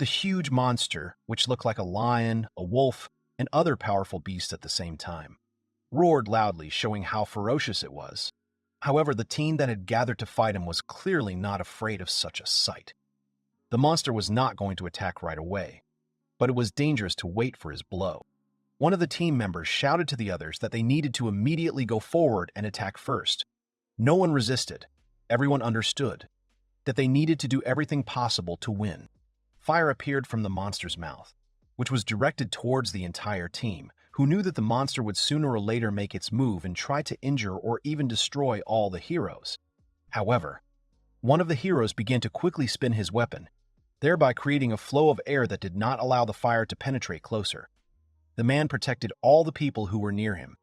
The huge monster, which looked like a lion, a wolf, and other powerful beasts at the same time, roared loudly, showing how ferocious it was. However, the team that had gathered to fight him was clearly not afraid of such a sight. The monster was not going to attack right away, but it was dangerous to wait for his blow. One of the team members shouted to the others that they needed to immediately go forward and attack first. No one resisted. Everyone understood that they needed to do everything possible to win. Fire appeared from the monster's mouth, which was directed towards the entire team, who knew that the monster would sooner or later make its move and try to injure or even destroy all the heroes. However, one of the heroes began to quickly spin his weapon, thereby creating a flow of air that did not allow the fire to penetrate closer. The man protected all the people who were near him,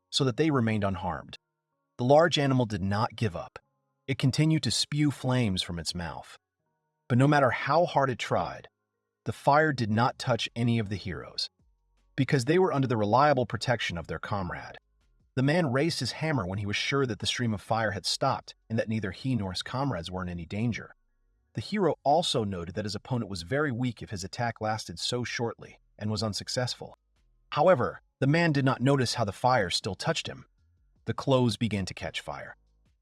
so that they remained unharmed. The large animal did not give up. It continued to spew flames from its mouth. But no matter how hard it tried, the fire did not touch any of the heroes, because they were under the reliable protection of their comrade. The man raised his hammer when he was sure that the stream of fire had stopped and that neither he nor his comrades were in any danger. The hero also noted that his opponent was very weak if his attack lasted so shortly and was unsuccessful. However, the man did not notice how the fire still touched him. The clothes began to catch fire,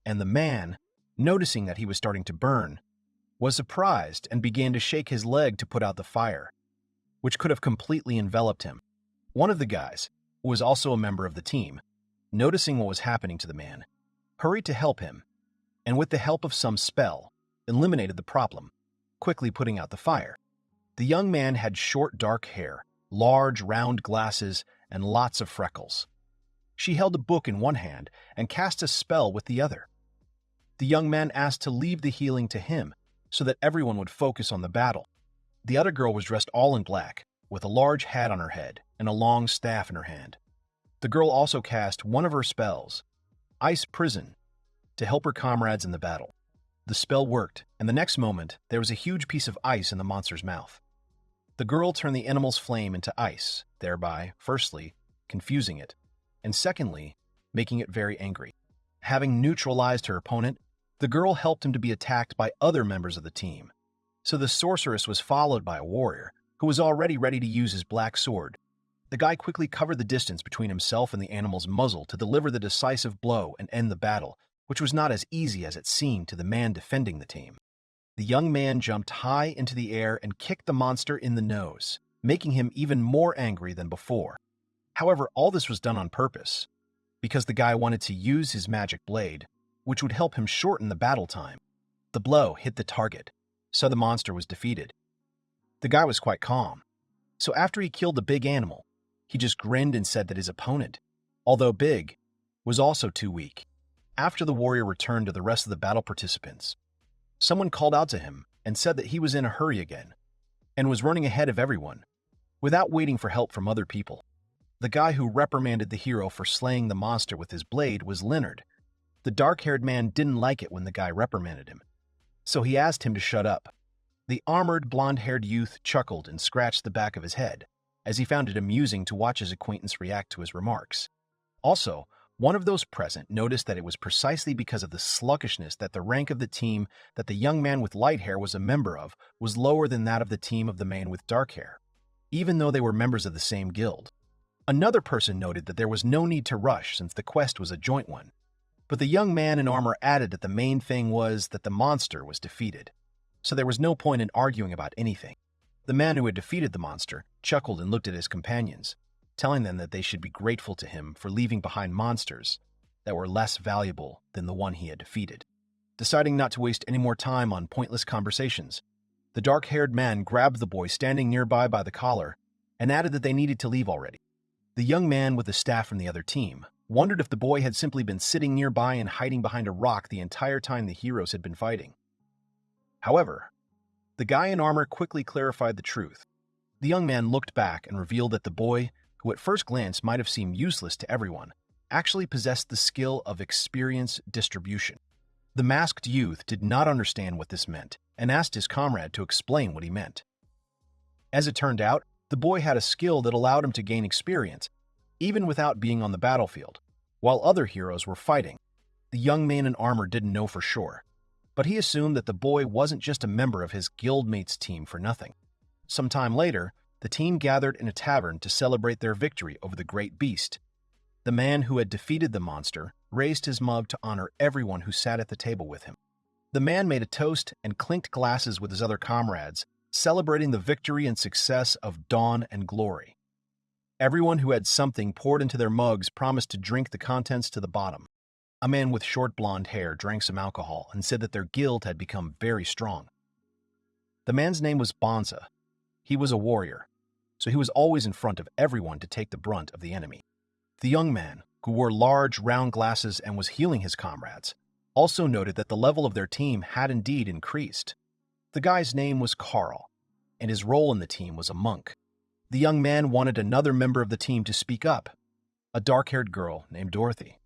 and the man, noticing that he was starting to burn, was surprised and began to shake his leg to put out the fire, which could have completely enveloped him. One of the guys, who was also a member of the team, noticing what was happening to the man, hurried to help him, and with the help of some spell, eliminated the problem, quickly putting out the fire. The young man had short dark hair, large round glasses, and lots of freckles. She held a book in one hand and cast a spell with the other. The young man asked to leave the healing to him so that everyone would focus on the battle. The other girl was dressed all in black, with a large hat on her head and a long staff in her hand. The girl also cast one of her spells, Ice Prison, to help her comrades in the battle. The spell worked, and the next moment, there was a huge piece of ice in the monster's mouth. The girl turned the animal's flame into ice, thereby, firstly, confusing it, and secondly, making it very angry. Having neutralized her opponent, the girl helped him to be attacked by other members of the team. So the sorceress was followed by a warrior, who was already ready to use his black sword. The guy quickly covered the distance between himself and the animal's muzzle to deliver the decisive blow and end the battle, which was not as easy as it seemed to the man defending the team. The young man jumped high into the air and kicked the monster in the nose, making him even more angry than before. However, all this was done on purpose, because the guy wanted to use his magic blade, which would help him shorten the battle time. The blow hit the target, so the monster was defeated. The guy was quite calm, so after he killed the big animal, he just grinned and said that his opponent, although big, was also too weak. After the warrior returned to the rest of the battle participants, someone called out to him and said that he was in a hurry again and was running ahead of everyone, without waiting for help from other people. The guy who reprimanded the hero for slaying the monster with his blade was Leonard. The dark-haired man didn't like it when the guy reprimanded him, so he asked him to shut up. The armored, blonde-haired youth chuckled and scratched the back of his head, as he found it amusing to watch his acquaintance react to his remarks. Also, one of those present noticed that it was precisely because of the sluggishness that the rank of the team that the young man with light hair was a member of was lower than that of the team of the man with dark hair, even though they were members of the same guild. Another person noted that there was no need to rush since the quest was a joint one, but the young man in armor added that the main thing was that the monster was defeated, so there was no point in arguing about anything. The man who had defeated the monster chuckled and looked at his companions, telling them that they should be grateful to him for leaving behind monsters that were less valuable than the one he had defeated. Deciding not to waste any more time on pointless conversations, the dark-haired man grabbed the boy standing nearby by the collar and added that they needed to leave already. The young man with the staff from the other team wondered if the boy had simply been sitting nearby and hiding behind a rock the entire time the heroes had been fighting. However, the guy in armor quickly clarified the truth. The young man looked back and revealed that the boy, who at first glance might have seemed useless to everyone, actually possessed the skill of experience distribution. The masked youth did not understand what this meant and asked his comrade to explain what he meant. As it turned out, the boy had a skill that allowed him to gain experience, even without being on the battlefield, while other heroes were fighting. The young man in armor didn't know for sure, but he assumed that the boy wasn't just a member of his guildmate's team for nothing. Some time later, the team gathered in a tavern to celebrate their victory over the great beast. The man who had defeated the monster raised his mug to honor everyone who sat at the table with him. The man made a toast and clinked glasses with his other comrades, celebrating the victory and success of Dawn and Glory. Everyone who had something poured into their mugs promised to drink the contents to the bottom. A man with short blonde hair drank some alcohol and said that their guild had become very strong. The man's name was Bonza. He was a warrior, so he was always in front of everyone to take the brunt of the enemy. The young man, who wore large, round glasses and was healing his comrades, also noted that the level of their team had indeed increased. The guy's name was Carl, and his role in the team was a monk. The young man wanted another member of the team to speak up, a dark-haired girl named Dorothy.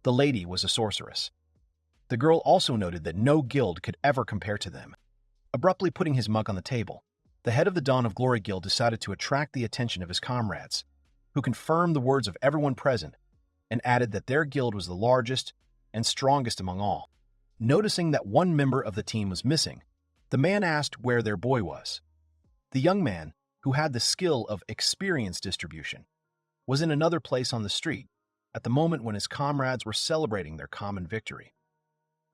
The lady was a sorceress. The girl also noted that no guild could ever compare to them. Abruptly putting his mug on the table, the head of the Dawn of Glory Guild decided to attract the attention of his comrades, who confirmed the words of everyone present and added that their guild was the largest and strongest among all. Noticing that one member of the team was missing, the man asked where their boy was. The young man, who had the skill of experience distribution, was in another place on the street at the moment when his comrades were celebrating their common victory.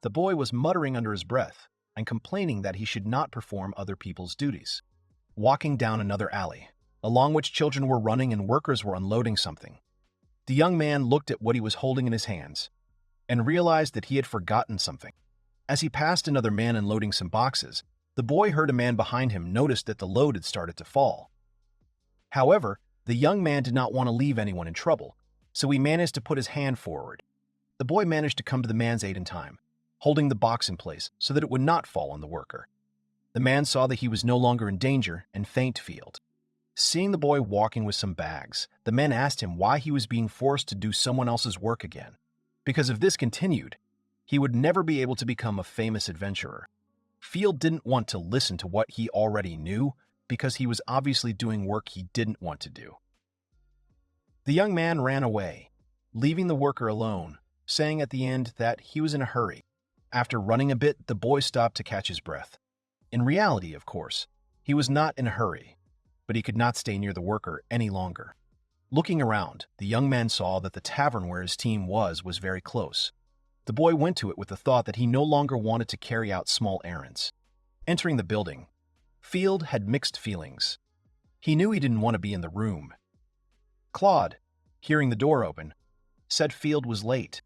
The boy was muttering under his breath and complaining that he should not perform other people's duties. Walking down another alley, along which children were running and workers were unloading something, the young man looked at what he was holding in his hands and realized that he had forgotten something. As he passed another man unloading some boxes, the boy heard a man behind him notice that the load had started to fall. However, the young man did not want to leave anyone in trouble, so he managed to put his hand forward. The boy managed to come to the man's aid in time, holding the box in place so that it would not fall on the worker. The man saw that he was no longer in danger and thanked Field. Seeing the boy walking with some bags, the man asked him why he was being forced to do someone else's work again. Because if this continued, he would never be able to become a famous adventurer. Field didn't want to listen to what he already knew because he was obviously doing work he didn't want to do. The young man ran away, leaving the worker alone, saying at the end that he was in a hurry. After running a bit, the boy stopped to catch his breath. In reality, of course, he was not in a hurry, but he could not stay near the worker any longer. Looking around, the young man saw that the tavern where his team was very close. The boy went to it with the thought that he no longer wanted to carry out small errands. Entering the building, Field had mixed feelings. He knew he didn't want to be in the room. Claude, hearing the door open, said Field was late.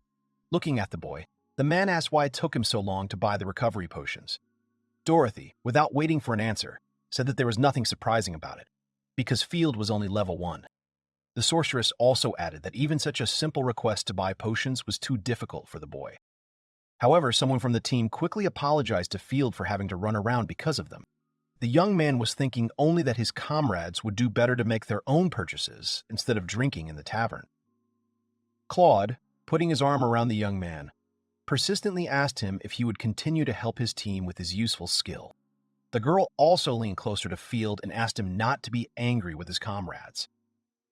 Looking at the boy, the man asked why it took him so long to buy the recovery potions. Dorothy, without waiting for an answer, said that there was nothing surprising about it, because Field was only level 1. The sorceress also added that even such a simple request to buy potions was too difficult for the boy. However, someone from the team quickly apologized to Field for having to run around because of them. The young man was thinking only that his comrades would do better to make their own purchases instead of drinking in the tavern. Claude, putting his arm around the young man, persistently asked him if he would continue to help his team with his useful skill. The girl also leaned closer to Field and asked him not to be angry with his comrades.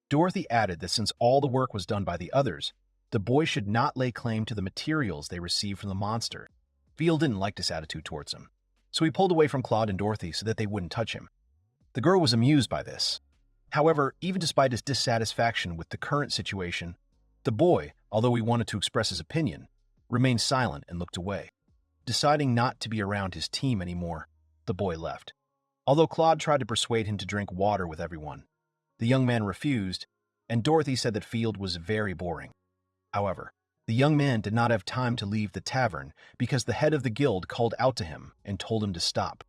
Dorothy added that since all the work was done by the others, the boy should not lay claim to the materials they received from the monster. Field didn't like this attitude towards him, so he pulled away from Claude and Dorothy so that they wouldn't touch him. The girl was amused by this. However, even despite his dissatisfaction with the current situation, the boy, although he wanted to express his opinion, remained silent and looked away. Deciding not to be around his team anymore, the boy left. Although Claude tried to persuade him to drink water with everyone, the young man refused, and Dorothy said that Field was very boring. However, the young man did not have time to leave the tavern because the head of the guild called out to him and told him to stop.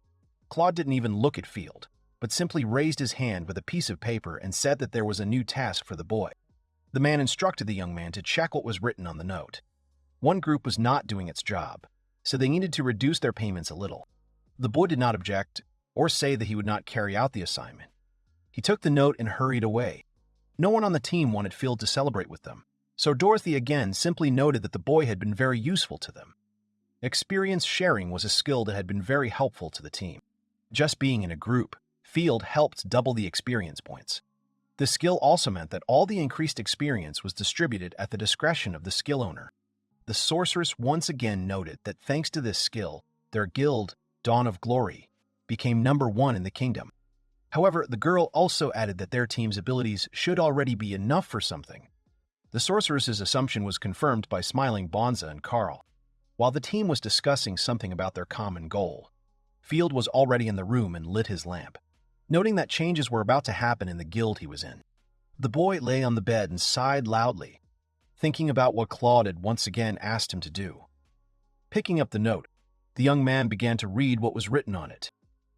Claude didn't even look at Field, but simply raised his hand with a piece of paper and said that there was a new task for the boy. The man instructed the young man to check what was written on the note. One group was not doing its job, so they needed to reduce their payments a little. The boy did not object or say that he would not carry out the assignment. He took the note and hurried away. No one on the team wanted Field to celebrate with them, so Dorothy again simply noted that the boy had been very useful to them. Experience sharing was a skill that had been very helpful to the team. Just being in a group, Field helped double the experience points. The skill also meant that all the increased experience was distributed at the discretion of the skill owner. The sorceress once again noted that thanks to this skill, their guild, Dawn of Glory, became number 1 in the kingdom. However, the girl also added that their team's abilities should already be enough for something. The sorceress's assumption was confirmed by smiling Bonza and Carl. While the team was discussing something about their common goal, Field was already in the room and lit his lamp, noting that changes were about to happen in the guild he was in. The boy lay on the bed and sighed loudly, thinking about what Claude had once again asked him to do. Picking up the note, the young man began to read what was written on it.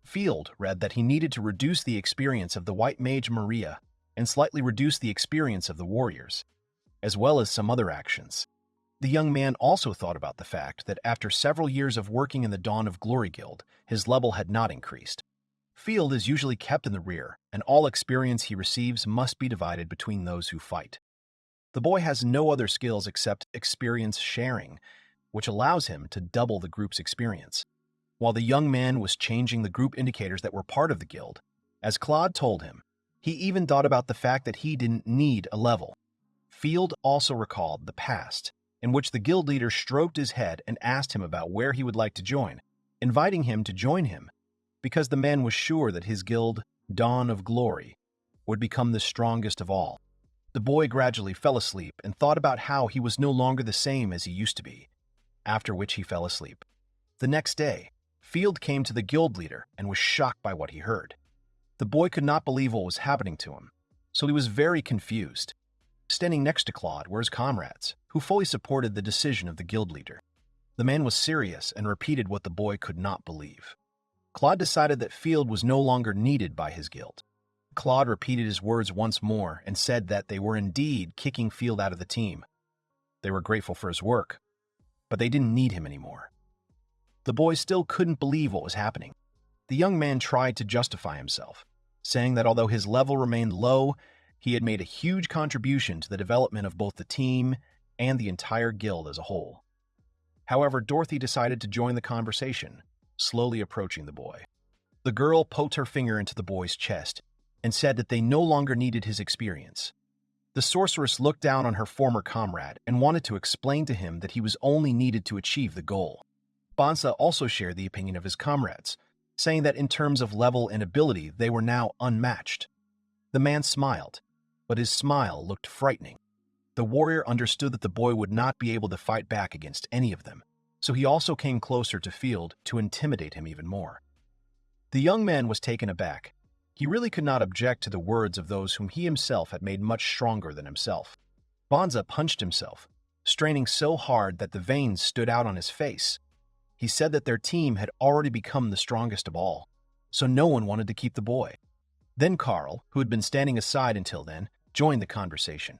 Field read that he needed to reduce the experience of the white mage Maria and slightly reduce the experience of the warriors, as well as some other actions. The young man also thought about the fact that after several years of working in the Dawn of Glory Guild, his level had not increased. Field is usually kept in the rear, and all experience he receives must be divided between those who fight. The boy has no other skills except experience sharing, which allows him to double the group's experience. While the young man was changing the group indicators that were part of the guild, as Claude told him, he even thought about the fact that he didn't need a level. Field also recalled the past, in which the guild leader stroked his head and asked him about where he would like to join, inviting him to join him, because the man was sure that his guild, Dawn of Glory, would become the strongest of all. The boy gradually fell asleep and thought about how he was no longer the same as he used to be, after which he fell asleep. The next day, Field came to the guild leader and was shocked by what he heard. The boy could not believe what was happening to him, so he was very confused. Standing next to Claude were his comrades, who fully supported the decision of the guild leader. The man was serious and repeated what the boy could not believe. Claude decided that Field was no longer needed by his guild. Claude repeated his words once more and said that they were indeed kicking Field out of the team. They were grateful for his work, but they didn't need him anymore. The boy still couldn't believe what was happening. The young man tried to justify himself, saying that although his level remained low, he had made a huge contribution to the development of both the team and the entire guild as a whole. However, Dorothy decided to join the conversation, slowly approaching the boy. The girl poked her finger into the boy's chest and said that they no longer needed his experience. The sorceress looked down on her former comrade and wanted to explain to him that he was only needed to achieve the goal. Bonsa also shared the opinion of his comrades, saying that in terms of level and ability, they were now unmatched. The man smiled, but his smile looked frightening. The warrior understood that the boy would not be able to fight back against any of them, so he also came closer to Field to intimidate him even more. The young man was taken aback. He really could not object to the words of those whom he himself had made much stronger than himself. Bonza punched himself, straining so hard that the veins stood out on his face. He said that their team had already become the strongest of all, so no one wanted to keep the boy. Then Carl, who had been standing aside until then, joined the conversation.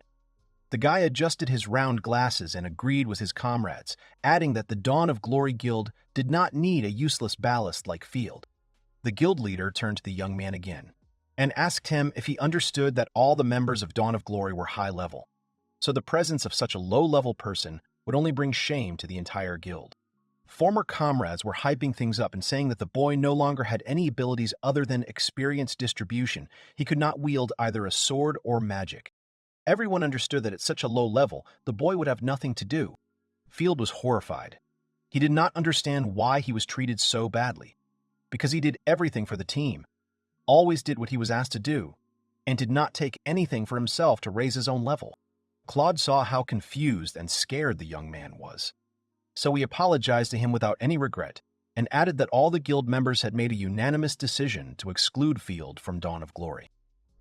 The guy adjusted his round glasses and agreed with his comrades, adding that the Dawn of Glory Guild did not need a useless ballast like Field. The guild leader turned to the young man again and asked him if he understood that all the members of Dawn of Glory were high level, so the presence of such a low-level person would only bring shame to the entire guild. Former comrades were hyping things up and saying that the boy no longer had any abilities other than experience distribution. He could not wield either a sword or magic. Everyone understood that at such a low level, the boy would have nothing to do. Field was horrified. He did not understand why he was treated so badly, because he did everything for the team, always did what he was asked to do, and did not take anything for himself to raise his own level. Claude saw how confused and scared the young man was, so he apologized to him without any regret and added that all the guild members had made a unanimous decision to exclude Field from Dawn of Glory.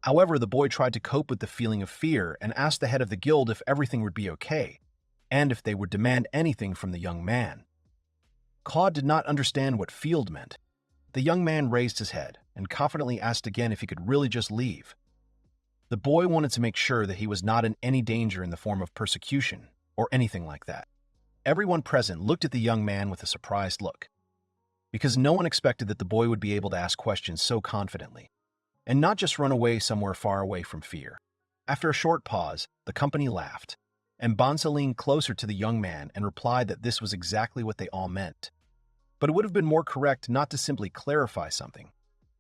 However, the boy tried to cope with the feeling of fear and asked the head of the guild if everything would be okay, and if they would demand anything from the young man. Claude did not understand what Field meant. The young man raised his head and confidently asked again if he could really just leave. The boy wanted to make sure that he was not in any danger in the form of persecution or anything like that. Everyone present looked at the young man with a surprised look, because no one expected that the boy would be able to ask questions so confidently, and not just run away somewhere far away from fear. After a short pause, the company laughed, and Bonsa leaned closer to the young man and replied that this was exactly what they all meant. But it would have been more correct not to simply clarify something,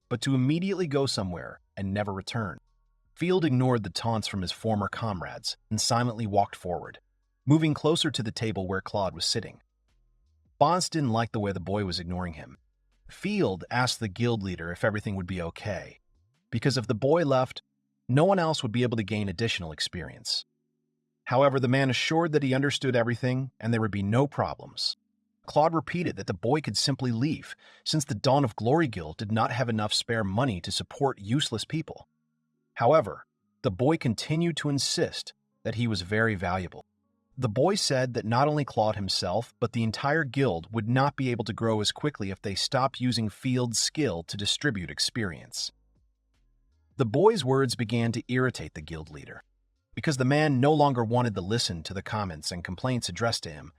but to immediately go somewhere and never return. Field ignored the taunts from his former comrades and silently walked forward, moving closer to the table where Claude was sitting. Bonsa didn't like the way the boy was ignoring him. Field asked the guild leader if everything would be okay, because if the boy left, no one else would be able to gain additional experience. However, the man assured that he understood everything and there would be no problems. Claude repeated that the boy could simply leave, since the Dawn of Glory Guild did not have enough spare money to support useless people. However, the boy continued to insist that he was very valuable. The boy said that not only Claude himself, but the entire guild would not be able to grow as quickly if they stopped using Field's skill to distribute experience. The boy's words began to irritate the guild leader. Because the man no longer wanted to listen to the comments and complaints addressed to him,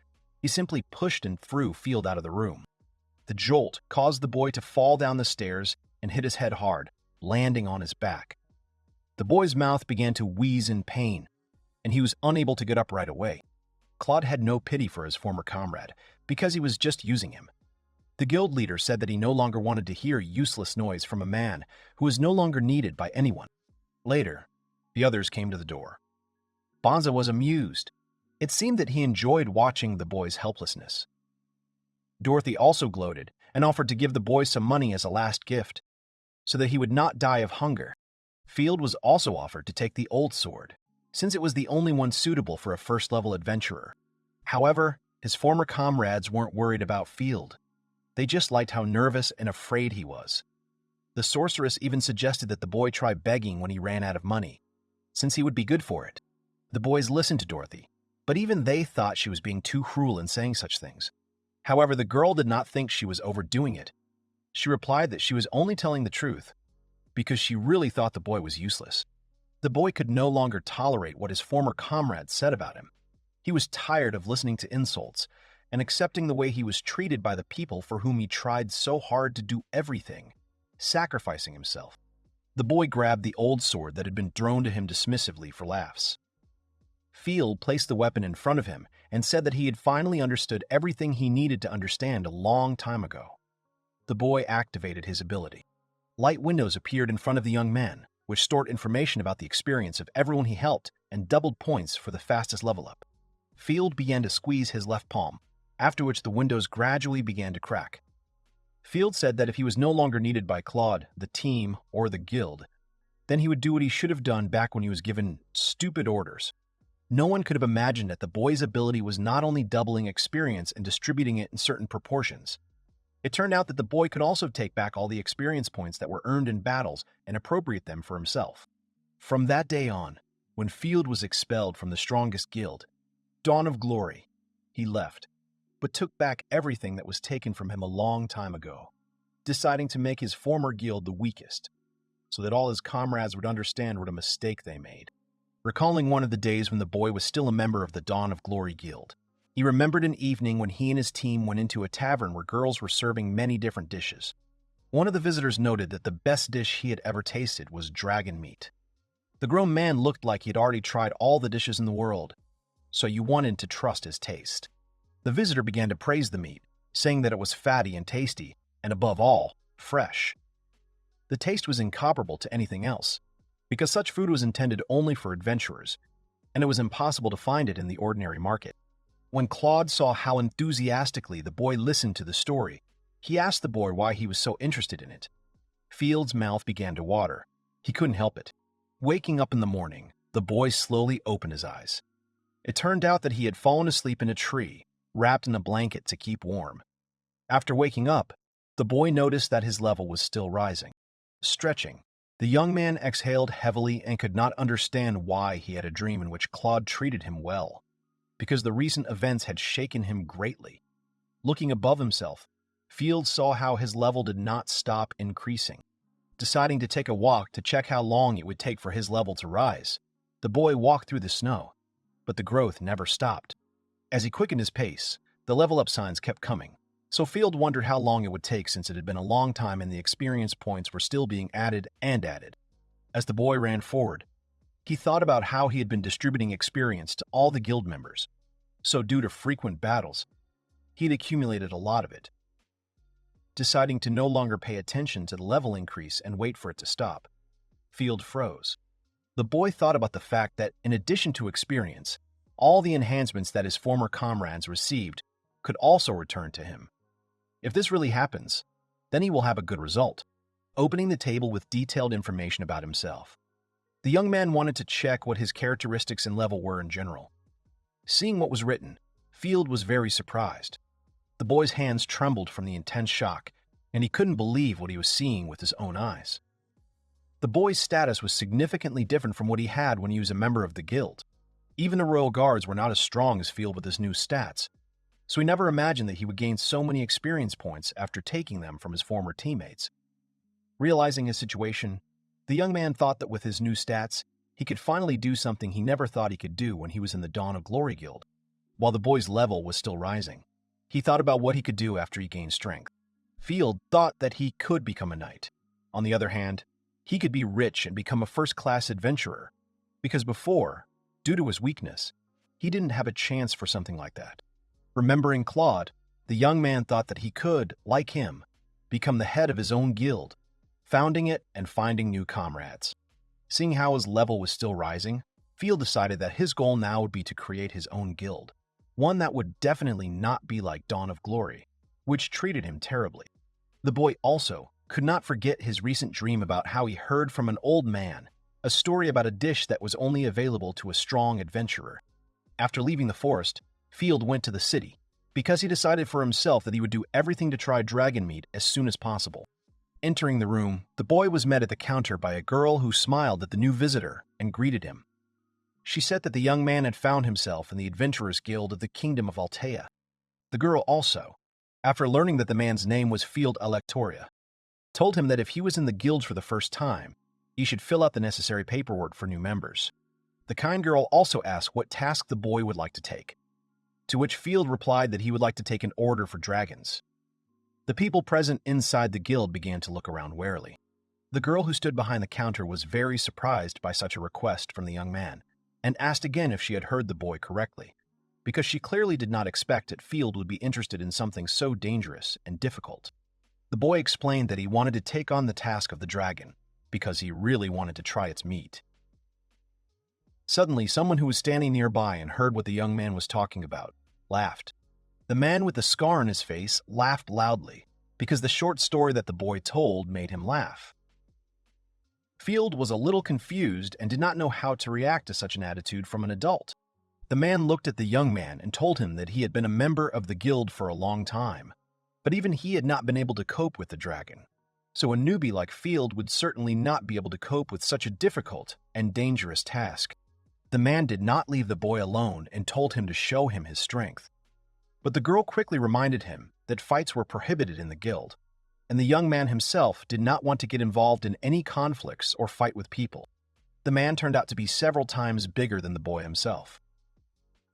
he simply pushed and threw Field out of the room. The jolt caused the boy to fall down the stairs and hit his head hard, landing on his back. The boy's mouth began to wheeze in pain, and he was unable to get up right away. Claude had no pity for his former comrade, because he was just using him. The guild leader said that he no longer wanted to hear useless noise from a man who was no longer needed by anyone. Later, the others came to the door. Bonza was amused. It seemed that he enjoyed watching the boy's helplessness. Dorothy also gloated and offered to give the boy some money as a last gift, so that he would not die of hunger. Field was also offered to take the old sword, since it was the only one suitable for a first-level adventurer. However, his former comrades weren't worried about Field. They just liked how nervous and afraid he was. The sorceress even suggested that the boy try begging when he ran out of money, since he would be good for it. The boys listened to Dorothy, but even they thought she was being too cruel in saying such things. However, the girl did not think she was overdoing it. She replied that she was only telling the truth because she really thought the boy was useless. The boy could no longer tolerate what his former comrades said about him. He was tired of listening to insults and accepting the way he was treated by the people for whom he tried so hard to do everything, sacrificing himself. The boy grabbed the old sword that had been thrown to him dismissively for laughs. Field placed the weapon in front of him and said that he had finally understood everything he needed to understand a long time ago. The boy activated his ability. Light windows appeared in front of the young man, which stored information about the experience of everyone he helped and doubled points for the fastest level up. Field began to squeeze his left palm, after which the windows gradually began to crack. Field said that if he was no longer needed by Claude, the team, or the guild, then he would do what he should have done back when he was given stupid orders. No one could have imagined that the boy's ability was not only doubling experience and distributing it in certain proportions. It turned out that the boy could also take back all the experience points that were earned in battles and appropriate them for himself. From that day on, when Field was expelled from the strongest guild, Dawn of Glory, he left, but took back everything that was taken from him a long time ago, deciding to make his former guild the weakest, so that all his comrades would understand what a mistake they made. Recalling one of the days when the boy was still a member of the Dawn of Glory Guild, he remembered an evening when he and his team went into a tavern where girls were serving many different dishes. One of the visitors noted that the best dish he had ever tasted was dragon meat. The grown man looked like he had already tried all the dishes in the world, so you wanted to trust his taste. The visitor began to praise the meat, saying that it was fatty and tasty, and above all, fresh. The taste was incomparable to anything else, because such food was intended only for adventurers, and it was impossible to find it in the ordinary market. When Claude saw how enthusiastically the boy listened to the story, he asked the boy why he was so interested in it. Field's mouth began to water. He couldn't help it. Waking up in the morning, the boy slowly opened his eyes. It turned out that he had fallen asleep in a tree, wrapped in a blanket to keep warm. After waking up, the boy noticed that his level was still rising. Stretching, the young man exhaled heavily and could not understand why he had a dream in which Claude treated him well, because the recent events had shaken him greatly. Looking above himself, Field saw how his level did not stop increasing. Deciding to take a walk to check how long it would take for his level to rise, the boy walked through the snow, but the growth never stopped. As he quickened his pace, the level-up signs kept coming, so Field wondered how long it would take since it had been a long time and the experience points were still being added and added. As the boy ran forward, he thought about how he had been distributing experience to all the guild members, so due to frequent battles, he'd accumulated a lot of it. Deciding to no longer pay attention to the level increase and wait for it to stop, Field froze. The boy thought about the fact that, in addition to experience, all the enhancements that his former comrades received could also return to him. If this really happens, then he will have a good result. opening the table with detailed information about himself. The young man wanted to check what his characteristics and level were in general. Seeing what was written, Field was very surprised. The boy's hands trembled from the intense shock, and he couldn't believe what he was seeing with his own eyes. The boy's status was significantly different from what he had when he was a member of the guild. Even the royal guards were not as strong as Field with his new stats, so he never imagined that he would gain so many experience points after taking them from his former teammates. Realizing his situation, the young man thought that with his new stats, he could finally do something he never thought he could do when he was in the Dawn of Glory Guild. While the boy's level was still rising, he thought about what he could do after he gained strength. Field thought that he could become a knight. On the other hand, he could be rich and become a first-class adventurer, because before, due to his weakness, he didn't have a chance for something like that. Remembering Claude, the young man thought that he could, like him, become the head of his own guild, founding it and finding new comrades. Seeing how his level was still rising, Field decided that his goal now would be to create his own guild, one that would definitely not be like Dawn of Glory, which treated him terribly. The boy also could not forget his recent dream about how he heard from an old man a story about a dish that was only available to a strong adventurer. After leaving the forest, Field went to the city because he decided for himself that he would do everything to try dragon meat as soon as possible. Entering the room, the boy was met at the counter by a girl who smiled at the new visitor and greeted him. She said that the young man had found himself in the Adventurers Guild of the Kingdom of Altea. The girl also, after learning that the man's name was Field Electoria, told him that if he was in the guild for the first time, he should fill out the necessary paperwork for new members. The kind girl also asked what task the boy would like to take, to which Field replied that he would like to take an order for dragons. The people present inside the guild began to look around warily. The girl who stood behind the counter was very surprised by such a request from the young man, and asked again if she had heard the boy correctly, because she clearly did not expect that Field would be interested in something so dangerous and difficult. The boy explained that he wanted to take on the task of the dragon, because he really wanted to try its meat. Suddenly, someone who was standing nearby and heard what the young man was talking about, laughed. The man with the scar on his face laughed loudly, because the short story that the boy told made him laugh. Field was a little confused and did not know how to react to such an attitude from an adult. The man looked at the young man and told him that he had been a member of the guild for a long time, but even he had not been able to cope with the dragon. So a newbie like Field would certainly not be able to cope with such a difficult and dangerous task. The man did not leave the boy alone and told him to show him his strength. But the girl quickly reminded him that fights were prohibited in the guild, and the young man himself did not want to get involved in any conflicts or fight with people. The man turned out to be several times bigger than the boy himself.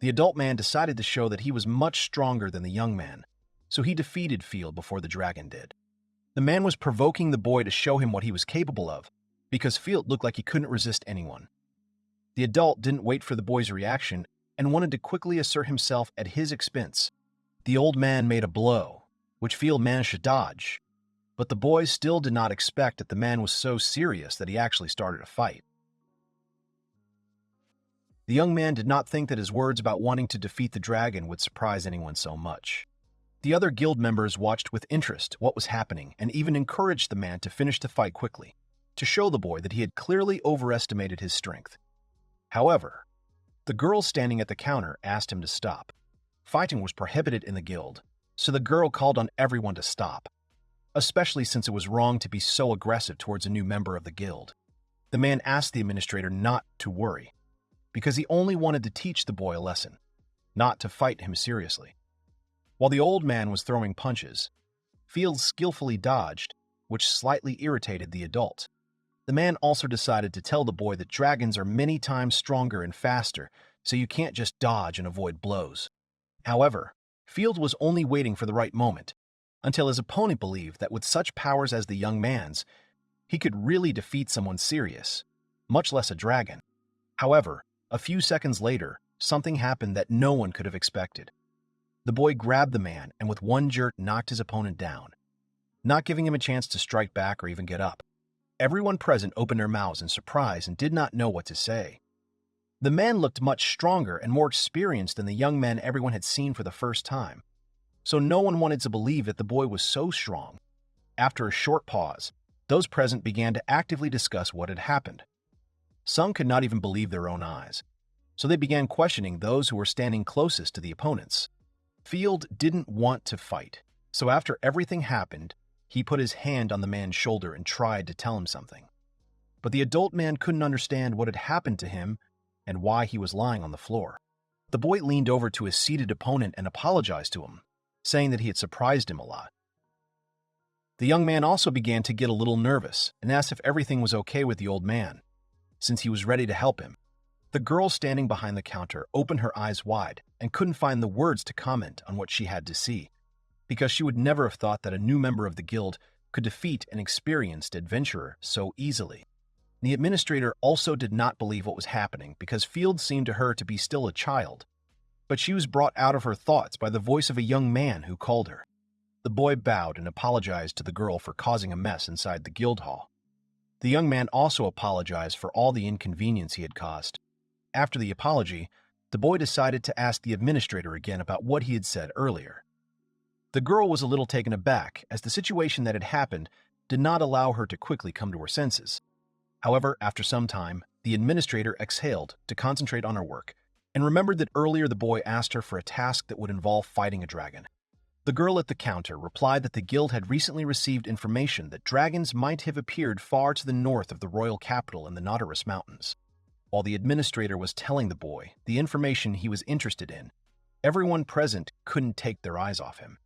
The adult man decided to show that he was much stronger than the young man, so he defeated Field before the dragon did. The man was provoking the boy to show him what he was capable of, because Field looked like he couldn't resist anyone. The adult didn't wait for the boy's reaction and wanted to quickly assert himself at his expense. The old man made a blow, which Field managed to dodge, but the boy still did not expect that the man was so serious that he actually started a fight. The young man did not think that his words about wanting to defeat the dragon would surprise anyone so much. The other guild members watched with interest what was happening and even encouraged the man to finish the fight quickly, to show the boy that he had clearly overestimated his strength. However, the girl standing at the counter asked him to stop. Fighting was prohibited in the guild, so the girl called on everyone to stop, especially since it was wrong to be so aggressive towards a new member of the guild. The man asked the administrator not to worry, because he only wanted to teach the boy a lesson, not to fight him seriously. While the old man was throwing punches, Field skillfully dodged, which slightly irritated the adult. The man also decided to tell the boy that dragons are many times stronger and faster, so you can't just dodge and avoid blows. However, Field was only waiting for the right moment, until his opponent believed that with such powers as the young man's, he could really defeat someone serious, much less a dragon. However, a few seconds later, something happened that no one could have expected. The boy grabbed the man and with one jerk knocked his opponent down, not giving him a chance to strike back or even get up. Everyone present opened their mouths in surprise and did not know what to say. The man looked much stronger and more experienced than the young men everyone had seen for the first time, so no one wanted to believe that the boy was so strong. After a short pause, those present began to actively discuss what had happened. Some could not even believe their own eyes, so they began questioning those who were standing closest to the opponents. Field didn't want to fight, so after everything happened, he put his hand on the man's shoulder and tried to tell him something. But the adult man couldn't understand what had happened to him and why he was lying on the floor. The boy leaned over to his seated opponent and apologized to him, saying that he had surprised him a lot. The young man also began to get a little nervous and asked if everything was okay with the old man, since he was ready to help him. The girl standing behind the counter opened her eyes wide and couldn't find the words to comment on what she had to see, because she would never have thought that a new member of the guild could defeat an experienced adventurer so easily. The administrator also did not believe what was happening because Field seemed to her to be still a child, but she was brought out of her thoughts by the voice of a young man who called her. The boy bowed and apologized to the girl for causing a mess inside the guild hall. The young man also apologized for all the inconvenience he had caused. After the apology, the boy decided to ask the administrator again about what he had said earlier. The girl was a little taken aback, as the situation that had happened did not allow her to quickly come to her senses. However, after some time, the administrator exhaled to concentrate on her work and remembered that earlier the boy asked her for a task that would involve fighting a dragon. The girl at the counter replied that the guild had recently received information that dragons might have appeared far to the north of the royal capital in the Nautilus Mountains. While the administrator was telling the boy the information he was interested in, everyone present couldn't take their eyes off him.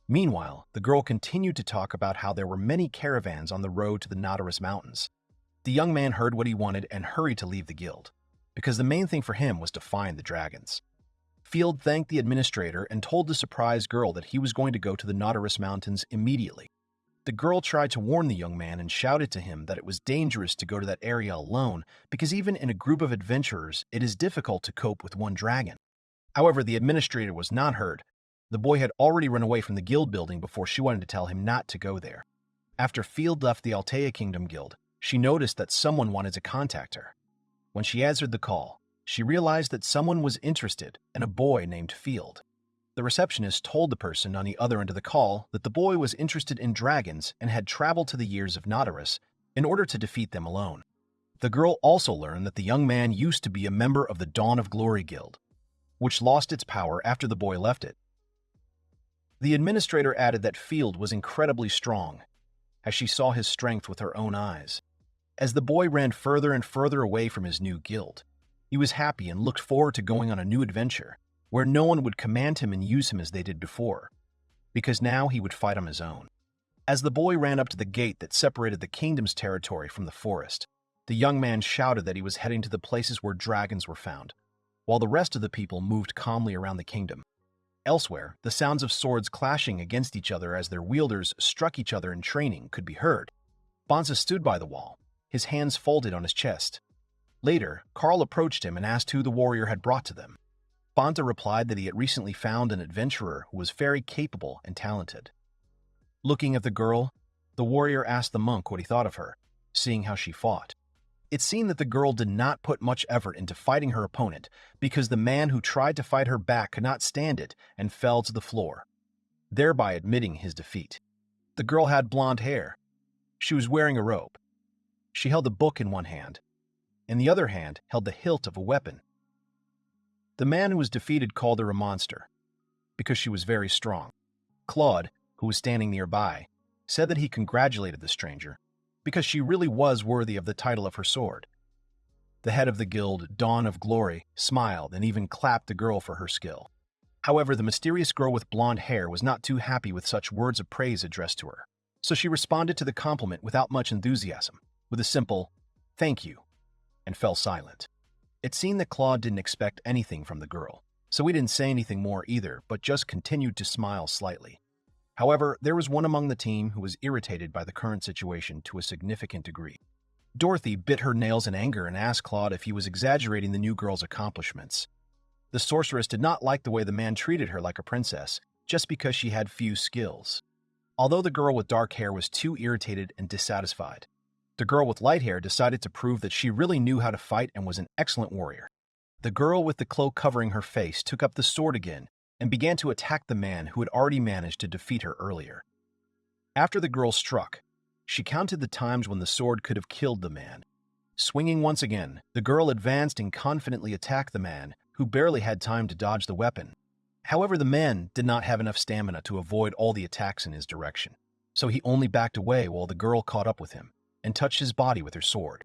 Meanwhile, the girl continued to talk about how there were many caravans on the road to the Nautilus Mountains. The young man heard what he wanted and hurried to leave the guild, because the main thing for him was to find the dragons. Field thanked the administrator and told the surprised girl that he was going to go to the Nautilus Mountains immediately. The girl tried to warn the young man and shouted to him that it was dangerous to go to that area alone because even in a group of adventurers, it is difficult to cope with one dragon. However, the administrator was not heard. The boy had already run away from the guild building before she wanted to tell him not to go there. After Field left the Altea Kingdom Guild, she noticed that someone wanted to contact her. When she answered the call, she realized that someone was interested in a boy named Field. The receptionist told the person on the other end of the call that the boy was interested in dragons and had traveled to the years of Nautilus in order to defeat them alone. The girl also learned that the young man used to be a member of the Dawn of Glory Guild, which lost its power after the boy left it. The administrator added that Field was incredibly strong, as she saw his strength with her own eyes. As the boy ran further and further away from his new guild, he was happy and looked forward to going on a new adventure, where no one would command him and use him as they did before, because now he would fight on his own. As the boy ran up to the gate that separated the kingdom's territory from the forest, the young man shouted that he was heading to the places where dragons were found, while the rest of the people moved calmly around the kingdom. Elsewhere, the sounds of swords clashing against each other as their wielders struck each other in training could be heard. Bonza stood by the wall, his hands folded on his chest. Later, Carl approached him and asked who the warrior had brought to them. Bonza replied that he had recently found an adventurer who was very capable and talented. Looking at the girl, the warrior asked the monk what he thought of her, seeing how she fought. It seemed that the girl did not put much effort into fighting her opponent because the man who tried to fight her back could not stand it and fell to the floor, thereby admitting his defeat. The girl had blonde hair. She was wearing a robe. She held a book in one hand, and the other hand held the hilt of a weapon. The man who was defeated called her a monster, because she was very strong. Claude, who was standing nearby, said that he congratulated the stranger, because she really was worthy of the title of her sword. The head of the guild, Dawn of Glory, smiled and even clapped the girl for her skill. However, the mysterious girl with blonde hair was not too happy with such words of praise addressed to her, so she responded to the compliment without much enthusiasm, with a simple, "Thank you," and fell silent. It seemed that Claude didn't expect anything from the girl, so he didn't say anything more either, but just continued to smile slightly. However, there was one among the team who was irritated by the current situation to a significant degree. Dorothy bit her nails in anger and asked Claude if he was exaggerating the new girl's accomplishments. The sorceress did not like the way the man treated her like a princess, just because she had few skills. Although the girl with dark hair was too irritated and dissatisfied, the girl with light hair decided to prove that she really knew how to fight and was an excellent warrior. The girl with the cloak covering her face took up the sword again and began to attack the man who had already managed to defeat her earlier. After the girl struck, She counted the times when the sword could have killed the man. Swinging once again, the girl advanced and confidently attacked the man, who barely had time to dodge the weapon. However, the man did not have enough stamina to avoid all the attacks in his direction, so he only backed away while the girl caught up with him and touched his body with her sword.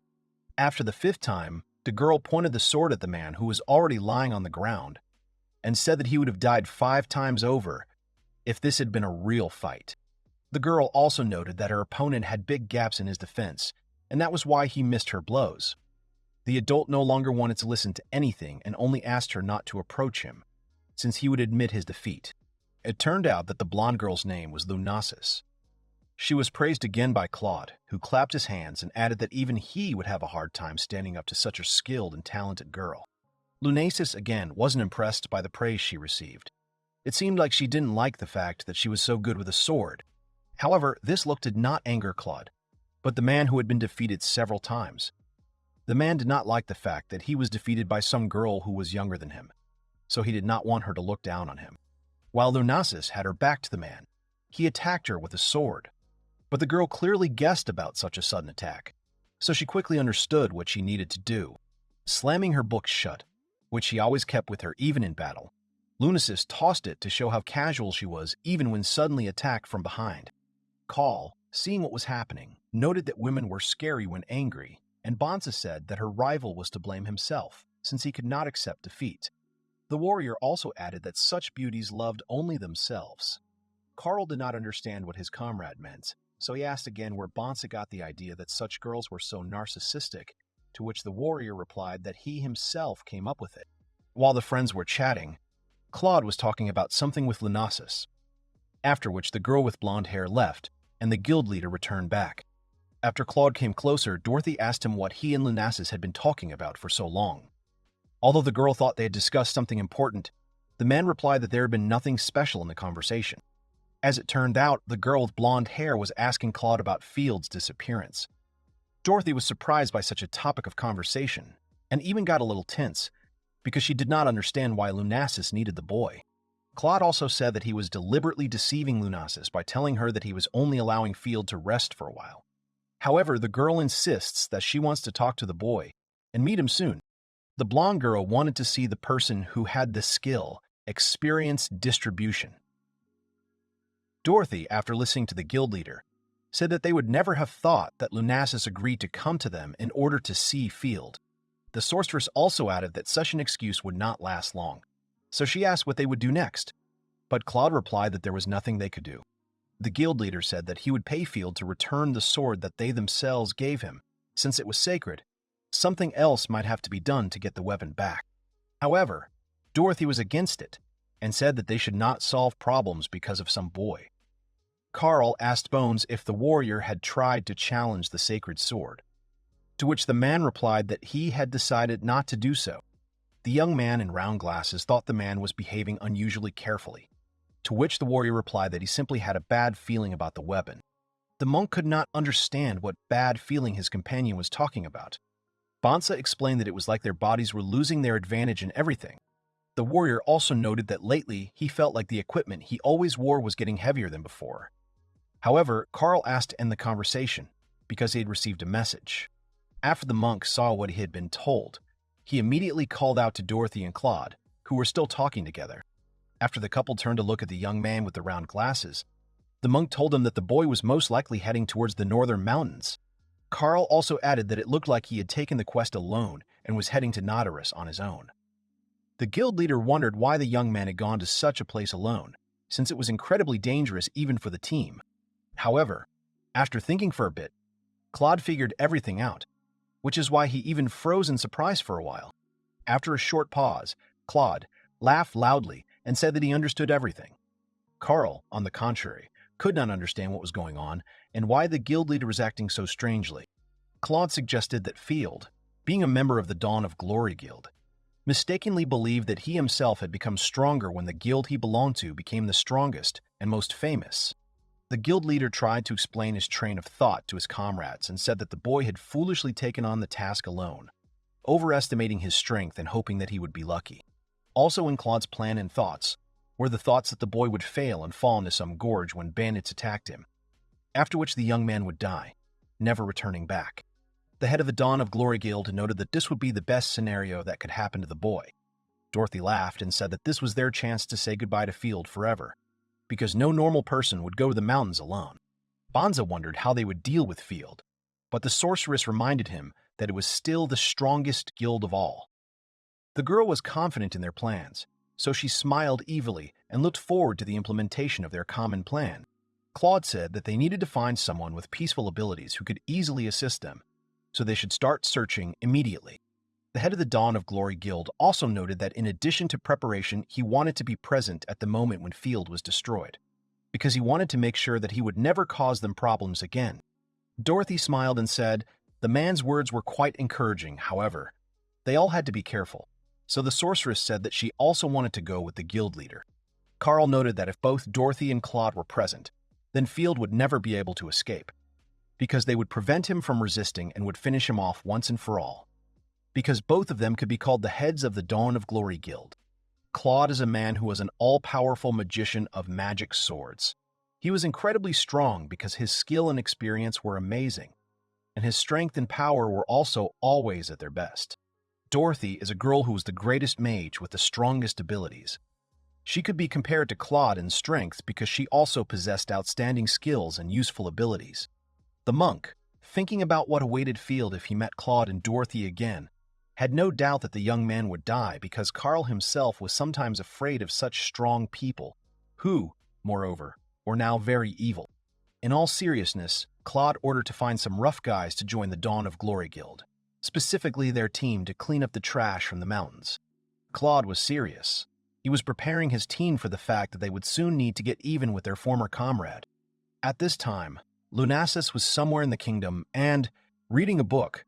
After the 5th time, the girl pointed the sword at the man who was already lying on the ground and said that he would have died 5 times over if this had been a real fight. The girl also noted that her opponent had big gaps in his defense, and that was why he missed her blows. The adult no longer wanted to listen to anything and only asked her not to approach him, since he would admit his defeat. It turned out that the blonde girl's name was Lunasis. She was praised again by Claude, who clapped his hands and added that even he would have a hard time standing up to such a skilled and talented girl. Lunasis again wasn't impressed by the praise she received. It seemed like she didn't like the fact that she was so good with a sword. However, this look did not anger Claude, but the man who had been defeated several times. The man did not like the fact that he was defeated by some girl who was younger than him, so he did not want her to look down on him. While Lunasis had her back to the man, he attacked her with a sword. But the girl clearly guessed about such a sudden attack, so she quickly understood what she needed to do. Slamming her book shut, which she always kept with her even in battle, Lunasis tossed it to show how casual she was even when suddenly attacked from behind. Call, seeing what was happening, noted that women were scary when angry, and Bonza said that her rival was to blame himself, since he could not accept defeat. The warrior also added that such beauties loved only themselves. Carl did not understand what his comrade meant, so he asked again where Bonza got the idea that such girls were so narcissistic, to which the warrior replied that he himself came up with it. While the friends were chatting, Claude was talking about something with Lunasis, after which the girl with blonde hair left, and the guild leader returned back. After Claude came closer, Dorothy asked him what he and Lunasis had been talking about for so long. Although the girl thought they had discussed something important, the man replied that there had been nothing special in the conversation. As it turned out, the girl with blonde hair was asking Claude about Field's disappearance. Dorothy was surprised by such a topic of conversation, and even got a little tense, because she did not understand why Lunasis needed the boy. Claude also said that he was deliberately deceiving Lunasis by telling her that he was only allowing Field to rest for a while. However, the girl insists that she wants to talk to the boy and meet him soon. The blonde girl wanted to see the person who had the skill, experience distribution. Dorothy, after listening to the guild leader, said that they would never have thought that Lunasis agreed to come to them in order to see Field. The sorceress also added that such an excuse would not last long, so she asked what they would do next, but Claude replied that there was nothing they could do. The guild leader said that he would pay Field to return the sword that they themselves gave him. Since it was sacred, something else might have to be done to get the weapon back. However, Dorothy was against it and said that they should not solve problems because of some boy. Carl asked Bones if the warrior had tried to challenge the sacred sword, to which the man replied that he had decided not to do so. The young man in round glasses thought the man was behaving unusually carefully, to which the warrior replied that he simply had a bad feeling about the weapon. The monk could not understand what bad feeling his companion was talking about. Bonza explained that it was like their bodies were losing their advantage in everything. The warrior also noted that lately he felt like the equipment he always wore was getting heavier than before. However, Carl asked to end the conversation because he had received a message. After the monk saw what he had been told, he immediately called out to Dorothy and Claude, who were still talking together. After the couple turned to look at the young man with the round glasses, the monk told them that the boy was most likely heading towards the northern mountains. Carl also added that it looked like he had taken the quest alone and was heading to Nautilus on his own. The guild leader wondered why the young man had gone to such a place alone, since it was incredibly dangerous even for the team. However, after thinking for a bit, Claude figured everything out, which is why he even froze in surprise for a while. After a short pause, Claude laughed loudly and said that he understood everything. Carl, on the contrary, could not understand what was going on and why the guild leader was acting so strangely. Claude suggested that Field, being a member of the Dawn of Glory Guild, mistakenly believed that he himself had become stronger when the guild he belonged to became the strongest and most famous. The guild leader tried to explain his train of thought to his comrades and said that the boy had foolishly taken on the task alone, overestimating his strength and hoping that he would be lucky. Also in Claude's plan and thoughts were the thoughts that the boy would fail and fall into some gorge when bandits attacked him. after which the young man would die, never returning back. The head of the Dawn of Glory Guild noted that this would be the best scenario that could happen to the boy. Dorothy laughed and said that this was their chance to say goodbye to Field forever, because no normal person would go to the mountains alone. Bonza wondered how they would deal with Field, but the sorceress reminded him that it was still the strongest guild of all. The girl was confident in their plans, so she smiled evilly and looked forward to the implementation of their common plan. Claude said that they needed to find someone with peaceful abilities who could easily assist them, so they should start searching immediately. The head of the Dawn of Glory Guild also noted that in addition to preparation, he wanted to be present at the moment when Field was destroyed, because he wanted to make sure that he would never cause them problems again. Dorothy smiled and said the man's words were quite encouraging. However, they all had to be careful, so the sorceress said that she also wanted to go with the guild leader. Carl noted that if both Dorothy and Claude were present, then Field would never be able to escape, because they would prevent him from resisting and would finish him off once and for all, because both of them could be called the heads of the Dawn of Glory Guild. Claude is a man who was an all-powerful magician of magic swords. He was incredibly strong because his skill and experience were amazing, and his strength and power were also always at their best. Dorothy is a girl who was the greatest mage with the strongest abilities. She could be compared to Claude in strength because she also possessed outstanding skills and useful abilities. The monk, thinking about what awaited Field if he met Claude and Dorothy again, had no doubt that the young man would die because Carl himself was sometimes afraid of such strong people, who, moreover, were now very evil. In all seriousness, Claude ordered to find some rough guys to join the Dawn of Glory Guild, specifically their team to clean up the trash from the mountains. Claude was serious. He was preparing his team for the fact that they would soon need to get even with their former comrade. At this time, Lunasis was somewhere in the kingdom and, reading a book,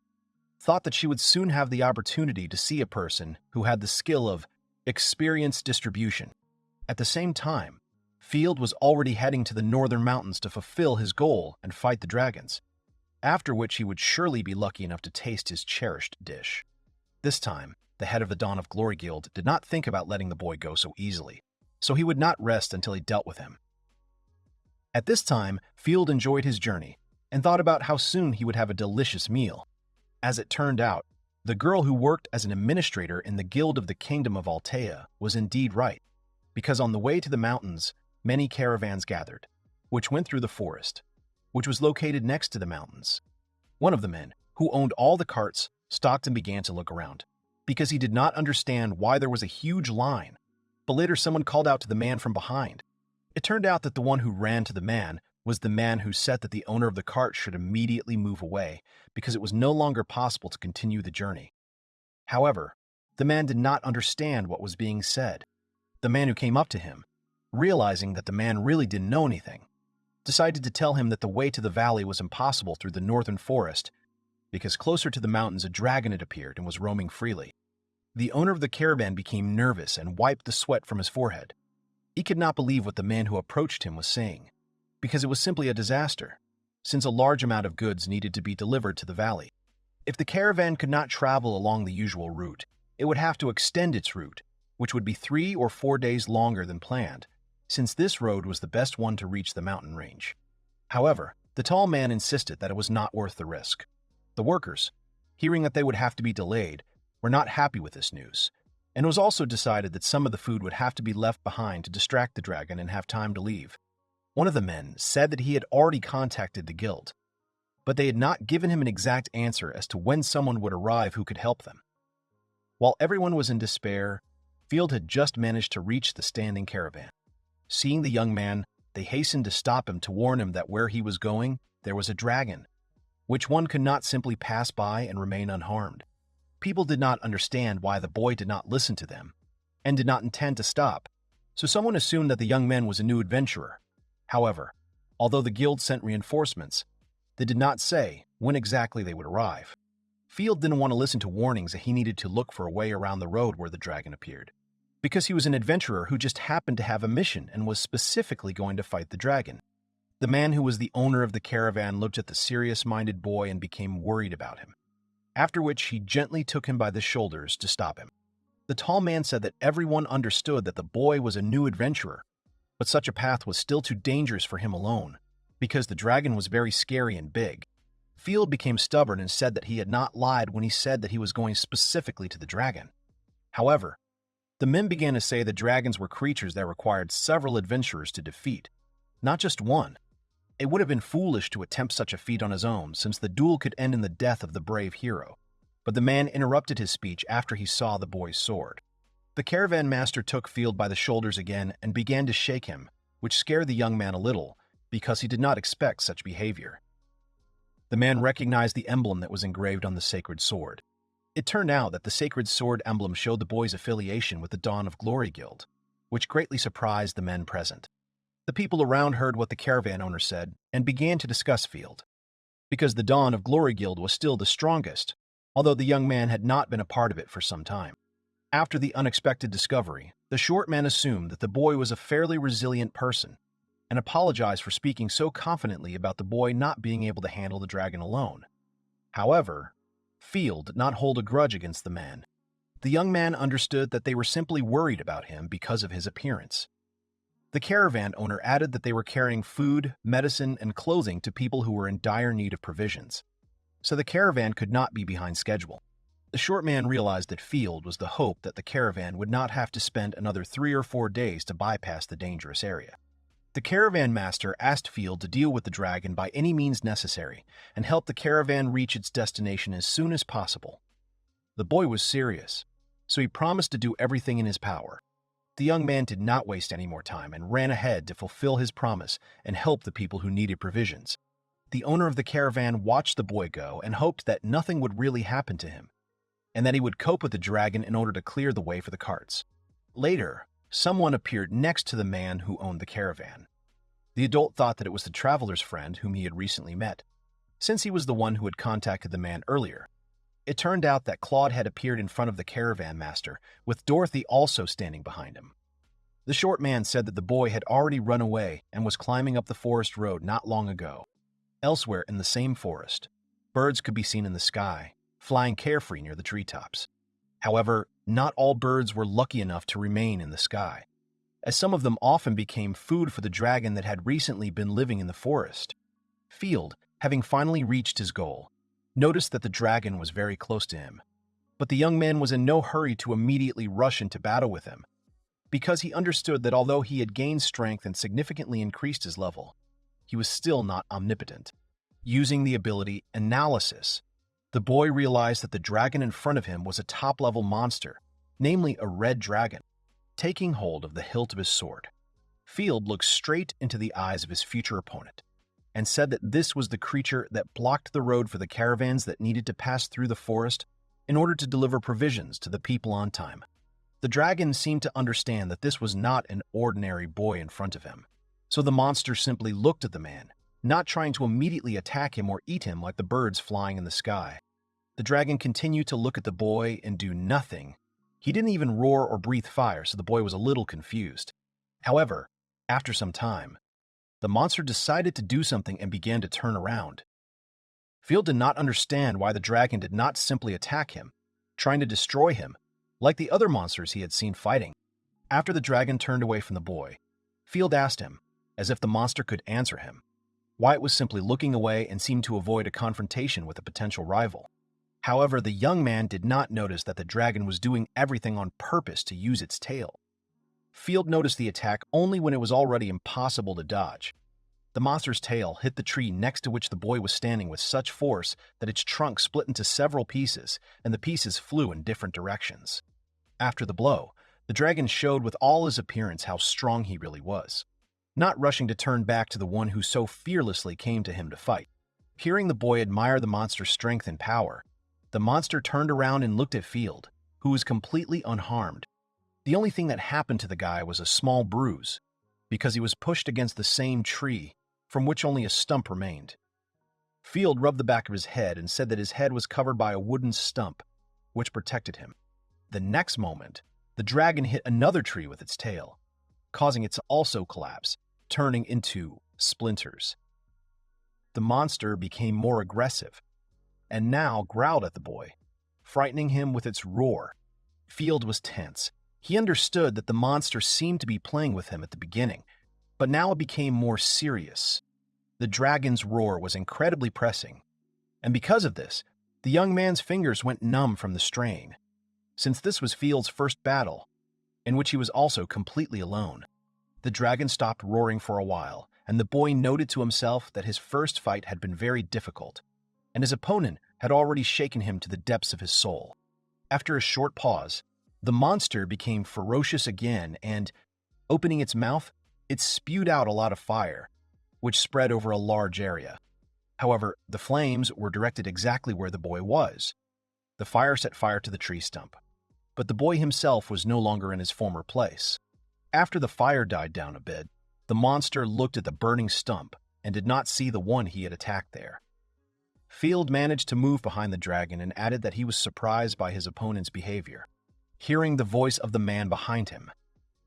thought that she would soon have the opportunity to see a person who had the skill of experience distribution. At the same time, Field was already heading to the northern mountains to fulfill his goal and fight the dragons, after which he would surely be lucky enough to taste his cherished dish. This time, the head of the Dawn of Glory Guild did not think about letting the boy go so easily, so he would not rest until he dealt with him. At this time, Field enjoyed his journey and thought about how soon he would have a delicious meal. As it turned out, the girl who worked as an administrator in the Guild of the Kingdom of Altea was indeed right, because on the way to the mountains, many caravans gathered, which went through the forest, which was located next to the mountains. One of the men, who owned all the carts, stopped and began to look around, because he did not understand why there was a huge line, but later someone called out to the man from behind. It turned out that the one who ran to the man was the man who said that the owner of the cart should immediately move away because it was no longer possible to continue the journey. However, the man did not understand what was being said. The man who came up to him, realizing that the man really didn't know anything, decided to tell him that the way to the valley was impossible through the northern forest because closer to the mountains a dragon had appeared and was roaming freely. The owner of the caravan became nervous and wiped the sweat from his forehead. He could not believe what the man who approached him was saying, because it was simply a disaster, since a large amount of goods needed to be delivered to the valley. If the caravan could not travel along the usual route, it would have to extend its route, which would be 3 or 4 days longer than planned, since this road was the best one to reach the mountain range. However, the tall man insisted that it was not worth the risk. The workers, hearing that they would have to be delayed, were not happy with this news, and it was also decided that some of the food would have to be left behind to distract the dragon and have time to leave. One of the men said that he had already contacted the guild, but they had not given him an exact answer as to when someone would arrive who could help them. While everyone was in despair, Field had just managed to reach the standing caravan. Seeing the young man, they hastened to stop him to warn him that where he was going, there was a dragon, which one could not simply pass by and remain unharmed. People did not understand why the boy did not listen to them, and did not intend to stop, so someone assumed that the young man was a new adventurer. However, although the guild sent reinforcements, they did not say when exactly they would arrive. Field didn't want to listen to warnings that he needed to look for a way around the road where the dragon appeared, because he was an adventurer who just happened to have a mission and was specifically going to fight the dragon. The man who was the owner of the caravan looked at the serious-minded boy and became worried about him, after which he gently took him by the shoulders to stop him. The tall man said that everyone understood that the boy was a new adventurer, but such a path was still too dangerous for him alone, Because the dragon was very scary and big, Field became stubborn and said that he had not lied when he said that he was going specifically to the dragon. However, the men began to say that dragons were creatures that required several adventurers to defeat, not just one. It would have been foolish to attempt such a feat on his own, since the duel could end in the death of the brave hero. But the man interrupted his speech after he saw the boy's sword. The caravan master took Field by the shoulders again and began to shake him, which scared the young man a little, because he did not expect such behavior. The man recognized the emblem that was engraved on the sacred sword. It turned out that the sacred sword emblem showed the boy's affiliation with the Dawn of Glory Guild, which greatly surprised the men present. The people around heard what the caravan owner said and began to discuss Field. Because the Dawn of Glory Guild was still the strongest, although the young man had not been a part of it for some time. After the unexpected discovery, the short man assumed that the boy was a fairly resilient person and apologized for speaking so confidently about the boy not being able to handle the dragon alone. However, Field did not hold a grudge against the man. The young man understood that they were simply worried about him because of his appearance. The caravan owner added that they were carrying food, medicine, and clothing to people who were in dire need of provisions, so the caravan could not be behind schedule. The short man realized that Field was the hope that the caravan would not have to spend another 3 or 4 days to bypass the dangerous area. The caravan master asked Field to deal with the dragon by any means necessary and help the caravan reach its destination as soon as possible. The boy was serious, so he promised to do everything in his power. The young man did not waste any more time and ran ahead to fulfill his promise and help the people who needed provisions. The owner of the caravan watched the boy go and hoped that nothing would really happen to him, and that he would cope with the dragon in order to clear the way for the carts. Later, someone appeared next to the man who owned the caravan. The adult thought that it was the traveler's friend whom he had recently met, since he was the one who had contacted the man earlier. It turned out that Claude had appeared in front of the caravan master, with Dorothy also standing behind him. The short man said that the boy had already run away and was climbing up the forest road not long ago. Elsewhere in the same forest, birds could be seen in the sky, flying carefree near the treetops. However, not all birds were lucky enough to remain in the sky, as some of them often became food for the dragon that had recently been living in the forest. Field, having finally reached his goal, noticed that the dragon was very close to him, but the young man was in no hurry to immediately rush into battle with him, because he understood that although he had gained strength and significantly increased his level, he was still not omnipotent. Using the ability Analysis, the boy realized that the dragon in front of him was a top-level monster, namely a red dragon, taking hold of the hilt of his sword. Field looked straight into the eyes of his future opponent and said that this was the creature that blocked the road for the caravans that needed to pass through the forest in order to deliver provisions to the people on time. The dragon seemed to understand that this was not an ordinary boy in front of him, so the monster simply looked at the man, not trying to immediately attack him or eat him like the birds flying in the sky. The dragon continued to look at the boy and do nothing. He didn't even roar or breathe fire, so the boy was a little confused. However, after some time, the monster decided to do something and began to turn around. Field did not understand why the dragon did not simply attack him, trying to destroy him, like the other monsters he had seen fighting. After the dragon turned away from the boy, Field asked him, as if the monster could answer him, why it was simply looking away and seemed to avoid a confrontation with a potential rival. However, the young man did not notice that the dragon was doing everything on purpose to use its tail. Field noticed the attack only when it was already impossible to dodge. The monster's tail hit the tree next to which the boy was standing with such force that its trunk split into several pieces, and the pieces flew in different directions. After the blow, the dragon showed with all his appearance how strong he really was, not rushing to turn back to the one who so fearlessly came to him to fight. Hearing the boy admire the monster's strength and power, the monster turned around and looked at Field, who was completely unharmed. The only thing that happened to the guy was a small bruise, because he was pushed against the same tree, from which only a stump remained. Field rubbed the back of his head and said that his head was covered by a wooden stump, which protected him. The next moment, the dragon hit another tree with its tail, causing it to also collapse, turning into splinters. The monster became more aggressive, and now growled at the boy, frightening him with its roar. Field was tense. He understood that the monster seemed to be playing with him at the beginning, but now it became more serious. The dragon's roar was incredibly pressing, and because of this, the young man's fingers went numb from the strain, since this was Field's first battle, in which he was also completely alone. The dragon stopped roaring for a while, and the boy noted to himself that his first fight had been very difficult, and his opponent had already shaken him to the depths of his soul. After a short pause, the monster became ferocious again and, opening its mouth, it spewed out a lot of fire, which spread over a large area. However, the flames were directed exactly where the boy was. The fire set fire to the tree stump, but the boy himself was no longer in his former place. After the fire died down a bit, the monster looked at the burning stump and did not see the one he had attacked there. Field managed to move behind the dragon and added that he was surprised by his opponent's behavior. Hearing the voice of the man behind him,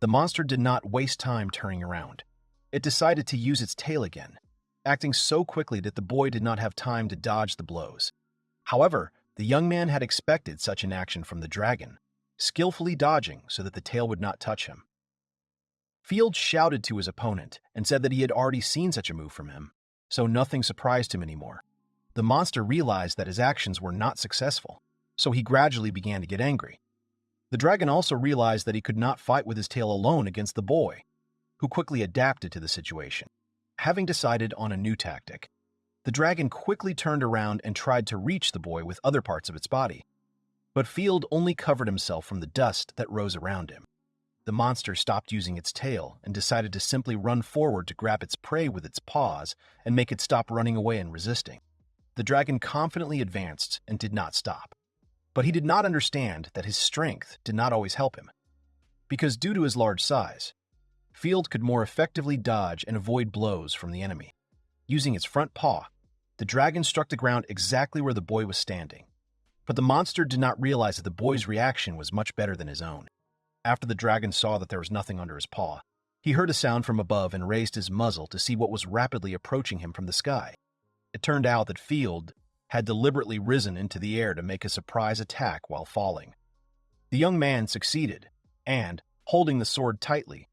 the monster did not waste time turning around. It decided to use its tail again, acting so quickly that the boy did not have time to dodge the blows. However, the young man had expected such an action from the dragon, skillfully dodging so that the tail would not touch him. Field shouted to his opponent and said that he had already seen such a move from him, so nothing surprised him anymore. The monster realized that his actions were not successful, so he gradually began to get angry. The dragon also realized that he could not fight with his tail alone against the boy, who quickly adapted to the situation. Having decided on a new tactic, the dragon quickly turned around and tried to reach the boy with other parts of its body. But Field only covered himself from the dust that rose around him. The monster stopped using its tail and decided to simply run forward to grab its prey with its paws and make it stop running away and resisting. The dragon confidently advanced and did not stop. But he did not understand that his strength did not always help him, because due to his large size, Field could more effectively dodge and avoid blows from the enemy. Using its front paw, the dragon struck the ground exactly where the boy was standing. But the monster did not realize that the boy's reaction was much better than his own. After the dragon saw that there was nothing under his paw, he heard a sound from above and raised his muzzle to see what was rapidly approaching him from the sky. It turned out that Field had deliberately risen into the air to make a surprise attack while falling. The young man succeeded, and, holding the sword tightly,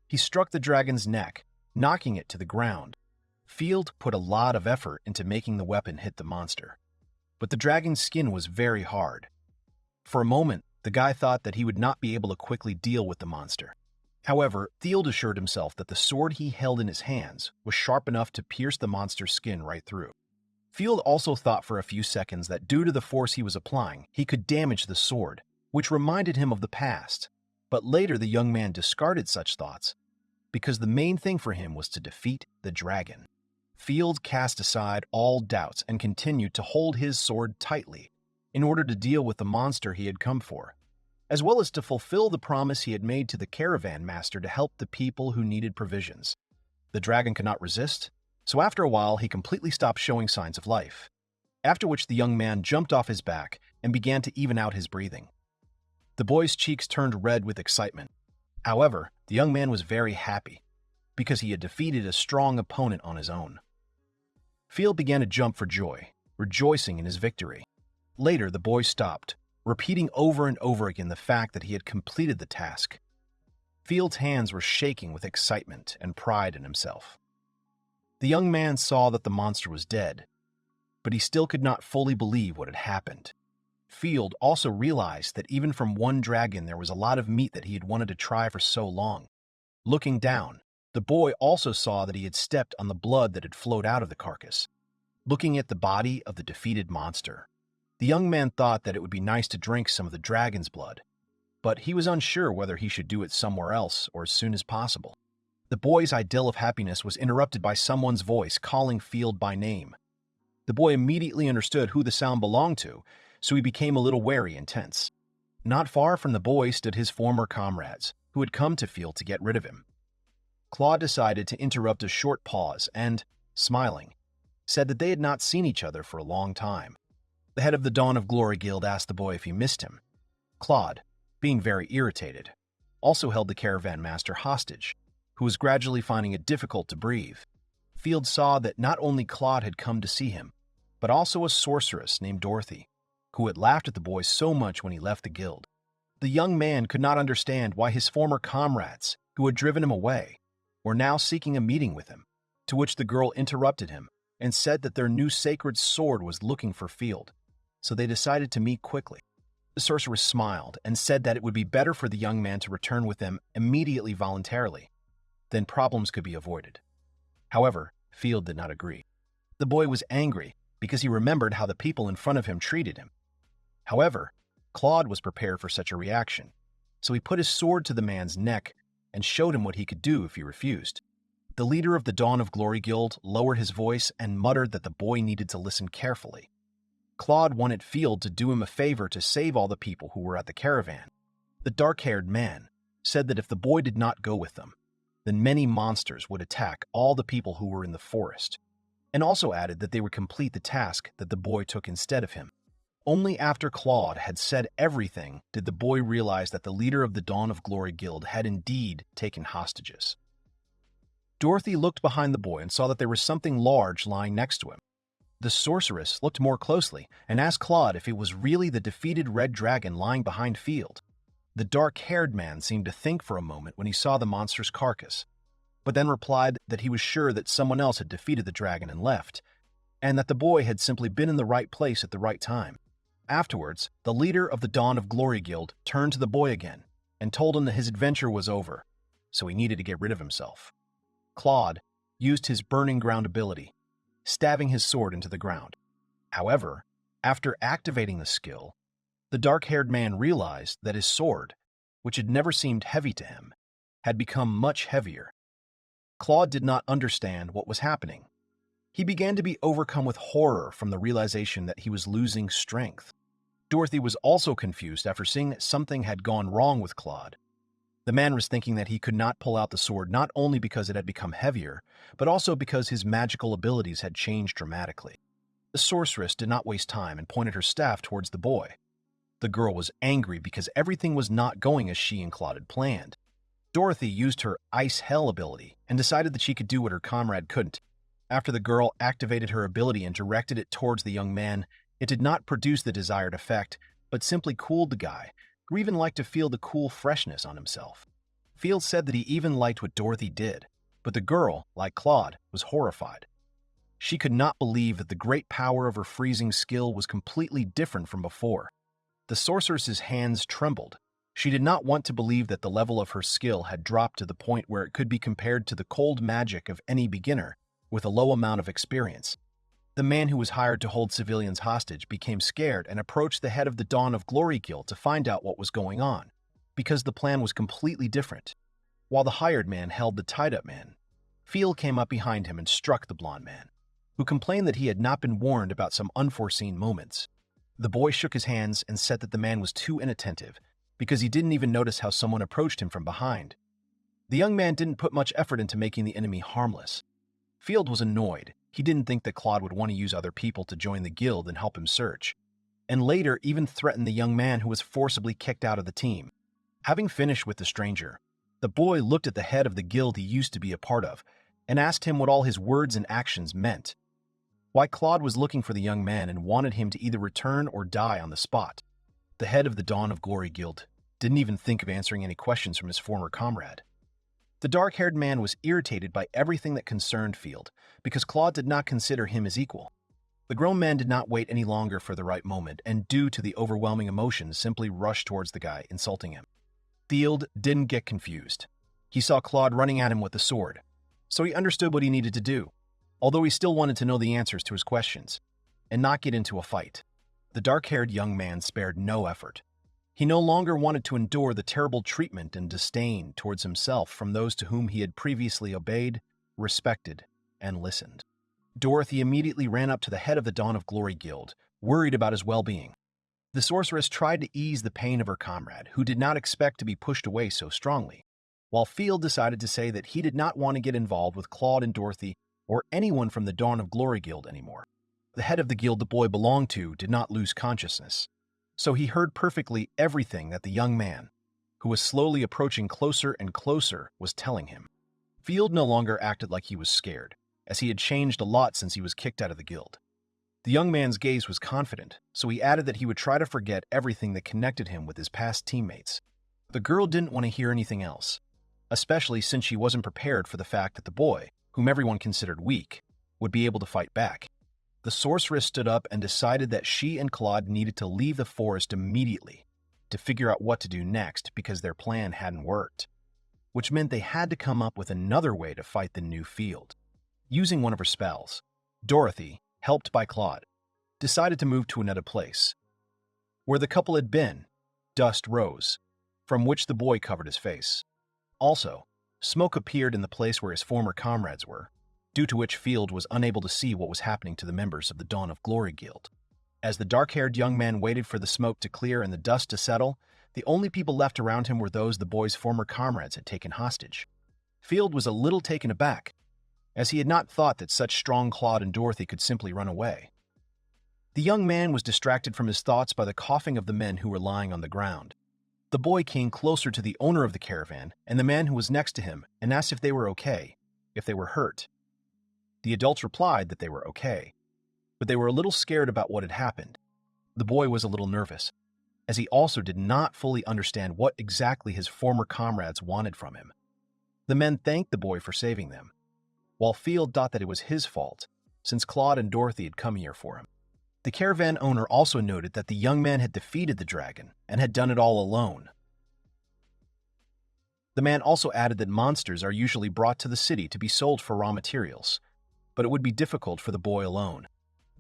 he struck the dragon's neck, knocking it to the ground. Field put a lot of effort into making the weapon hit the monster, but the dragon's skin was very hard. For a moment, the guy thought that he would not be able to quickly deal with the monster. However, Field assured himself that the sword he held in his hands was sharp enough to pierce the monster's skin right through. Field also thought for a few seconds that due to the force he was applying, he could damage the sword, which reminded him of the past. But later the young man discarded such thoughts, because the main thing for him was to defeat the dragon. Field cast aside all doubts and continued to hold his sword tightly in order to deal with the monster he had come for, as well as to fulfill the promise he had made to the caravan master to help the people who needed provisions. The dragon could not resist, so after a while he completely stopped showing signs of life, after which the young man jumped off his back and began to even out his breathing. The boy's cheeks turned red with excitement. However, the young man was very happy, because he had defeated a strong opponent on his own. Field began to jump for joy, rejoicing in his victory. Later, the boy stopped, repeating over and over again the fact that he had completed the task. Field's hands were shaking with excitement and pride in himself. The young man saw that the monster was dead, but he still could not fully believe what had happened. Field also realized that even from one dragon there was a lot of meat that he had wanted to try for so long. Looking down, the boy also saw that he had stepped on the blood that had flowed out of the carcass. Looking at the body of the defeated monster, the young man thought that it would be nice to drink some of the dragon's blood, but he was unsure whether he should do it somewhere else or as soon as possible. The boy's idyll of happiness was interrupted by someone's voice calling Field by name. The boy immediately understood who the sound belonged to, so he became a little wary and tense. Not far from the boy stood his former comrades, who had come to Field to get rid of him. Claude decided to interrupt a short pause and, smiling, said that they had not seen each other for a long time. The head of the Dawn of Glory Guild asked the boy if he missed him. Claude, being very irritated, also held the caravan master hostage, who was gradually finding it difficult to breathe. Field saw that not only Claude had come to see him, but also a sorceress named Dorothy, who had laughed at the boy so much when he left the guild. The young man could not understand why his former comrades, who had driven him away, were now seeking a meeting with him. to which the girl interrupted him and said that their new sacred sword was looking for Field, so they decided to meet quickly. The sorceress smiled and said that it would be better for the young man to return with them immediately voluntarily. Then problems could be avoided. However, Field did not agree. The boy was angry because he remembered how the people in front of him treated him. However, Claude was prepared for such a reaction, so he put his sword to the man's neck and showed him what he could do if he refused. The leader of the Dawn of Glory Guild lowered his voice and muttered that the boy needed to listen carefully. Claude wanted Field to do him a favor to save all the people who were at the caravan. The dark-haired man said that if the boy did not go with them, then many monsters would attack all the people who were in the forest, and also added that they would complete the task that the boy took instead of him. Only after Claude had said everything did the boy realize that the leader of the Dawn of Glory Guild had indeed taken hostages. Dorothy looked behind the boy and saw that there was something large lying next to him. The sorceress looked more closely and asked Claude if it was really the defeated red dragon lying behind Field. The dark-haired man seemed to think for a moment when he saw the monster's carcass, but then replied that he was sure that someone else had defeated the dragon and left, and that the boy had simply been in the right place at the right time. Afterwards, the leader of the Dawn of Glory Guild turned to the boy again and told him that his adventure was over, so he needed to get rid of himself. Claude used his burning ground ability, stabbing his sword into the ground. However, after activating the skill, the dark-haired man realized that his sword, which had never seemed heavy to him, had become much heavier. Claude did not understand what was happening. He began to be overcome with horror from the realization that he was losing strength. Dorothy was also confused after seeing that something had gone wrong with Claude. The man was thinking that he could not pull out the sword not only because it had become heavier, but also because his magical abilities had changed dramatically. The sorceress did not waste time and pointed her staff towards the boy. The girl was angry because everything was not going as she and Claude had planned. Dorothy used her Ice Hell ability and decided that she could do what her comrade couldn't. After the girl activated her ability and directed it towards the young man, it did not produce the desired effect, but simply cooled the guy, who even liked to feel the cool freshness on himself. Field said that he even liked what Dorothy did, but the girl, like Claude, was horrified. She could not believe that the great power of her freezing skill was completely different from before. The sorceress's hands trembled. She did not want to believe that the level of her skill had dropped to the point where it could be compared to the cold magic of any beginner with a low amount of experience. The man who was hired to hold civilians hostage became scared and approached the head of the Dawn of Glory Guild to find out what was going on, because the plan was completely different. While the hired man held the tied-up man, Field came up behind him and struck the blond man, who complained that he had not been warned about some unforeseen moments. The boy shook his hands and said that the man was too inattentive because he didn't even notice how someone approached him from behind. The young man didn't put much effort into making the enemy harmless. Field was annoyed. He didn't think that Claude would want to use other people to join the guild and help him search, and later even threatened the young man who was forcibly kicked out of the team. Having finished with the stranger, the boy looked at the head of the guild he used to be a part of and asked him what all his words and actions meant. Why Claude was looking for the young man and wanted him to either return or die on the spot. The head of the Dawn of Glory Guild didn't even think of answering any questions from his former comrade. The dark-haired man was irritated by everything that concerned Field because Claude did not consider him his equal. The grown man did not wait any longer for the right moment and, due to the overwhelming emotions, simply rushed towards the guy, insulting him. Field didn't get confused. He saw Claude running at him with the sword, so he understood what he needed to do, although he still wanted to know the answers to his questions and not get into a fight. The dark-haired young man spared no effort. He no longer wanted to endure the terrible treatment and disdain towards himself from those to whom he had previously obeyed, respected, and listened. Dorothy immediately ran up to the head of the Dawn of Glory Guild, worried about his well-being. The sorceress tried to ease the pain of her comrade, who did not expect to be pushed away so strongly, while Field decided to say that he did not want to get involved with Claude and Dorothy or anyone from the Dawn of Glory Guild anymore. The head of the guild the boy belonged to did not lose consciousness, so he heard perfectly everything that the young man, who was slowly approaching closer and closer, was telling him. Field no longer acted like he was scared, as he had changed a lot since he was kicked out of the guild. The young man's gaze was confident, so he added that he would try to forget everything that connected him with his past teammates. The girl didn't want to hear anything else, especially since she wasn't prepared for the fact that the boy, whom everyone considered weak, would be able to fight back. The sorceress stood up and decided that she and Claude needed to leave the forest immediately to figure out what to do next because their plan hadn't worked, which meant they had to come up with another way to fight the new field. Using one of her spells, Dorothy, helped by Claude, decided to move to another place. Where the couple had been, dust rose, from which the boy covered his face. Also, smoke appeared in the place where his former comrades were, due to which Field was unable to see what was happening to the members of the Dawn of Glory Guild. As the dark-haired young man waited for the smoke to clear and the dust to settle, the only people left around him were those the boy's former comrades had taken hostage. Field was a little taken aback, as he had not thought that such strong Claude and Dorothy could simply run away. The young man was distracted from his thoughts by the coughing of the men who were lying on the ground. The boy came closer to the owner of the caravan and the man who was next to him and asked if they were okay, if they were hurt. The adults replied that they were okay, but they were a little scared about what had happened. The boy was a little nervous, as he also did not fully understand what exactly his former comrades wanted from him. The men thanked the boy for saving them, while Field thought that it was his fault, since Claude and Dorothy had come here for him. The caravan owner also noted that the young man had defeated the dragon and had done it all alone. The man also added that monsters are usually brought to the city to be sold for raw materials, but it would be difficult for the boy alone.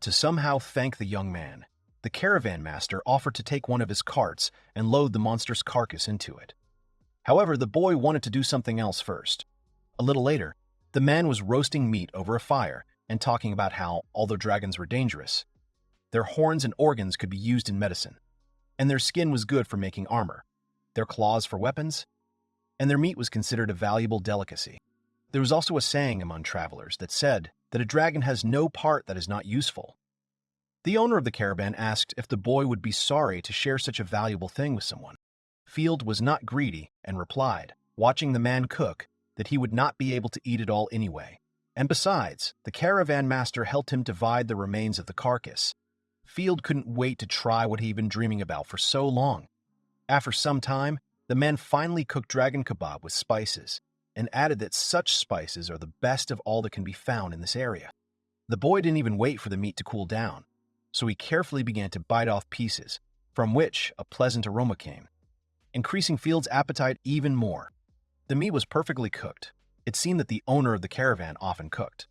To somehow thank the young man, the caravan master offered to take one of his carts and load the monster's carcass into it. However, the boy wanted to do something else first. A little later, the man was roasting meat over a fire and talking about how, although dragons were dangerous, their horns and organs could be used in medicine, and their skin was good for making armor, their claws for weapons, and their meat was considered a valuable delicacy. There was also a saying among travelers that said that a dragon has no part that is not useful. The owner of the caravan asked if the boy would be sorry to share such a valuable thing with someone. Field was not greedy and replied, watching the man cook, that he would not be able to eat it all anyway. And besides, the caravan master helped him divide the remains of the carcass. Field couldn't wait to try what he'd been dreaming about for so long. After some time, the man finally cooked dragon kebab with spices and added that such spices are the best of all that can be found in this area. The boy didn't even wait for the meat to cool down, so he carefully began to bite off pieces, from which a pleasant aroma came, increasing Field's appetite even more. The meat was perfectly cooked. It seemed that the owner of the caravan often cooked.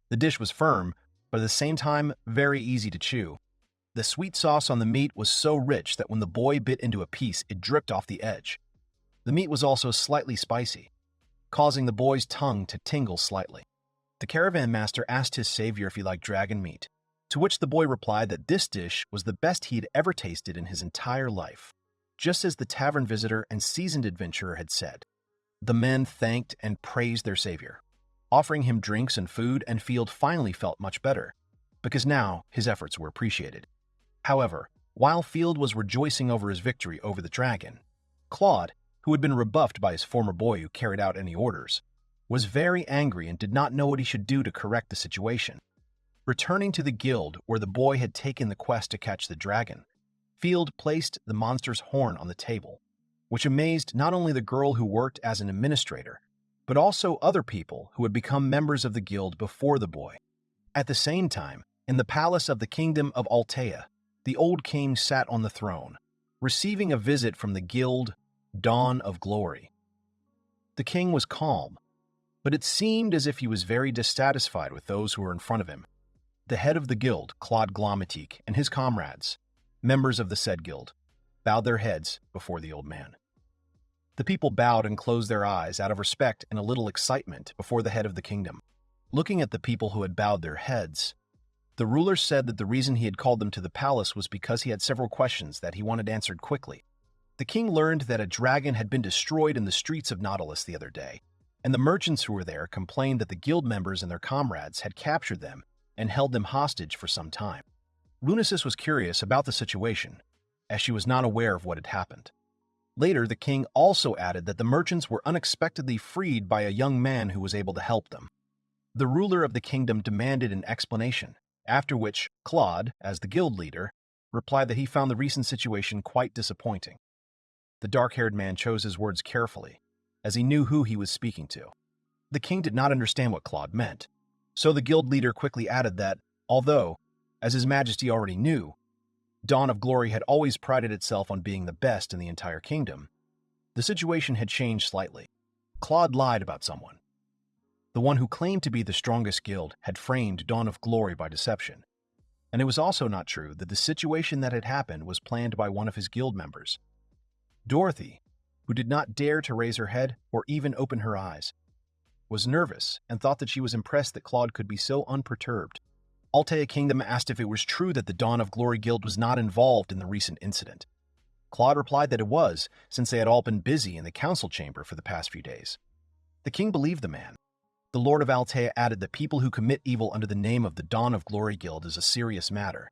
The dish was firm, but at the same time very easy to chew. The sweet sauce on the meat was so rich that when the boy bit into a piece, it dripped off the edge. The meat was also slightly spicy, causing the boy's tongue to tingle slightly. The caravan master asked his savior if he liked dragon meat, to which the boy replied that this dish was the best he had ever tasted in his entire life, just as the tavern visitor and seasoned adventurer had said. The men thanked and praised their savior, offering him drinks and food, and Field finally felt much better, because now his efforts were appreciated. However, while Field was rejoicing over his victory over the dragon, Claude, who had been rebuffed by his former boy who carried out any orders, was very angry and did not know what he should do to correct the situation. Returning to the guild where the boy had taken the quest to catch the dragon, Field placed the monster's horn on the table, which amazed not only the girl who worked as an administrator, but also other people who had become members of the guild before the boy. At the same time, in the palace of the kingdom of Altea, the old king sat on the throne, receiving a visit from the guild Dawn of Glory. The king was calm, but it seemed as if he was very dissatisfied with those who were in front of him. The head of the guild, Claude Glomatique, and his comrades, members of the said guild, bowed their heads before the old man. The people bowed and closed their eyes out of respect and a little excitement before the head of the kingdom. Looking at the people who had bowed their heads, the ruler said that the reason he had called them to the palace was because he had several questions that he wanted answered quickly. The king learned that a dragon had been destroyed in the streets of Nautilus the other day, and the merchants who were there complained that the guild members and their comrades had captured them and held them hostage for some time. Lunasis was curious about the situation, as she was not aware of what had happened. Later, the king also added that the merchants were unexpectedly freed by a young man who was able to help them. The ruler of the kingdom demanded an explanation, after which Claude, as the guild leader, replied that he found the recent situation quite disappointing. The dark-haired man chose his words carefully, as he knew who he was speaking to. The king did not understand what Claude meant, so the guild leader quickly added that, although, as His Majesty already knew, Dawn of Glory had always prided itself on being the best in the entire kingdom, the situation had changed slightly. Claude lied about someone. The one who claimed to be the strongest guild had framed Dawn of Glory by deception. And it was also not true that the situation that had happened was planned by one of his guild members. Dorothy, who did not dare to raise her head or even open her eyes, was nervous and thought that she was impressed that Claude could be so unperturbed. Altea Kingdom asked if it was true that the Dawn of Glory Guild was not involved in the recent incident. Claude replied that it was, since they had all been busy in the council chamber for the past few days. The king believed the man. The Lord of Altea added that people who commit evil under the name of the Dawn of Glory Guild is a serious matter,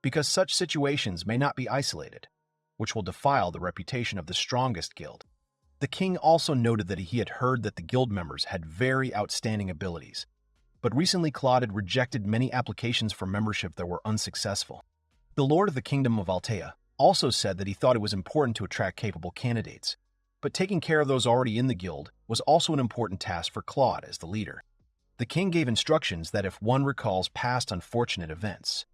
because such situations may not be isolated, which will defile the reputation of the strongest guild. The king also noted that he had heard that the guild members had very outstanding abilities, but recently Claude had rejected many applications for membership that were unsuccessful. The Lord of the Kingdom of Altea also said that he thought it was important to attract capable candidates, but taking care of those already in the guild was also an important task for Claude as the leader. The king gave instructions that if one recalls past unfortunate events,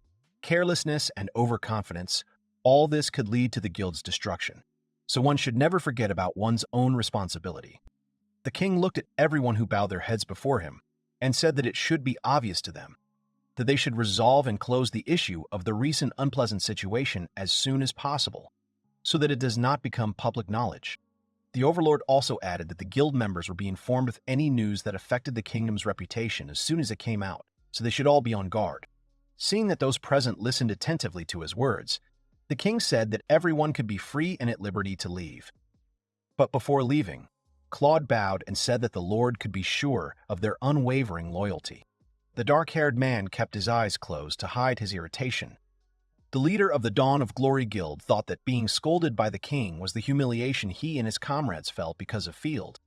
carelessness and overconfidence, all this could lead to the guild's destruction, so one should never forget about one's own responsibility. The king looked at everyone who bowed their heads before him and said that it should be obvious to them that they should resolve and close the issue of the recent unpleasant situation as soon as possible, so that it does not become public knowledge. The overlord also added that the guild members would be informed of any news that affected the kingdom's reputation as soon as it came out, so they should all be on guard. Seeing that those present listened attentively to his words, the king said that everyone could be free and at liberty to leave. But before leaving, Claude bowed and said that the Lord could be sure of their unwavering loyalty. The dark-haired man kept his eyes closed to hide his irritation. The leader of the Dawn of Glory Guild thought that being scolded by the king was the humiliation he and his comrades felt because of Field.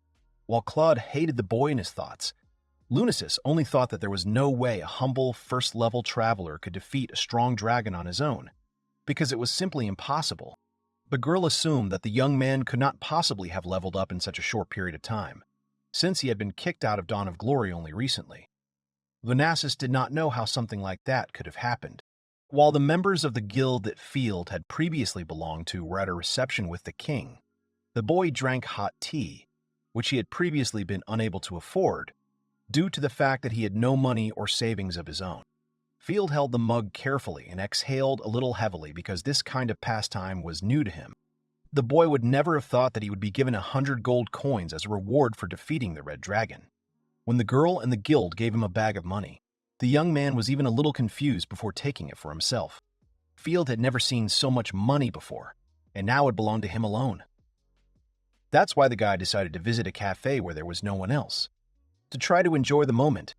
While Claude hated the boy in his thoughts, Lunasis only thought that there was no way a humble first-level traveler could defeat a strong dragon on his own, because it was simply impossible. The girl assumed that the young man could not possibly have leveled up in such a short period of time, since he had been kicked out of Dawn of Glory only recently. Lunasis did not know how something like that could have happened. While the members of the guild that Field had previously belonged to were at a reception with the king, the boy drank hot tea, which he had previously been unable to afford, due to the fact that he had no money or savings of his own. Field held the mug carefully and exhaled a little heavily because this kind of pastime was new to him. The boy would never have thought that he would be given 100 gold coins as a reward for defeating the Red Dragon. When the girl and the guild gave him a bag of money, the young man was even a little confused before taking it for himself. Field had never seen so much money before, and now it belonged to him alone. That's why the guy decided to visit a cafe where there was no one else, to try to enjoy the moment.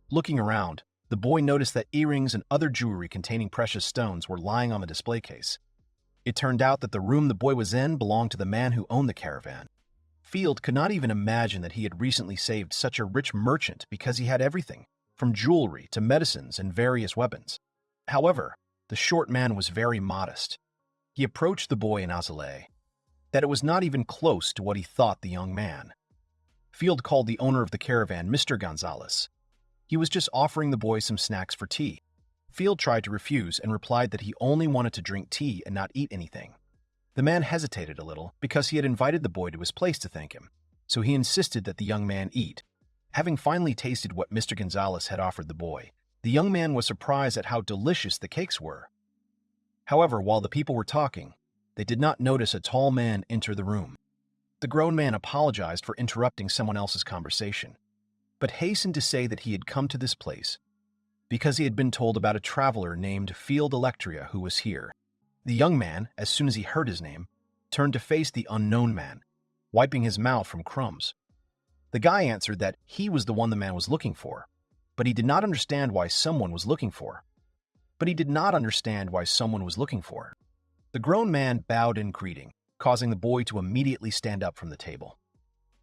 Looking around, the boy noticed that earrings and other jewelry containing precious stones were lying on the display case. It turned out that the room the boy was in belonged to the man who owned the caravan. Field could not even imagine that he had recently saved such a rich merchant because he had everything, from jewelry to medicines and various weapons. However, the short man was very modest. He approached the boy and Azalea, that it was not even close to what he thought the young man. Field called the owner of the caravan Mr. Gonzalez. He was just offering the boy some snacks for tea. Field tried to refuse and replied that he only wanted to drink tea and not eat anything. The man hesitated a little because he had invited the boy to his place to thank him, so he insisted that the young man eat. Having finally tasted what Mr. Gonzalez had offered the boy, the young man was surprised at how delicious the cakes were. However, while the people were talking, they did not notice a tall man enter the room. The grown man apologized for interrupting someone else's conversation, but hastened to say that he had come to this place because he had been told about a traveler named Field Electria who was here. The young man, as soon as he heard his name, turned to face the unknown man, wiping his mouth from crumbs. The guy answered that he was the one the man was looking for, but he did not understand why someone was looking for. The grown man bowed in greeting, causing the boy to immediately stand up from the table.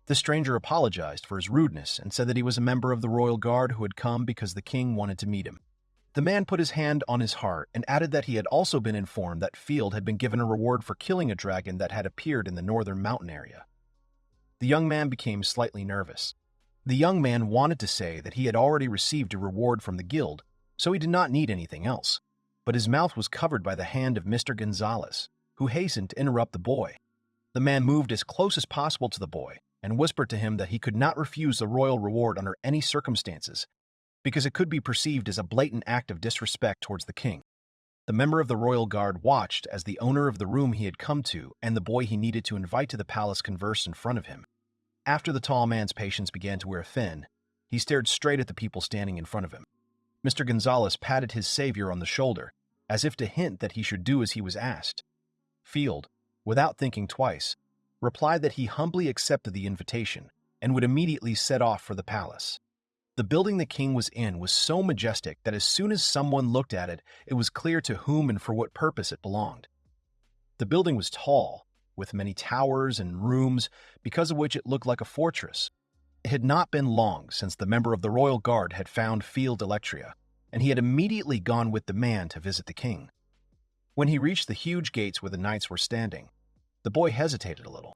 The stranger apologized for his rudeness and said that he was a member of the royal guard who had come because the king wanted to meet him. The man put his hand on his heart and added that he had also been informed that Field had been given a reward for killing a dragon that had appeared in the northern mountain area. The young man became slightly nervous. The young man wanted to say that he had already received a reward from the guild, so he did not need anything else, but his mouth was covered by the hand of Mr. Gonzalez, who hastened to interrupt the boy. The man moved as close as possible to the boy and whispered to him that he could not refuse the royal reward under any circumstances, because it could be perceived as a blatant act of disrespect towards the king. The member of the royal guard watched as the owner of the room he had come to and the boy he needed to invite to the palace conversed in front of him. After the tall man's patience began to wear thin, he stared straight at the people standing in front of him. Mr. Gonzalez patted his savior on the shoulder, as if to hint that he should do as he was asked. Field, without thinking twice, replied that he humbly accepted the invitation and would immediately set off for the palace. The building the king was in was so majestic that as soon as someone looked at it, it was clear to whom and for what purpose it belonged. The building was tall, with many towers and rooms, because of which it looked like a fortress. It had not been long since the member of the royal guard had found Field Electria, and he had immediately gone with the man to visit the king. When he reached the huge gates where the knights were standing, the boy hesitated a little.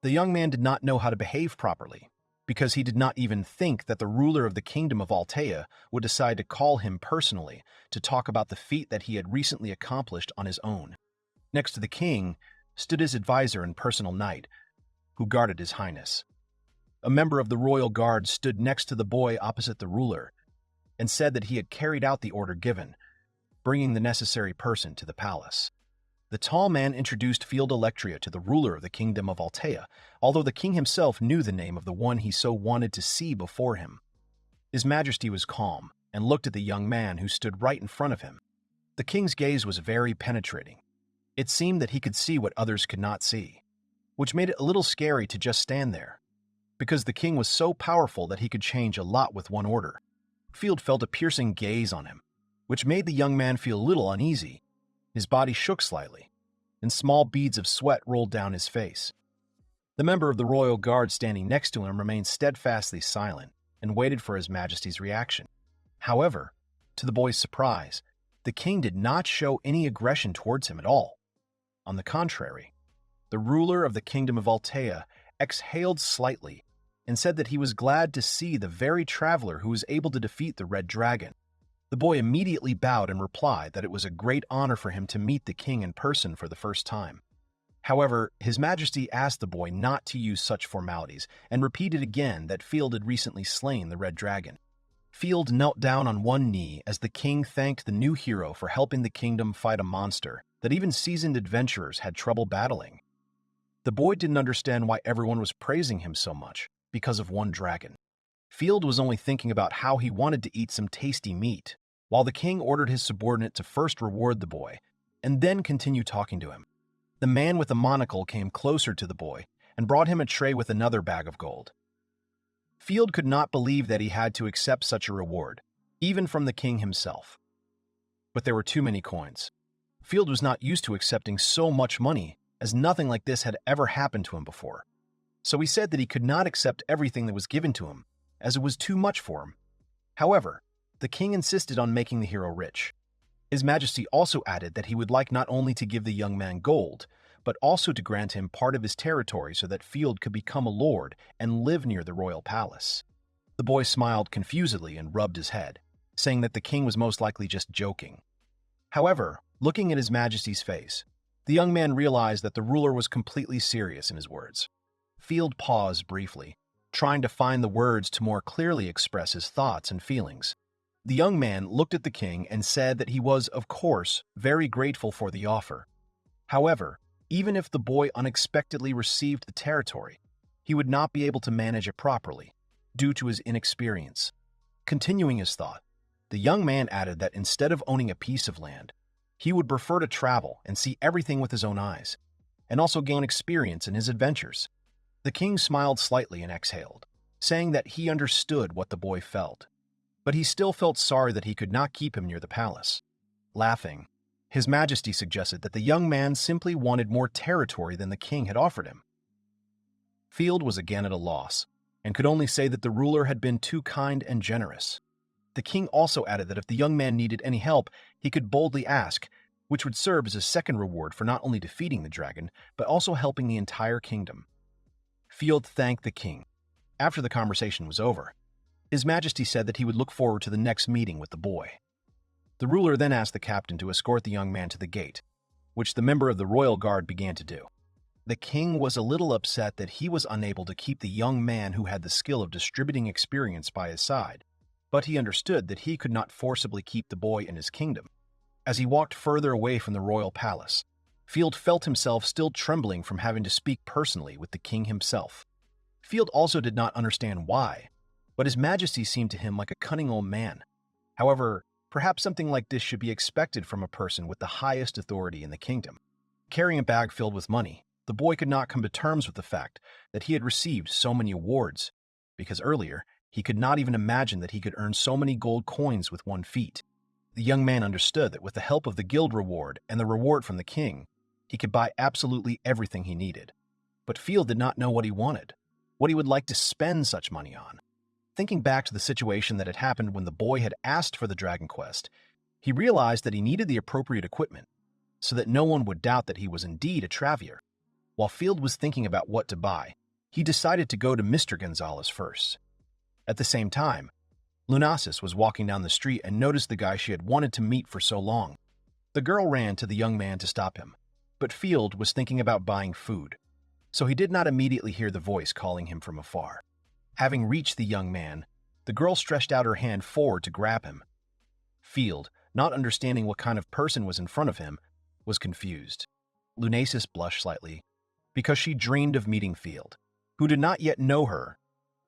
The young man did not know how to behave properly, because he did not even think that the ruler of the kingdom of Altea would decide to call him personally to talk about the feat that he had recently accomplished on his own. Next to the king stood his advisor and personal knight, who guarded his highness. A member of the royal guard stood next to the boy opposite the ruler and said that he had carried out the order given, bringing the necessary person to the palace. The tall man introduced Field Electria to the ruler of the kingdom of Altea, although the king himself knew the name of the one he so wanted to see before him. His Majesty was calm and looked at the young man who stood right in front of him. The king's gaze was very penetrating. It seemed that he could see what others could not see, which made it a little scary to just stand there, because the king was so powerful that he could change a lot with one order. Field felt a piercing gaze on him, which made the young man feel a little uneasy. His body shook slightly, and small beads of sweat rolled down his face. The member of the royal guard standing next to him remained steadfastly silent and waited for His Majesty's reaction. However, to the boy's surprise, the king did not show any aggression towards him at all. On the contrary, the ruler of the kingdom of Altea exhaled slightly and said that he was glad to see the very traveler who was able to defeat the Red Dragon. The boy immediately bowed and replied that it was a great honor for him to meet the king in person for the first time. However, His Majesty asked the boy not to use such formalities and repeated again that Field had recently slain the Red Dragon. Field knelt down on one knee as the king thanked the new hero for helping the kingdom fight a monster that even seasoned adventurers had trouble battling. The boy didn't understand why everyone was praising him so much because of one dragon. Field was only thinking about how he wanted to eat some tasty meat, while the king ordered his subordinate to first reward the boy and then continue talking to him. The man with the monocle came closer to the boy and brought him a tray with another bag of gold. Field could not believe that he had to accept such a reward, even from the king himself. But there were too many coins. Field was not used to accepting so much money, as nothing like this had ever happened to him before. So he said that he could not accept everything that was given to him, as it was too much for him. However, the king insisted on making the hero rich. His Majesty also added that he would like not only to give the young man gold, but also to grant him part of his territory so that Field could become a lord and live near the royal palace. The boy smiled confusedly and rubbed his head, saying that the king was most likely just joking. However, looking at His Majesty's face, the young man realized that the ruler was completely serious in his words. Field paused briefly, trying to find the words to more clearly express his thoughts and feelings. The young man looked at the king and said that he was, of course, very grateful for the offer. However, even if the boy unexpectedly received the territory, he would not be able to manage it properly, due to his inexperience. Continuing his thought, the young man added that instead of owning a piece of land, he would prefer to travel and see everything with his own eyes, and also gain experience in his adventures. The king smiled slightly and exhaled, saying that he understood what the boy felt, but he still felt sorry that he could not keep him near the palace. Laughing, His Majesty suggested that the young man simply wanted more territory than the king had offered him. Field was again at a loss, and could only say that the ruler had been too kind and generous. The king also added that if the young man needed any help, he could boldly ask, which would serve as a second reward for not only defeating the dragon, but also helping the entire kingdom. Field thanked the king, After the conversation was over, His Majesty said that he would look forward to the next meeting with the boy. The ruler then asked the captain to escort the young man to the gate, which the member of the royal guard began to do. The king was a little upset that he was unable to keep the young man who had the skill of distributing experience by his side, but he understood that he could not forcibly keep the boy in his kingdom. As he walked further away from the royal palace, Field felt himself still trembling from having to speak personally with the king himself. Field also did not understand why, but His Majesty seemed to him like a cunning old man. However, perhaps something like this should be expected from a person with the highest authority in the kingdom. Carrying a bag filled with money, the boy could not come to terms with the fact that he had received so many awards, because earlier, he could not even imagine that he could earn so many gold coins with one feat. The young man understood that with the help of the guild reward and the reward from the king, he could buy absolutely everything he needed. But Field did not know what he wanted, what he would like to spend such money on. Thinking back to the situation that had happened when the boy had asked for the Dragon Quest, he realized that he needed the appropriate equipment so that no one would doubt that he was indeed a Travier. While Field was thinking about what to buy, he decided to go to Mr. Gonzalez first. At the same time, Lunasis was walking down the street and noticed the guy she had wanted to meet for so long. The girl ran to the young man to stop him, but Field was thinking about buying food, so he did not immediately hear the voice calling him from afar. Having reached the young man, the girl stretched out her hand forward to grab him. Field, not understanding what kind of person was in front of him, was confused. Lunasis blushed slightly, because she dreamed of meeting Field, who did not yet know her,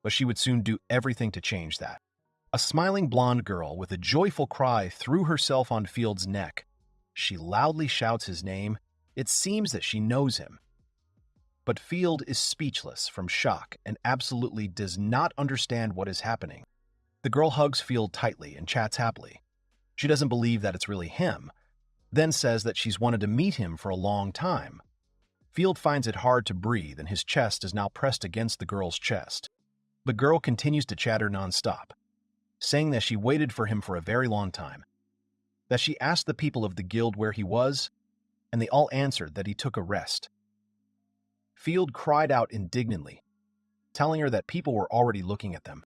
but she would soon do everything to change that. A smiling blonde girl with a joyful cry threw herself on Field's neck. She loudly shouts his name. It seems that she knows him. But Field is speechless from shock and absolutely does not understand what is happening. The girl hugs Field tightly and chats happily. She doesn't believe that it's really him, then says that she's wanted to meet him for a long time. Field finds it hard to breathe and his chest is now pressed against the girl's chest. The girl continues to chatter nonstop, saying that she waited for him for a very long time, that she asked the people of the guild where he was, and they all answered that he took a rest. Field cried out indignantly, telling her that people were already looking at them.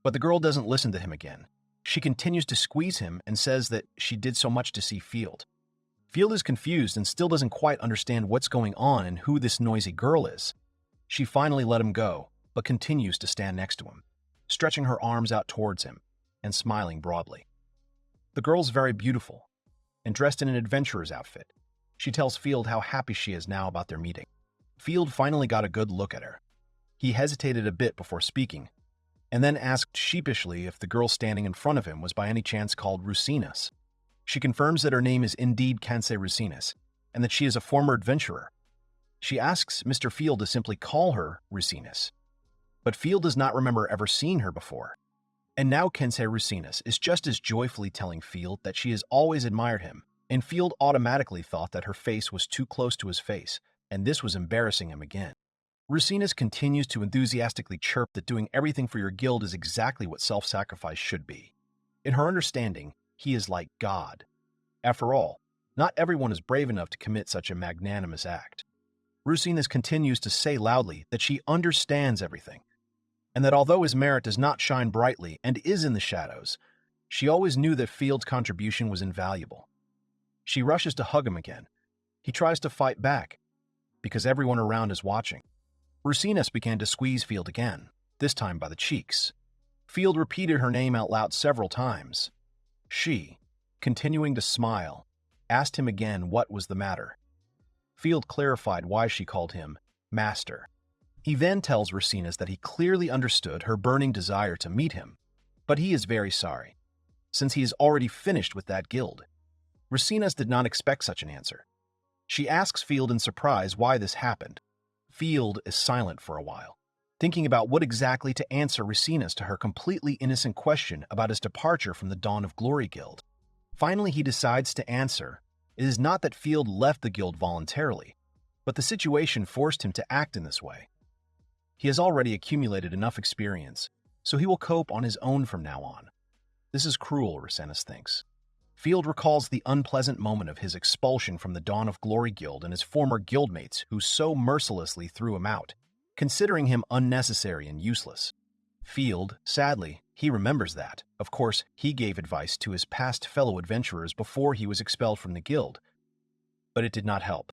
But the girl doesn't listen to him again. She continues to squeeze him and says that she did so much to see Field. Field is confused and still doesn't quite understand what's going on and who this noisy girl is. She finally let him go, but continues to stand next to him, stretching her arms out towards him and smiling broadly. The girl's very beautiful and dressed in an adventurer's outfit. She tells Field how happy she is now about their meeting. Field finally got a good look at her. He hesitated a bit before speaking, and then asked sheepishly if the girl standing in front of him was by any chance called Rusinas. She confirms that her name is indeed Kansei Rusinas, and that she is a former adventurer. She asks Mr. Field to simply call her Rusinas, but Field does not remember ever seeing her before. And now Kansei Rusinas is just as joyfully telling Field that she has always admired him, and Field automatically thought that her face was too close to his face, and this was embarrassing him again. Rusinas continues to enthusiastically chirp that doing everything for your guild is exactly what self-sacrifice should be. In her understanding, he is like God. After all, not everyone is brave enough to commit such a magnanimous act. Rusinas continues to say loudly that she understands everything, and that although his merit does not shine brightly and is in the shadows, she always knew that Field's contribution was invaluable. She rushes to hug him again. He tries to fight back, because everyone around is watching. Rusinas began to squeeze Field again, this time by the cheeks. Field repeated her name out loud several times. She, continuing to smile, asked him again what was the matter. Field clarified why she called him Master. He then tells Rusinas that he clearly understood her burning desire to meet him, but he is very sorry, since he is already finished with that guild. Rusinas did not expect such an answer. She asks Field in surprise why this happened. Field is silent for a while, thinking about what exactly to answer Rusinas to her completely innocent question about his departure from the Dawn of Glory Guild. Finally, he decides to answer. It is not that Field left the guild voluntarily, but the situation forced him to act in this way. He has already accumulated enough experience, so he will cope on his own from now on. This is cruel, Rusinas thinks. Field recalls the unpleasant moment of his expulsion from the Dawn of Glory Guild and his former guildmates who so mercilessly threw him out, considering him unnecessary and useless. Field, sadly, he remembers that. Of course, he gave advice to his past fellow adventurers before he was expelled from the guild, but it did not help.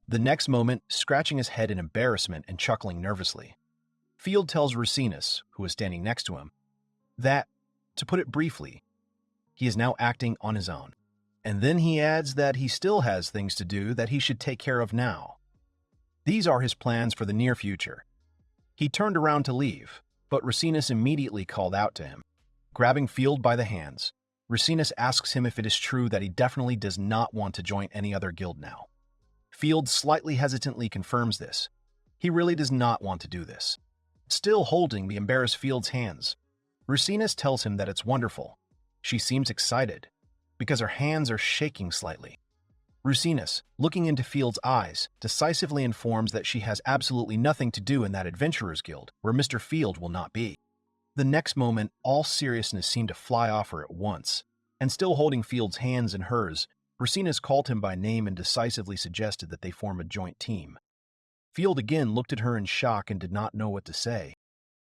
The next moment, scratching his head in embarrassment and chuckling nervously, Field tells Rusinus, who is standing next to him, that, to put it briefly, he is now acting on his own. And then he adds that he still has things to do that he should take care of now. These are his plans for the near future. He turned around to leave, but Rusinus immediately called out to him. Grabbing Field by the hands, Rusinus asks him if it is true that he definitely does not want to join any other guild now. Field slightly hesitantly confirms this. He really does not want to do this. Still holding the embarrassed Field's hands, Rusinus tells him that it's wonderful. She seems excited, because her hands are shaking slightly. Rusinus, looking into Field's eyes, decisively informs that she has absolutely nothing to do in that adventurer's guild, where Mr. Field will not be. The next moment, all seriousness seemed to fly off her at once, and still holding Field's hands in hers, Rusinus called him by name and decisively suggested that they form a joint team. Field again looked at her in shock and did not know what to say.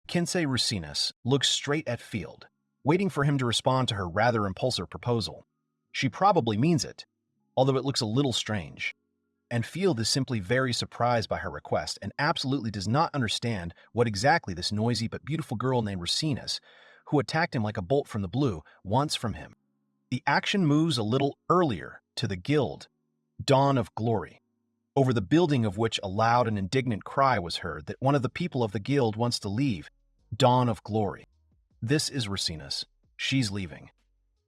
Kensei Rusinus looked straight at Field, waiting for him to respond to her rather impulsive proposal. She probably means it, although it looks a little strange. And Field is simply very surprised by her request and absolutely does not understand what exactly this noisy but beautiful girl named Rusinus, who attacked him like a bolt from the blue, wants from him. The action moves a little earlier to the guild, Dawn of Glory, over the building of which a loud and indignant cry was heard that one of the people of the guild wants to leave. Dawn of Glory. This is Rusinus. She's leaving.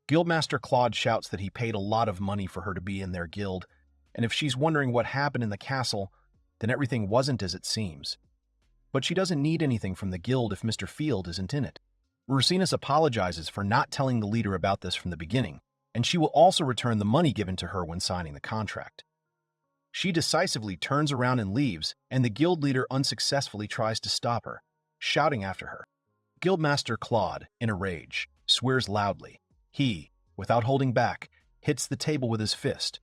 Guildmaster Claude shouts that he paid a lot of money for her to be in their guild, and if she's wondering what happened in the castle, then everything wasn't as it seems. But she doesn't need anything from the guild if Mr. Field isn't in it. Rusinus apologizes for not telling the leader about this from the beginning, and she will also return the money given to her when signing the contract. She decisively turns around and leaves, and the guild leader unsuccessfully tries to stop her, shouting after her. Guildmaster Claude, in a rage, swears loudly. He, without holding back, hits the table with his fist.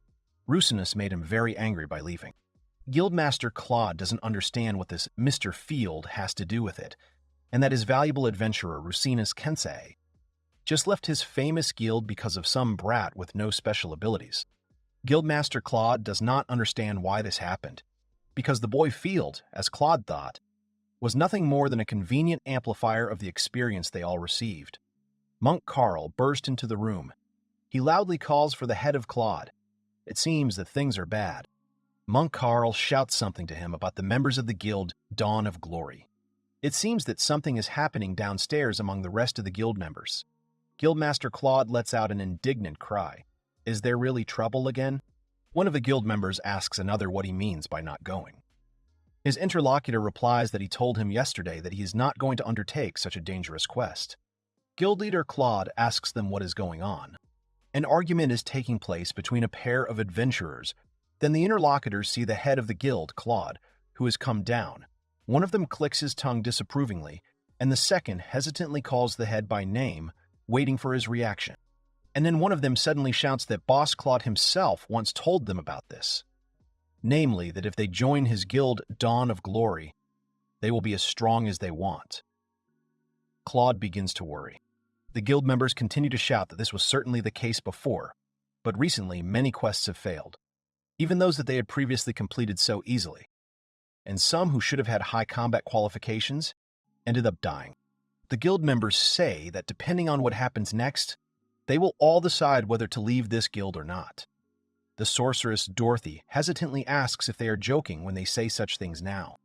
Rusinus made him very angry by leaving. Guildmaster Claude doesn't understand what this Mr. Field has to do with it, and that his valuable adventurer Rusinus Kensei just left his famous guild because of some brat with no special abilities. Guildmaster Claude does not understand why this happened, because the boy Field, as Claude thought, was nothing more than a convenient amplifier of the experience they all received. Monk Carl burst into the room. He loudly calls for the head of Claude. It seems that things are bad. Monk Carl shouts something to him about the members of the guild Dawn of Glory. It seems that something is happening downstairs among the rest of the guild members. Guildmaster Claude lets out an indignant cry. Is there really trouble again? One of the guild members asks another what he means by not going. His interlocutor replies that he told him yesterday that he is not going to undertake such a dangerous quest. Guild leader Claude asks them what is going on. An argument is taking place between a pair of adventurers. Then the interlocutors see the head of the guild, Claude, who has come down. One of them clicks his tongue disapprovingly, and the second hesitantly calls the head by name, waiting for his reaction. And then one of them suddenly shouts that Boss Claude himself once told them about this. Namely, that if they join his guild Dawn of Glory, they will be as strong as they want. Claude begins to worry. The guild members continue to shout that this was certainly the case before, but recently many quests have failed, even those that they had previously completed so easily. And some who should have had high combat qualifications ended up dying. The guild members say that depending on what happens next, they will all decide whether to leave this guild or not. The sorceress Dorothy hesitantly asks if they are joking when they say such things now.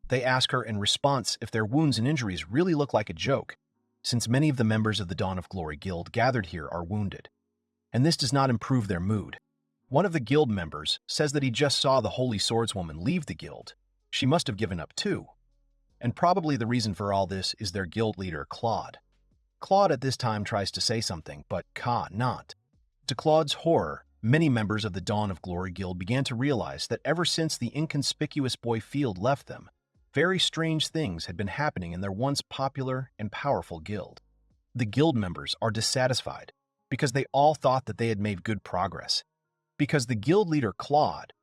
They ask her in response if their wounds and injuries really look like a joke, since many of the members of the Dawn of Glory Guild gathered here are wounded, and this does not improve their mood. One of the guild members says that he just saw the Holy Swordswoman leave the guild. She must have given up too, and probably the reason for all this is their guild leader, Claude. Claude at this time tries to say something, but not. To Claude's horror, many members of the Dawn of Glory Guild began to realize that ever since the inconspicuous boy Field left them, very strange things had been happening in their once popular and powerful guild. The guild members are dissatisfied because they all thought that they had made good progress, because the guild leader Claude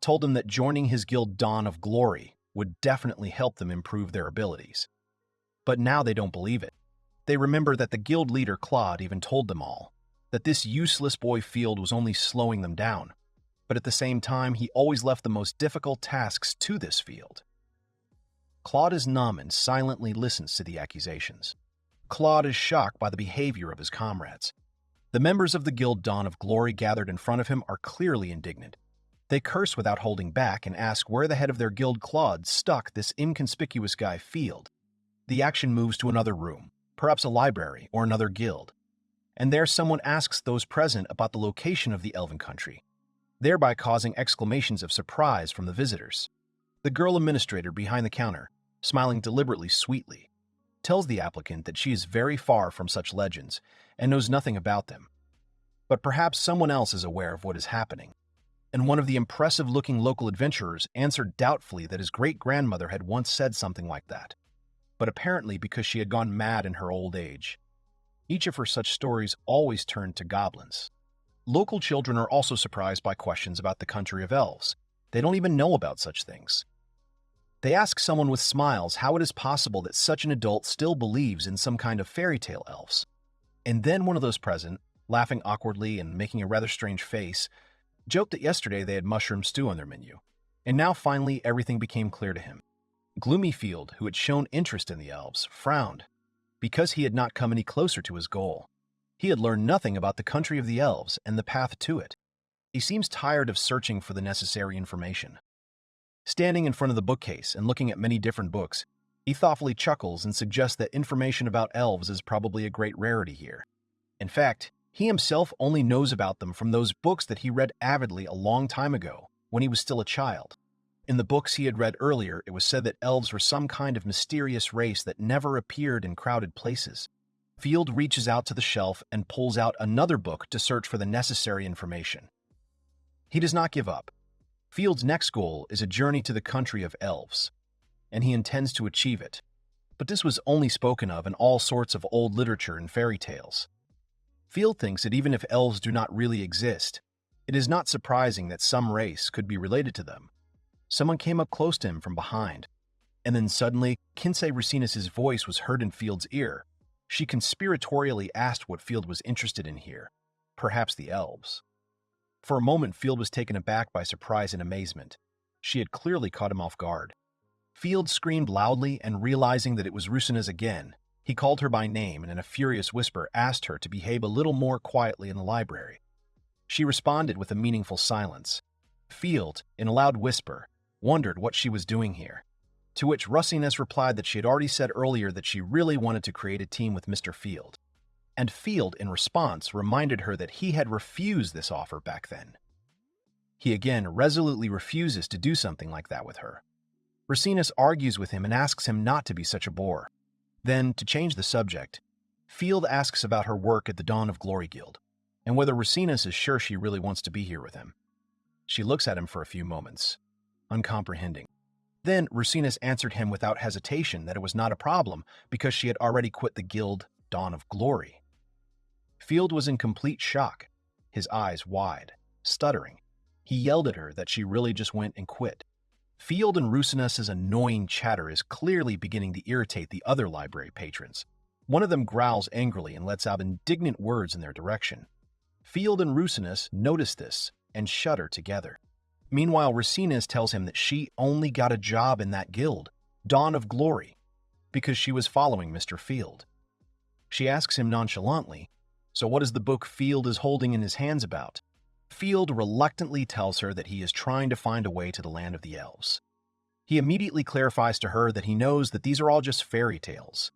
told them that joining his guild Dawn of Glory would definitely help them improve their abilities. But now they don't believe it. They remember that the guild leader Claude even told them all that this useless boy Field was only slowing them down, but at the same time he always left the most difficult tasks to this Field. Claude is numb and silently listens to the accusations. Claude is shocked by the behavior of his comrades. The members of the guild Dawn of Glory gathered in front of him are clearly indignant. They curse without holding back and ask where the head of their guild Claude stuck this inconspicuous guy Field. The action moves to another room, perhaps a library or another guild, and there someone asks those present about the location of the Elven country, thereby causing exclamations of surprise from the visitors. The girl administrator behind the counter, smiling deliberately sweetly, tells the applicant that she is very far from such legends and knows nothing about them. But perhaps someone else is aware of what is happening, and one of the impressive-looking local adventurers answered doubtfully that his great-grandmother had once said something like that, but apparently because she had gone mad in her old age. Each of her such stories always turned to goblins. Local children are also surprised by questions about the country of elves. They don't even know about such things. They ask someone with smiles how it is possible that such an adult still believes in some kind of fairy tale elves. And then one of those present, laughing awkwardly and making a rather strange face, joked that yesterday they had mushroom stew on their menu. And now finally everything became clear to him. Gloomy Field, who had shown interest in the elves, frowned because he had not come any closer to his goal. He had learned nothing about the country of the elves and the path to it. He seems tired of searching for the necessary information. Standing in front of the bookcase and looking at many different books, he thoughtfully chuckles and suggests that information about elves is probably a great rarity here. In fact, he himself only knows about them from those books that he read avidly a long time ago, when he was still a child. In the books he had read earlier, it was said that elves were some kind of mysterious race that never appeared in crowded places. Field reaches out to the shelf and pulls out another book to search for the necessary information. He does not give up. Field's next goal is a journey to the country of elves, and he intends to achieve it. But this was only spoken of in all sorts of old literature and fairy tales. Field thinks that even if elves do not really exist, it is not surprising that some race could be related to them. Someone came up close to him from behind, and then suddenly Kinsei Racinus's voice was heard in Field's ear. She conspiratorially asked what Field was interested in here, perhaps the elves. For a moment, Field was taken aback by surprise and amazement. She had clearly caught him off guard. Field screamed loudly, and realizing that it was Racinus again, he called her by name and in a furious whisper asked her to behave a little more quietly in the library. She responded with a meaningful silence. Field, in a loud whisper, wondered what she was doing here, to which Racinus replied that she had already said earlier that she really wanted to create a team with Mr. Field. And Field, in response, reminded her that he had refused this offer back then. He again resolutely refuses to do something like that with her. Racinus argues with him and asks him not to be such a bore. Then, to change the subject, Field asks about her work at the Dawn of Glory Guild, and whether Racinus is sure she really wants to be here with him. She looks at him for a few moments, uncomprehending. Then Racinus answered him without hesitation that it was not a problem because she had already quit the guild Dawn of Glory. Field was in complete shock, his eyes wide, stuttering. He yelled at her that she really just went and quit. Field and Racinus's annoying chatter is clearly beginning to irritate the other library patrons. One of them growls angrily and lets out indignant words in their direction. Field and Racinus notice this and shudder together. Meanwhile, Racinus tells him that she only got a job in that guild, Dawn of Glory, because she was following Mr. Field. She asks him nonchalantly, "So what is the book Field is holding in his hands about?" Field reluctantly tells her that he is trying to find a way to the land of the elves. He immediately clarifies to her that he knows that these are all just fairy tales,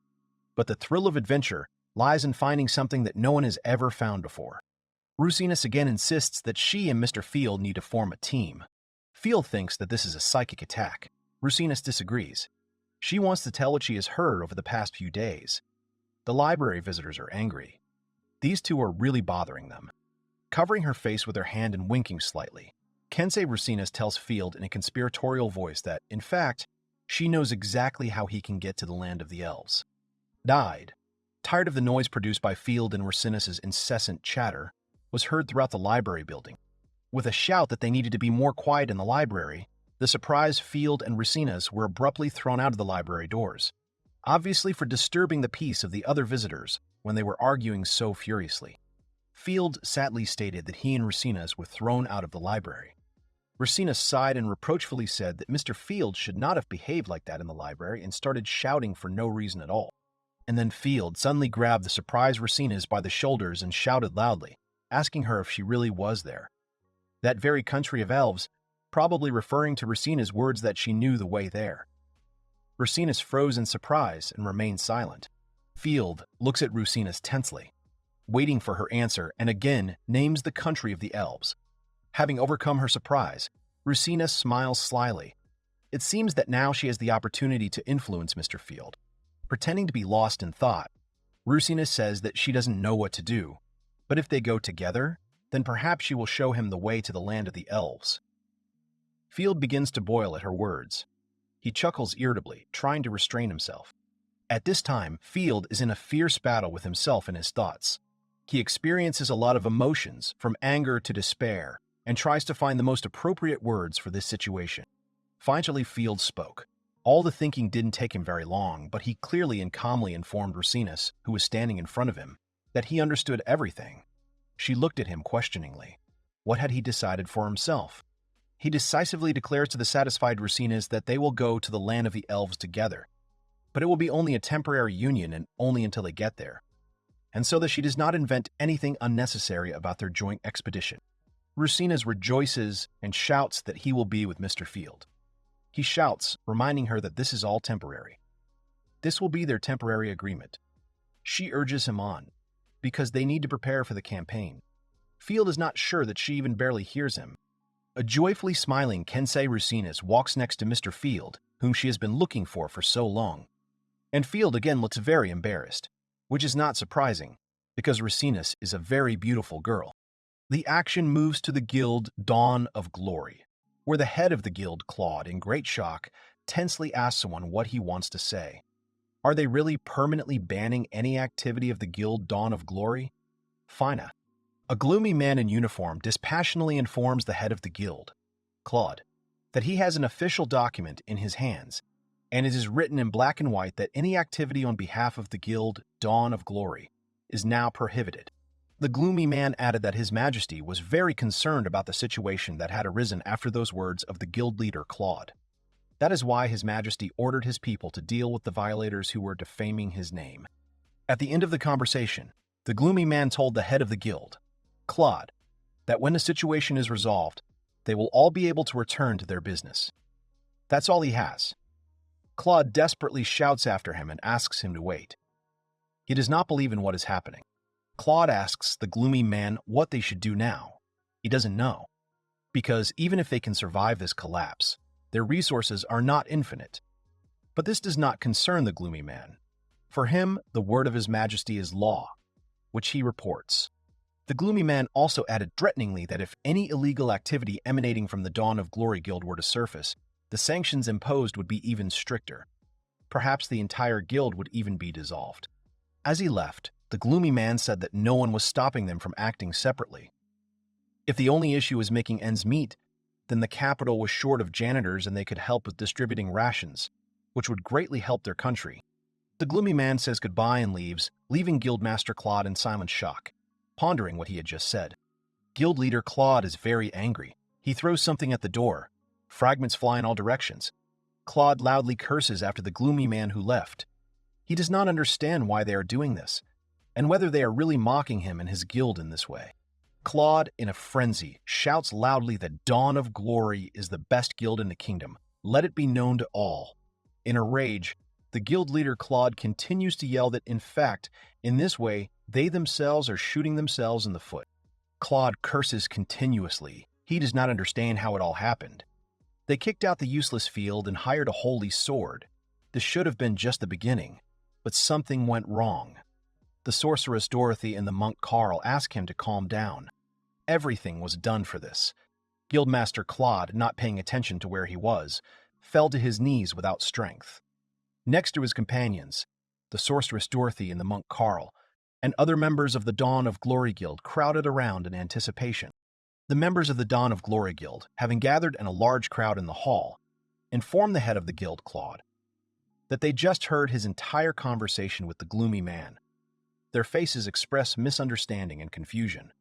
but the thrill of adventure lies in finding something that no one has ever found before. Racinus again insists that she and Mr. Field need to form a team. Field thinks that this is a psychic attack. Racinus disagrees. She wants to tell what she has heard over the past few days. The library visitors are angry. These two are really bothering them. Covering her face with her hand and winking slightly, Kinsei Racinus tells Field in a conspiratorial voice that, in fact, she knows exactly how he can get to the land of the elves. Tired of the noise produced by Field and Racinus's incessant chatter, was heard throughout the library building. With a shout that they needed to be more quiet in the library, the surprised Field and Racinus were abruptly thrown out of the library doors. obviously for disturbing the peace of the other visitors when they were arguing so furiously. Field sadly stated that he and Racines were thrown out of the library. Racines sighed and reproachfully said that Mr. Field should not have behaved like that in the library and started shouting for no reason at all. And then Field suddenly grabbed the surprised Racines by the shoulders and shouted loudly, asking her if she really was there. That very country of elves, probably referring to Racines' words that she knew the way there. Racines froze in surprise and remained silent. Field looks at Racines tensely, waiting for her answer, and again names the country of the elves. Having overcome her surprise, Racines smiles slyly. It seems that now she has the opportunity to influence Mr. Field. Pretending to be lost in thought, Racines says that she doesn't know what to do, but if they go together, then perhaps she will show him the way to the land of the elves. Field begins to boil at her words. He chuckles irritably, trying to restrain himself. At this time, Field is in a fierce battle with himself and his thoughts. He experiences a lot of emotions, from anger to despair, and tries to find the most appropriate words for this situation. Finally, Field spoke. All the thinking didn't take him very long, but he clearly and calmly informed Racines, who was standing in front of him, that he understood everything. She looked at him questioningly. What had he decided for himself? He decisively declares to the satisfied Racines that they will go to the land of the elves together, but it will be only a temporary union and only until they get there, and so that she does not invent anything unnecessary about their joint expedition. Racines rejoices and shouts that he will be with Mr. Field. He shouts, reminding her that this is all temporary. This will be their temporary agreement. She urges him on, because they need to prepare for the campaign. Field is not sure that she even barely hears him. A joyfully smiling Kensei Racines walks next to Mr. Field, whom she has been looking for so long. And Field again looks very embarrassed, which is not surprising, because Racines is a very beautiful girl. The action moves to the guild Dawn of Glory, where the head of the guild, Claude, in great shock, tensely asks someone what he wants to say. Are they really permanently banning any activity of the guild Dawn of Glory? Fina. A gloomy man in uniform dispassionately informs the head of the guild, Claude, that he has an official document in his hands, and it is written in black and white that any activity on behalf of the guild Dawn of Glory is now prohibited. The gloomy man added that His Majesty was very concerned about the situation that had arisen after those words of the guild leader Claude. That is why His Majesty ordered his people to deal with the violators who were defaming his name. At the end of the conversation, the gloomy man told the head of the guild, Claude, that when the situation is resolved, they will all be able to return to their business. That's all he has. Claude desperately shouts after him and asks him to wait. He does not believe in what is happening. Claude asks the gloomy man what they should do now. He doesn't know, because even if they can survive this collapse, their resources are not infinite. But this does not concern the gloomy man. For him, the word of His Majesty is law, which he reports. The gloomy man also added threateningly that if any illegal activity emanating from the Dawn of Glory Guild were to surface, the sanctions imposed would be even stricter. Perhaps the entire guild would even be dissolved. As he left, the gloomy man said that no one was stopping them from acting separately. If the only issue was making ends meet, then the capital was short of janitors and they could help with distributing rations, which would greatly help their country. The gloomy man says goodbye and leaves, leaving Guildmaster Claude in silent shock, pondering what he had just said. Guild leader Claude is very angry. He throws something at the door. Fragments fly in all directions. Claude loudly curses after the gloomy man who left. He does not understand why they are doing this, and whether they are really mocking him and his guild in this way. Claude, in a frenzy, shouts loudly that Dawn of Glory is the best guild in the kingdom. Let it be known to all. In a rage, the guild leader Claude continues to yell that, in fact, in this way, they themselves are shooting themselves in the foot. Claude curses continuously. He does not understand how it all happened. They kicked out the useless Field and hired a holy sword. This should have been just the beginning, but something went wrong. The sorceress Dorothy and the monk Carl asked him to calm down. Everything was done for this. Guildmaster Claude, not paying attention to where he was, fell to his knees without strength. Next to his companions, the sorceress Dorothy and the monk Carl, and other members of the Dawn of Glory Guild crowded around in anticipation. The members of the Dawn of Glory Guild, having gathered in a large crowd in the hall, informed the head of the guild, Claude, that they just heard his entire conversation with the gloomy man. Their faces express misunderstanding and confusion.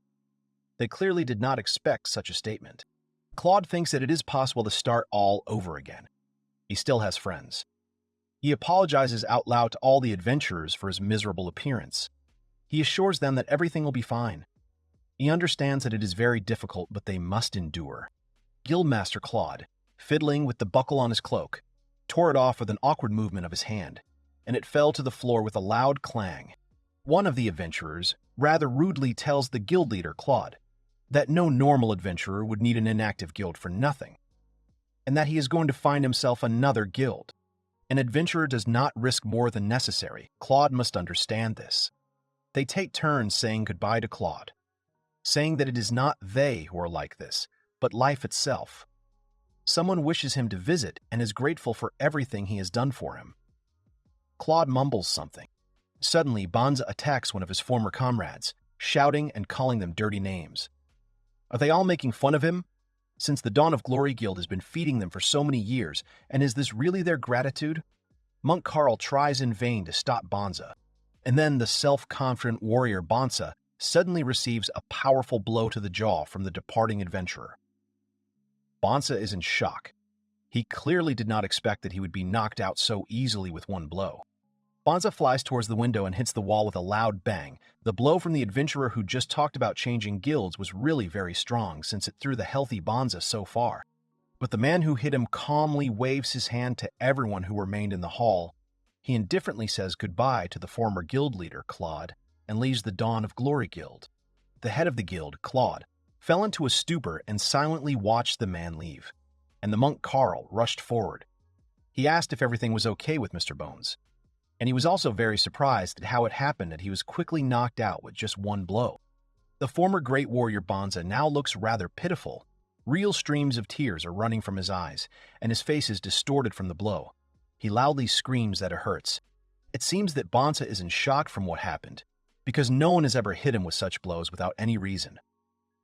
They clearly did not expect such a statement. Claude thinks that it is possible to start all over again. He still has friends. He apologizes out loud to all the adventurers for his miserable appearance. He assures them that everything will be fine. He understands that it is very difficult, but they must endure. Guildmaster Claude, fiddling with the buckle on his cloak, tore it off with an awkward movement of his hand, and it fell to the floor with a loud clang. One of the adventurers rather rudely tells the guild leader, Claude, that no normal adventurer would need an inactive guild for nothing, and that he is going to find himself another guild. An adventurer does not risk more than necessary. Claude must understand this. They take turns saying goodbye to Claude, saying that it is not they who are like this, but life itself. Someone wishes him to visit and is grateful for everything he has done for him. Claude mumbles something. Suddenly, Banza attacks one of his former comrades, shouting and calling them dirty names. Are they all making fun of him? Since the Dawn of Glory Guild has been feeding them for so many years, and is this really their gratitude? Monk Carl tries in vain to stop Banza, and then the self-confident warrior Banza suddenly receives a powerful blow to the jaw from the departing adventurer. Banza is in shock. He clearly did not expect that he would be knocked out so easily with one blow. Banza flies towards the window and hits the wall with a loud bang. The blow from the adventurer who just talked about changing guilds was really very strong, since it threw the healthy Banza so far. But the man who hit him calmly waves his hand to everyone who remained in the hall. He indifferently says goodbye to the former guild leader, Claude, and leaves the Dawn of Glory Guild. The head of the guild, Claude, fell into a stupor and silently watched the man leave, and the monk Carl rushed forward. He asked if everything was okay with Mr. Bones, and he was also very surprised at how it happened that he was quickly knocked out with just one blow. The former great warrior Banza now looks rather pitiful. Real streams of tears are running from his eyes, and his face is distorted from the blow. He loudly screams that it hurts. It seems that Banza is in shock from what happened, because no one has ever hit him with such blows without any reason.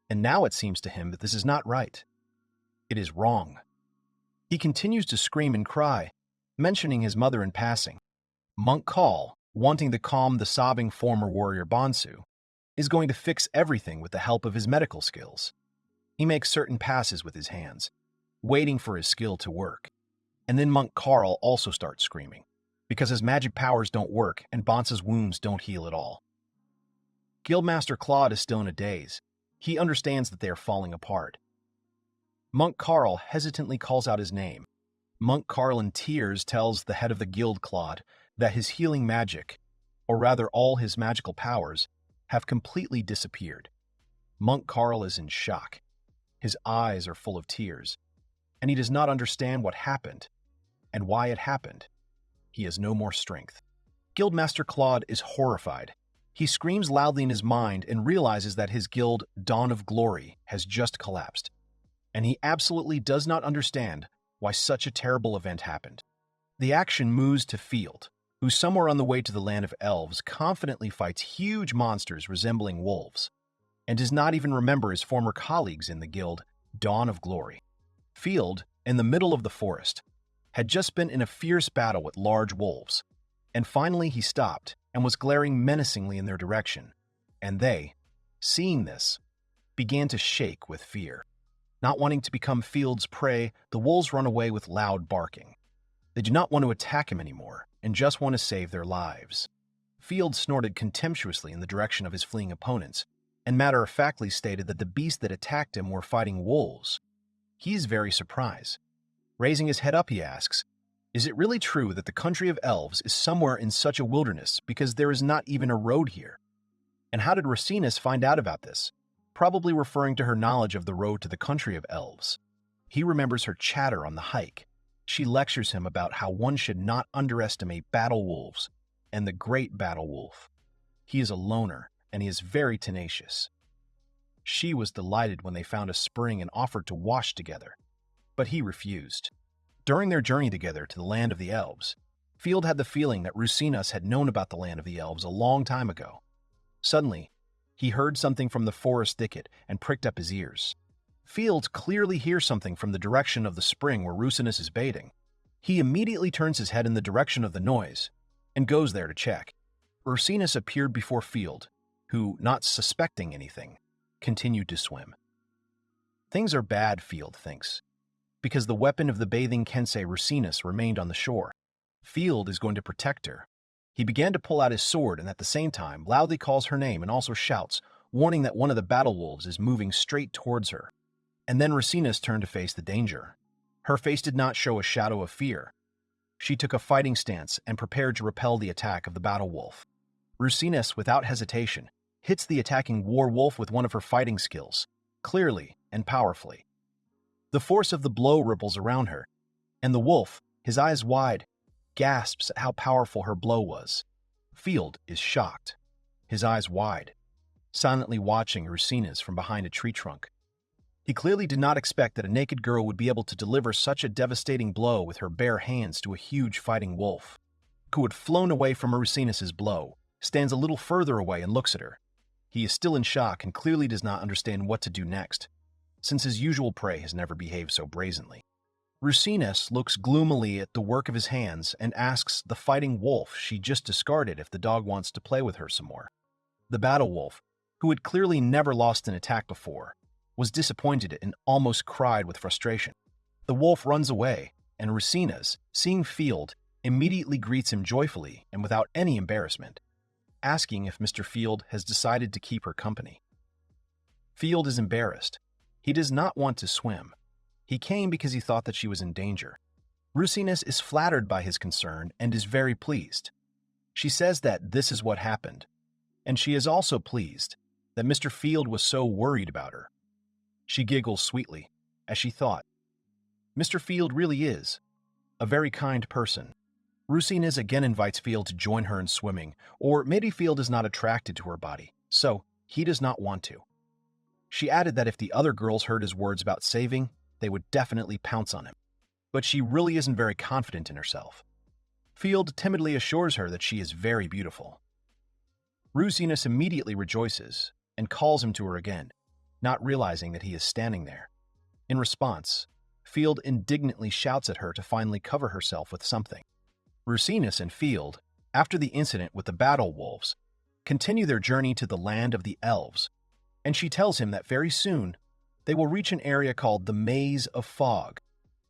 And now it seems to him that this is not right. It is wrong. He continues to scream and cry, mentioning his mother in passing. Monk Carl, wanting to calm the sobbing former warrior Bansu, is going to fix everything with the help of his medical skills. He makes certain passes with his hands, waiting for his skill to work. And then Monk Carl also starts screaming, because his magic powers don't work and Bansa's wounds don't heal at all. Guildmaster Claude is still in a daze. He understands that they are falling apart. Monk Carl hesitantly calls out his name. Monk Carl in tears tells the head of the guild, Claude, that his healing magic, or rather all his magical powers, have completely disappeared. Monk Carl is in shock. His eyes are full of tears, and he does not understand what happened and why it happened. He has no more strength. Guildmaster Claude is horrified. He screams loudly in his mind and realizes that his guild, Dawn of Glory, has just collapsed, and he absolutely does not understand why such a terrible event happened. The action moves to Field, who somewhere on the way to the land of elves confidently fights huge monsters resembling wolves, and does not even remember his former colleagues in the guild, Dawn of Glory. Field, in the middle of the forest, had just been in a fierce battle with large wolves, and finally he stopped and was glaring menacingly in their direction, and they, seeing this, began to shake with fear. Not wanting to become Field's prey, the wolves run away with loud barking. They do not want to attack him anymore, and just want to save their lives. Field snorted contemptuously in the direction of his fleeing opponents, and matter-of-factly stated that the beasts that attacked him were fighting wolves. He is very surprised. Raising his head up, he asks, "Is it really true that the country of elves is somewhere in such a wilderness because there is not even a road here? And how did Racinus find out about this?" Probably referring to her knowledge of the road to the country of elves. He remembers her chatter on the hike. She lectures him about how one should not underestimate battle wolves and the great battle wolf. He is a loner, and he is very tenacious. She was delighted when they found a spring and offered to wash together, but he refused. During their journey together to the land of the elves, Field had the feeling that Racinus had known about the land of the elves a long time ago. Suddenly, he heard something from the forest thicket and pricked up his ears. Field clearly hears something from the direction of the spring where Racinus is bathing. He immediately turns his head in the direction of the noise and goes there to check. Ursinus appeared before Field, who, not suspecting anything, continued to swim. Things are bad, Field thinks, because the weapon of the bathing Kensei Ursinus remained on the shore. Field is going to protect her. He began to pull out his sword and at the same time loudly calls her name and also shouts, warning that one of the battle wolves is moving straight towards her. And then Ursinus turned to face the danger. Her face did not show a shadow of fear. She took a fighting stance and prepared to repel the attack of the battle wolf. Ursinus, without hesitation, hits the attacking war wolf with one of her fighting skills, clearly and powerfully. The force of the blow ripples around her, and the wolf, his eyes wide, gasps at how powerful her blow was. Field is shocked, his eyes wide, silently watching Ursinus from behind a tree trunk. He clearly did not expect that a naked girl would be able to deliver such a devastating blow with her bare hands to a huge fighting wolf, who had flown away from Ursinus's blow, stands a little further away and looks at her. He is still in shock and clearly does not understand what to do next, since his usual prey has never behaved so brazenly. Ursinus looks gloomily at the work of his hands and asks the fighting wolf she just discarded if the dog wants to play with her some more. The battle wolf, who had clearly never lost an attack before, was disappointed and almost cried with frustration. The wolf runs away, and Ursinus, seeing Field, immediately greets him joyfully and without any embarrassment, asking if Mr. Field has decided to keep her company. Field is embarrassed. He does not want to swim. He came because he thought that she was in danger. Ursinus is flattered by his concern and is very pleased. She says that this is what happened, and she is also pleased that Mr. Field was so worried about her. She giggles sweetly, as she thought, Mr. Field really is a very kind person. Ursinus again invites Field to join her in swimming, or maybe Field is not attracted to her body, so he does not want to. She added that if the other girls heard his words about saving, they would definitely pounce on him. But she really isn't very confident in herself. Field timidly assures her that she is very beautiful. Ursinus immediately rejoices and calls him to her again, not realizing that he is standing there. In response, Field indignantly shouts at her to finally cover herself with something. Ursinus and Field, after the incident with the battle wolves, continue their journey to the land of the elves, and she tells him that very soon they will reach an area called the Maze of Fog.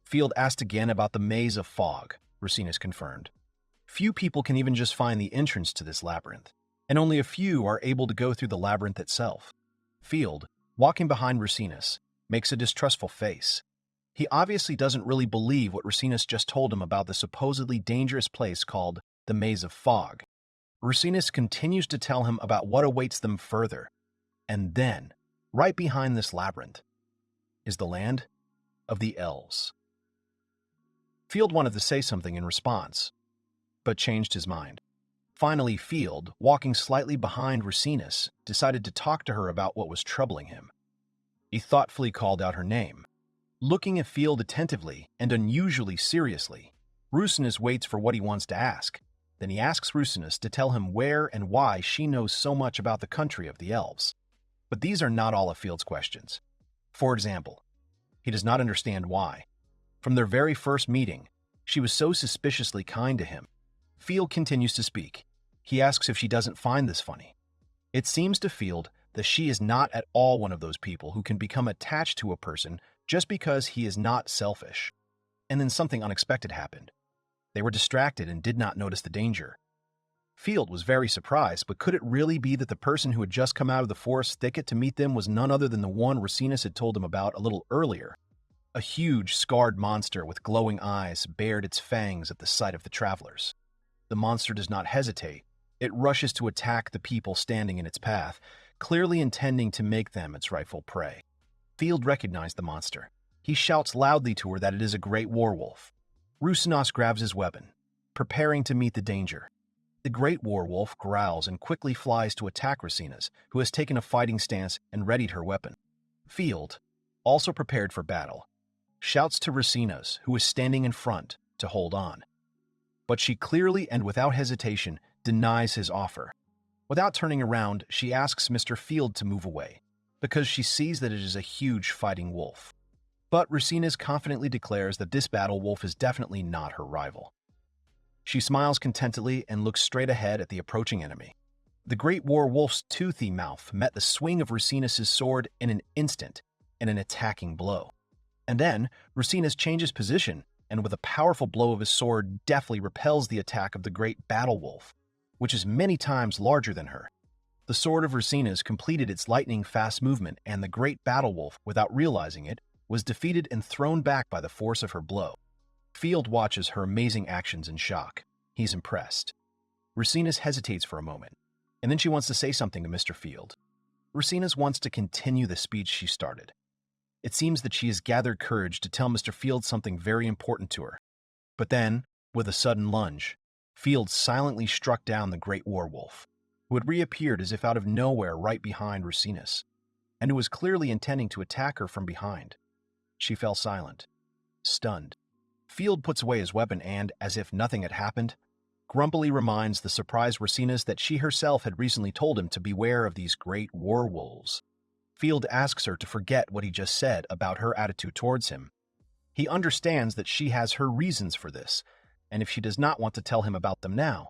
Field asked again about the Maze of Fog, Ursinus confirmed. Few people can even just find the entrance to this labyrinth, and only a few are able to go through the labyrinth itself. Field, walking behind Ursinus, makes a distrustful face. He obviously doesn't really believe what Ursinus just told him about the supposedly dangerous place called the Maze of Fog. Ursinus continues to tell him about what awaits them further, and then, right behind this labyrinth, is the land of the elves. Field wanted to say something in response, but changed his mind. Finally, Field, walking slightly behind Ursinus, decided to talk to her about what was troubling him. He thoughtfully called out her name. Looking at Field attentively and unusually seriously, Ursinus waits for what he wants to ask. Then he asks Ursinus to tell him where and why she knows so much about the country of the elves. But these are not all of Field's questions. For example, he does not understand why. From their very first meeting, she was so suspiciously kind to him. Field continues to speak. He asks if she doesn't find this funny. It seems to Field that she is not at all one of those people who can become attached to a person just because he is not selfish. And then something unexpected happened. They were distracted and did not notice the danger. Field was very surprised, but could it really be that the person who had just come out of the forest thicket to meet them was none other than the one Ursinus had told him about a little earlier? A huge, scarred monster with glowing eyes bared its fangs at the sight of the travelers. The monster does not hesitate. It rushes to attack the people standing in its path, clearly intending to make them its rightful prey. Field recognized the monster. He shouts loudly to her that it is a great werewolf. Ursinus grabs his weapon, preparing to meet the danger. The great werewolf growls and quickly flies to attack Ursinus, who has taken a fighting stance and readied her weapon. Field, also prepared for battle, shouts to Ursinus, who is standing in front, to hold on. But she clearly and without hesitation denies his offer. Without turning around, she asks Mr. Field to move away, because she sees that it is a huge fighting wolf. But Racines confidently declares that this battle wolf is definitely not her rival. She smiles contentedly and looks straight ahead at the approaching enemy. The great war wolf's toothy mouth met the swing of Racines' sword in an instant in an attacking blow. And then, Racines changes position and with a powerful blow of his sword deftly repels the attack of the great battle wolf, which is many times larger than her. The sword of Racines completed its lightning-fast movement, and the great battle wolf, without realizing it, was defeated and thrown back by the force of her blow. Field watches her amazing actions in shock. He's impressed. Racines hesitates for a moment, and then she wants to say something to Mr. Field. Racines wants to continue the speech she started. It seems that she has gathered courage to tell Mr. Field something very important to her. But then, with a sudden lunge, Field silently struck down the great war wolf, who had reappeared as if out of nowhere right behind Racines, and who was clearly intending to attack her from behind. She fell silent, stunned. Field puts away his weapon and, as if nothing had happened, grumpily reminds the surprised Racines that she herself had recently told him to beware of these great war wolves. Field asks her to forget what he just said about her attitude towards him. He understands that she has her reasons for this, and if she does not want to tell him about them now,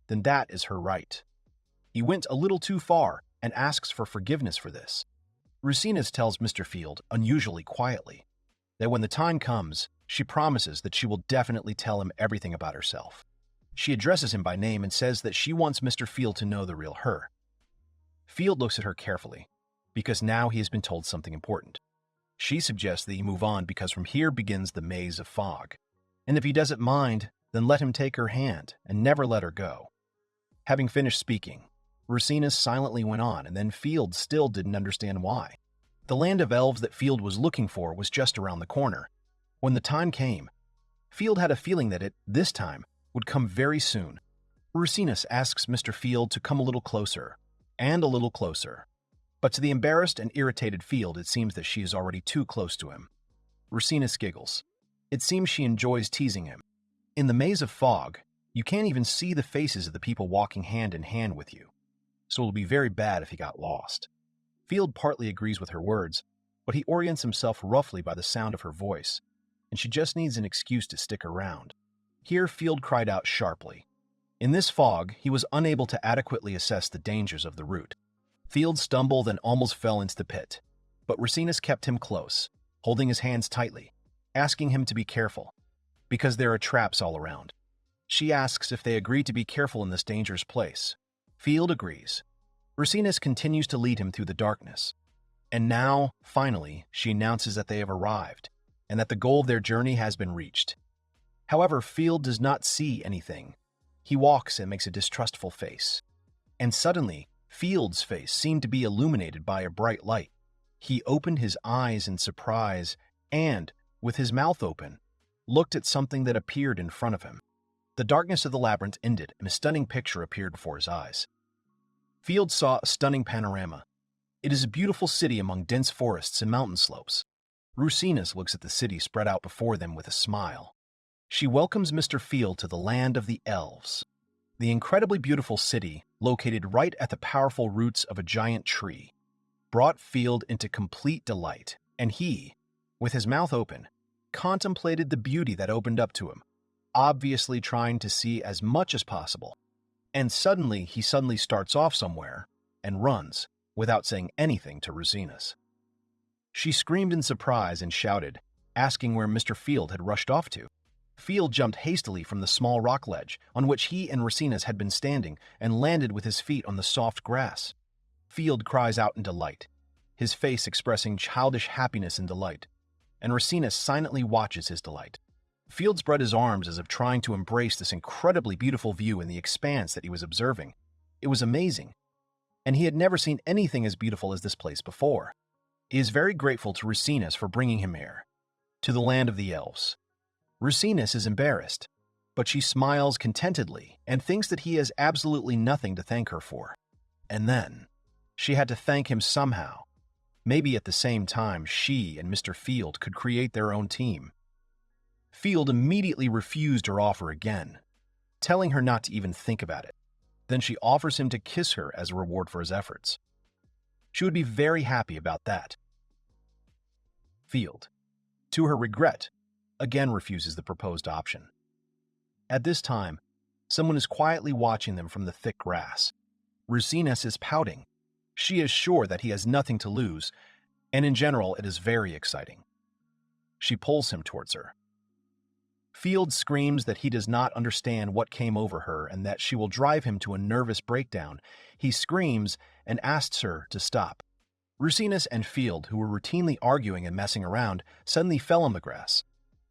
then that is her right. He went a little too far and asks for forgiveness for this. Racines tells Mr. Field, unusually quietly, that when the time comes, she promises that she will definitely tell him everything about herself. She addresses him by name and says that she wants Mr. Field to know the real her. Field looks at her carefully, because now he has been told something important. She suggests that he move on because from here begins the maze of fog, and if he doesn't mind, then let him take her hand and never let her go. Having finished speaking, Racines silently went on, and then Field still didn't understand why. The land of elves that Field was looking for was just around the corner. When the time came, Field had a feeling that it, this time, would come very soon. Racines asks Mr. Field to come a little closer, and a little closer. But to the embarrassed and irritated Field, it seems that she is already too close to him. Racines giggles. It seems she enjoys teasing him. In the maze of fog, you can't even see the faces of the people walking hand in hand with you, so it will be very bad if he got lost. Field partly agrees with her words, but he orients himself roughly by the sound of her voice, and she just needs an excuse to stick around. Here Field cried out sharply. In this fog, he was unable to adequately assess the dangers of the route. Field stumbled and almost fell into the pit, but Racines kept him close, holding his hands tightly, asking him to be careful, because there are traps all around. She asks if they agree to be careful in this dangerous place. Field agrees. Racines continues to lead him through the darkness. And now, finally, she announces that they have arrived, and that the goal of their journey has been reached. However, Field does not see anything. He walks and makes a distrustful face. And suddenly, Field's face seemed to be illuminated by a bright light. He opened his eyes in surprise and, with his mouth open, looked at something that appeared in front of him. The darkness of the labyrinth ended, and a stunning picture appeared before his eyes. Field saw a stunning panorama. It is a beautiful city among dense forests and mountain slopes. Racines looks at the city spread out before them with a smile. She welcomes Mr. Field to the land of the elves. The incredibly beautiful city, located right at the powerful roots of a giant tree, brought Field into complete delight, and he, with his mouth open, contemplated the beauty that opened up to him, obviously trying to see as much as possible. And suddenly he starts off somewhere and runs without saying anything to Racines. She screamed in surprise and shouted, asking where Mr. Field had rushed off to. Field jumped hastily from the small rock ledge on which he and Racines had been standing and landed with his feet on the soft grass. Field cries out in delight, his face expressing childish happiness and delight, and Racines silently watches his delight. Field spread his arms as if trying to embrace this incredibly beautiful view in the expanse that he was observing. It was amazing, and he had never seen anything as beautiful as this place before. He is very grateful to Racines for bringing him here, to the land of the elves. Racines is embarrassed, but she smiles contentedly and thinks that he has absolutely nothing to thank her for. And then, she had to thank him somehow. Maybe at the same time she and Mr. Field could create their own team. Field immediately refused her offer again, telling her not to even think about it. Then she offers him to kiss her as a reward for his efforts. She would be very happy about that. Field. to her regret, again refuses the proposed option. At this time, someone is quietly watching them from the thick grass. Rusinus is pouting. She is sure that he has nothing to lose, and in general it is very exciting. She pulls him towards her. Field screams that he does not understand what came over her and that she will drive him to a nervous breakdown. He screams and asks her to stop. Rusinus and Field, who were routinely arguing and messing around, suddenly fell on the grass.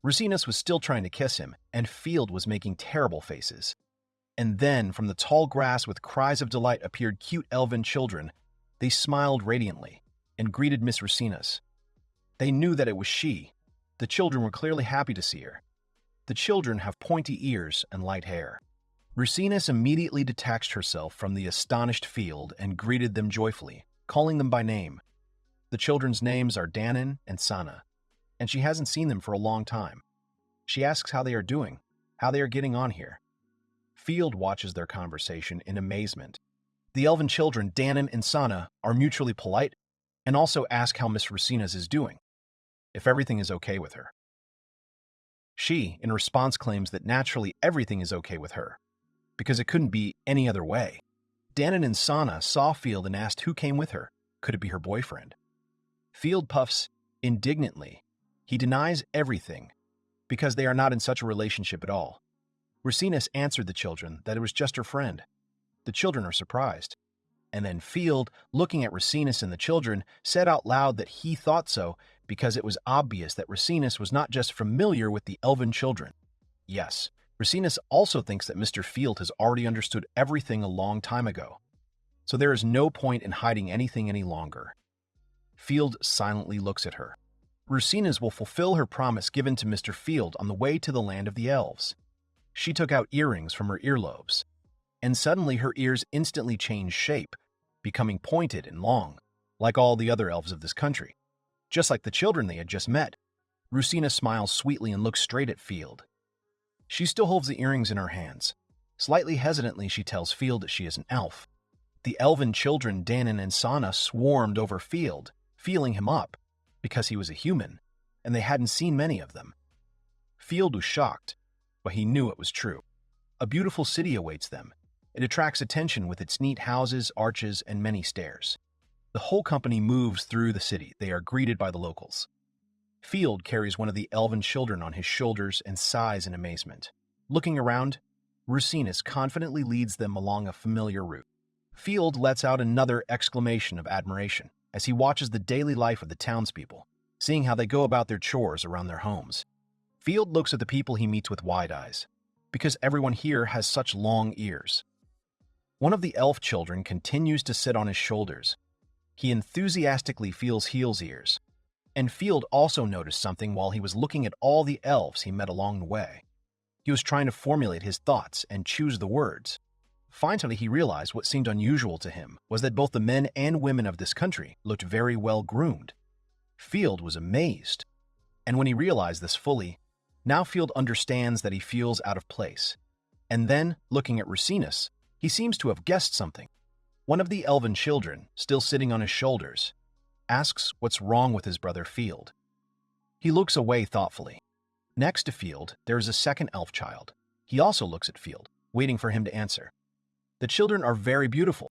Rusinus was still trying to kiss him, and Field was making terrible faces. And then, from the tall grass with cries of delight appeared cute elven children. They smiled radiantly and greeted Miss Rusinus. They knew that it was she. The children were clearly happy to see her. The children have pointy ears and light hair. Rusinus immediately detached herself from the astonished Field and greeted them joyfully, calling them by name. The children's names are Danon and Sana, and she hasn't seen them for a long time. She asks how they are doing, how they are getting on here. Field watches their conversation in amazement. The elven children, Danon and Sana, are mutually polite and also ask how Miss Rusinus is doing, if everything is okay with her. She, in response, claims that naturally everything is okay with her, because it couldn't be any other way. Danon and Sana saw Field and asked who came with her. Could it be her boyfriend? Field puffs indignantly. He denies everything, because they are not in such a relationship at all. Rusinus answered the children that it was just her friend. The children are surprised. And then Field, looking at Rusinus and the children, said out loud that he thought so because it was obvious that Rusinus was not just familiar with the elven children. Yes, Rusinus also thinks that Mr. Field has already understood everything a long time ago, so there is no point in hiding anything any longer. Field silently looks at her. Rusinus will fulfill her promise given to Mr. Field on the way to the land of the elves. She took out earrings from her earlobes, and suddenly her ears instantly changed shape, becoming pointed and long, like all the other elves of this country, just like the children they had just met. Rusinus smiles sweetly and looks straight at Field. She still holds the earrings in her hands. Slightly hesitantly, she tells Field that she is an elf. The elven children, Danon and Sana, swarmed over Field, feeling him up, because he was a human, and they hadn't seen many of them. Field was shocked, but he knew it was true. A beautiful city awaits them. It attracts attention with its neat houses, arches, and many stairs. The whole company moves through the city. They are greeted by the locals. Field carries one of the elven children on his shoulders and sighs in amazement. Looking around, Rusinus confidently leads them along a familiar route. Field lets out another exclamation of admiration as he watches the daily life of the townspeople, seeing how they go about their chores around their homes. Field looks at the people he meets with wide eyes, because everyone here has such long ears. One of the elf children continues to sit on his shoulders. He enthusiastically feels Heel's ears, and Field also noticed something while he was looking at all the elves he met along the way. He was trying to formulate his thoughts and choose the words. Finally, he realized what seemed unusual to him was that both the men and women of this country looked very well groomed. Field was amazed, and when he realized this fully, now Field understands that he feels out of place. And then, looking at Rusinus, he seems to have guessed something. One of the elven children, still sitting on his shoulders, asks what's wrong with his brother Field. He looks away thoughtfully. Next to Field, there is a second elf child. He also looks at Field, waiting for him to answer. The children are very beautiful,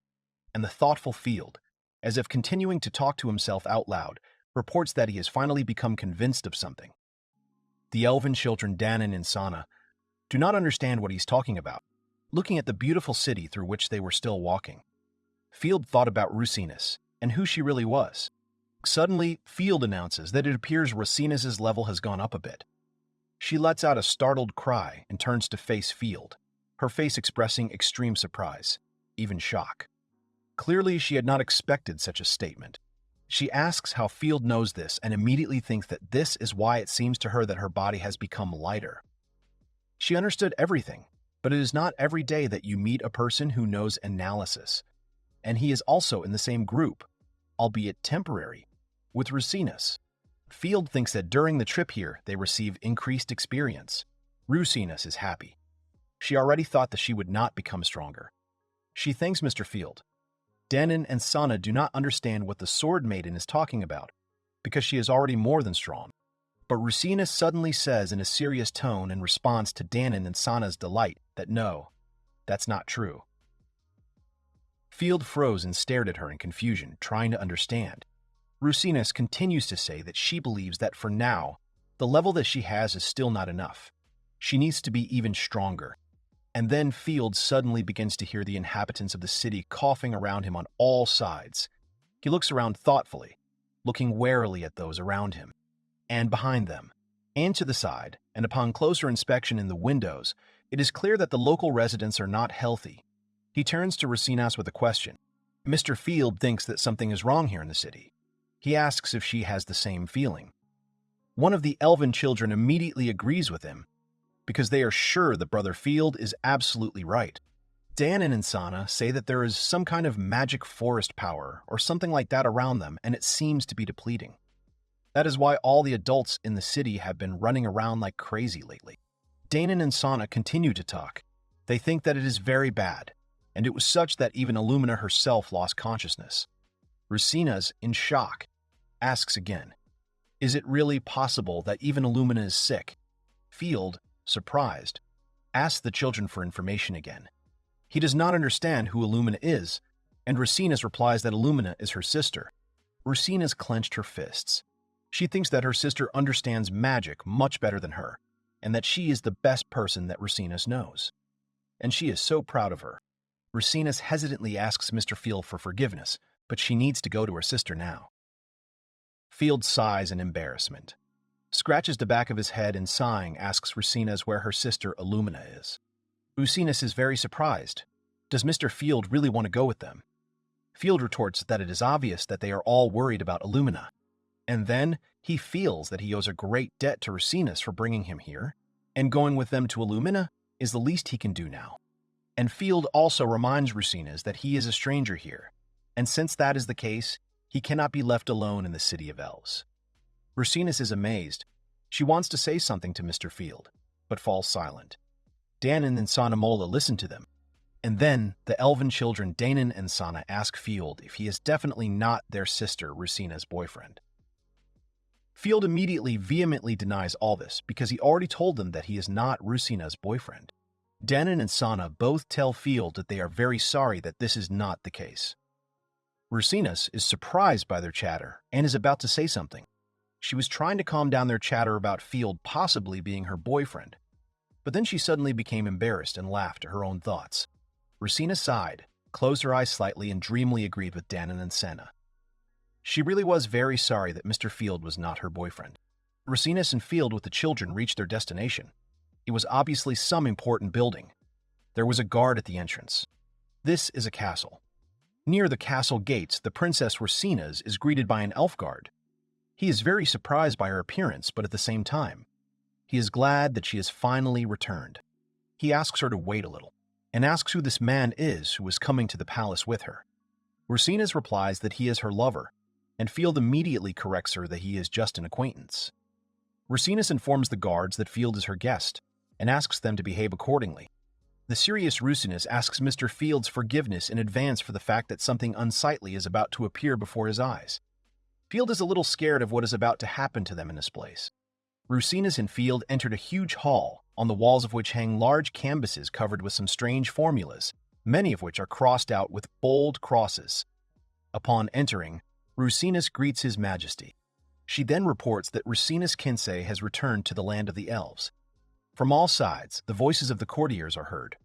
and the thoughtful Field, as if continuing to talk to himself out loud, reports that he has finally become convinced of something. The elven children, Danon and Sana, do not understand what he's talking about, looking at the beautiful city through which they were still walking. Field thought about Rusinus and who she really was. Suddenly, Field announces that it appears Rusinus's level has gone up a bit. She lets out a startled cry and turns to face Field, her face expressing extreme surprise, even shock. Clearly, she had not expected such a statement. She asks how Field knows this and immediately thinks that this is why it seems to her that her body has become lighter. She understood everything, but it is not every day that you meet a person who knows analysis, and he is also in the same group, albeit temporary, with Rusinus. Field thinks that during the trip here, they receive increased experience. Rusinus is happy. She already thought that she would not become stronger. She thanks Mr. Field. Danon and Sana do not understand what the Sword Maiden is talking about, because she is already more than strong. But Rusinus suddenly says in a serious tone in response to Danon and Sana's delight that no, that's not true. Field froze and stared at her in confusion, trying to understand. Rusinus continues to say that she believes that for now, the level that she has is still not enough. She needs to be even stronger. And then Field suddenly begins to hear the inhabitants of the city coughing around him on all sides. He looks around thoughtfully, looking warily at those around him, and behind them, and to the side, and upon closer inspection in the windows, it is clear that the local residents are not healthy. He turns to Rusinus with a question. Mr. Field thinks that something is wrong here in the city. He asks if she has the same feeling. One of the elven children immediately agrees with him, because they are sure that Brother Field is absolutely right. Danon and Sana say that there is some kind of magic forest power or something like that around them, and it seems to be depleting. That is why all the adults in the city have been running around like crazy lately. Danon and Sana continue to talk. They think that it is very bad, and it was such that even Illumina herself lost consciousness. Rusinus, in shock, asks again, is it really possible that even Illumina is sick? Field, surprised, asks the children for information again. He does not understand who Illumina is, and Rusinus replies that Illumina is her sister. Rusinus clenched her fists. She thinks that her sister understands magic much better than her, and that she is the best person that Rusinus knows. And she is so proud of her. Rusinus hesitantly asks Mr. Field for forgiveness, but she needs to go to her sister now. Field sighs in embarrassment, scratches the back of his head, and sighing asks Rusinus where her sister Illumina is. Rusinus is very surprised. Does Mr. Field really want to go with them? Field retorts that it is obvious that they are all worried about Illumina. And then he feels that he owes a great debt to Rusinus for bringing him here, and going with them to Illumina is the least he can do now. And Field also reminds Rusinus that he is a stranger here, and since that is the case, he cannot be left alone in the City of Elves. Rusinus is amazed. She wants to say something to Mr. Field, but falls silent. Danon and Sanamola listen to them, and then the elven children Danon and Sana ask Field if he is definitely not their sister Rusinus' boyfriend. Field immediately vehemently denies all this because he already told them that he is not Rusinus' boyfriend. Danon and Sana both tell Field that they are very sorry that this is not the case. Rusinus is surprised by their chatter and is about to say something. She was trying to calm down their chatter about Field possibly being her boyfriend, but then she suddenly became embarrassed and laughed at her own thoughts. Rusinus sighed, closed her eyes slightly, and dreamily agreed with Danon and Sana. She really was very sorry that Mr. Field was not her boyfriend. Rusinus and Field with the children reached their destination. It was obviously some important building. There was a guard at the entrance. This is a castle. Near the castle gates, the Princess Rusinus is greeted by an elf guard. He is very surprised by her appearance, but at the same time, he is glad that she has finally returned. He asks her to wait a little, and asks who this man is who is coming to the palace with her. Rusinus replies that he is her lover, and Field immediately corrects her that he is just an acquaintance. Rusinus informs the guards that Field is her guest, and asks them to behave accordingly. The serious Rusinus asks Mr. Field's forgiveness in advance for the fact that something unsightly is about to appear before his eyes. Field is a little scared of what is about to happen to them in this place. Rusinus and Field entered a huge hall, on the walls of which hang large canvases covered with some strange formulas, many of which are crossed out with bold crosses. Upon entering, Rusinus greets His Majesty. She then reports that Rusinus Kinsei has returned to the land of the elves. From all sides, the voices of the courtiers are heard,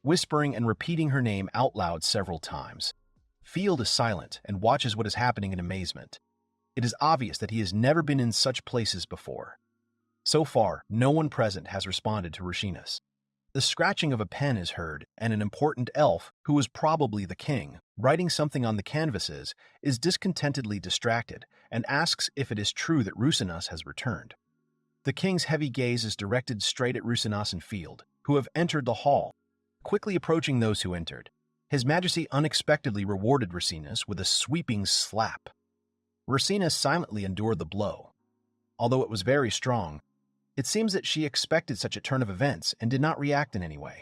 whispering and repeating her name out loud several times. Field is silent and watches what is happening in amazement. It is obvious that he has never been in such places before. So far, no one present has responded to Rusinus. The scratching of a pen is heard, and an important elf, who is probably the king, writing something on the canvases, is discontentedly distracted and asks if it is true that Rusinus has returned. The king's heavy gaze is directed straight at Rusinus and Field, who have entered the hall. Quickly approaching those who entered, His Majesty unexpectedly rewarded Rusinus with a sweeping slap. Rusinus silently endured the blow. Although it was very strong, it seems that she expected such a turn of events and did not react in any way.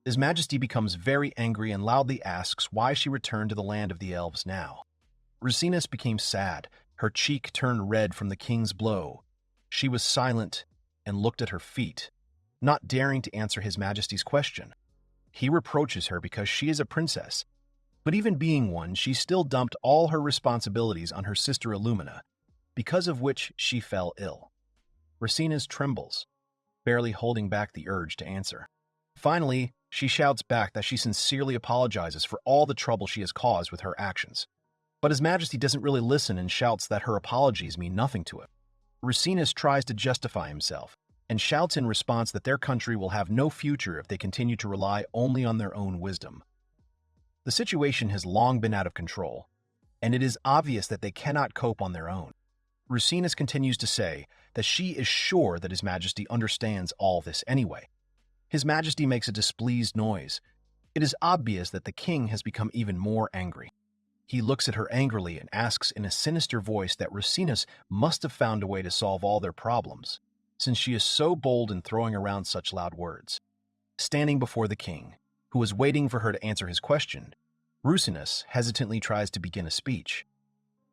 His Majesty becomes very angry and loudly asks why she returned to the land of the elves now. Rusinus became sad, her cheek turned red from the king's blow. She was silent and looked at her feet, not daring to answer His Majesty's question. He reproaches her because she is a princess, but even being one, she still dumped all her responsibilities on her sister Illumina, because of which she fell ill. Racines trembles, barely holding back the urge to answer. Finally, she shouts back that she sincerely apologizes for all the trouble she has caused with her actions. But His Majesty doesn't really listen and shouts that her apologies mean nothing to him. Racines tries to justify himself and shouts in response that their country will have no future if they continue to rely only on their own wisdom. The situation has long been out of control, and it is obvious that they cannot cope on their own. Racines continues to say that she is sure that His Majesty understands all this anyway. His Majesty makes a displeased noise. It is obvious that the king has become even more angry. He looks at her angrily and asks in a sinister voice that Racines must have found a way to solve all their problems, since she is so bold in throwing around such loud words. Standing before the king, who was waiting for her to answer his question, Racines hesitantly tries to begin a speech.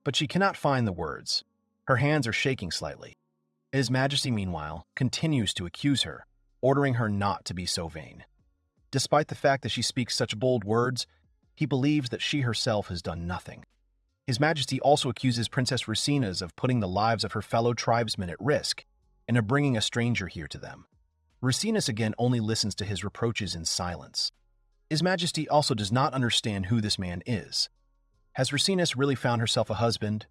But she cannot find the words. Her hands are shaking slightly. His Majesty, meanwhile, continues to accuse her, ordering her not to be so vain. Despite the fact that she speaks such bold words, he believes that she herself has done nothing. His Majesty also accuses Princess Racines of putting the lives of her fellow tribesmen at risk and of bringing a stranger here to them. Racines again only listens to his reproaches in silence. His Majesty also does not understand who this man is. Has Racines really found herself a husband?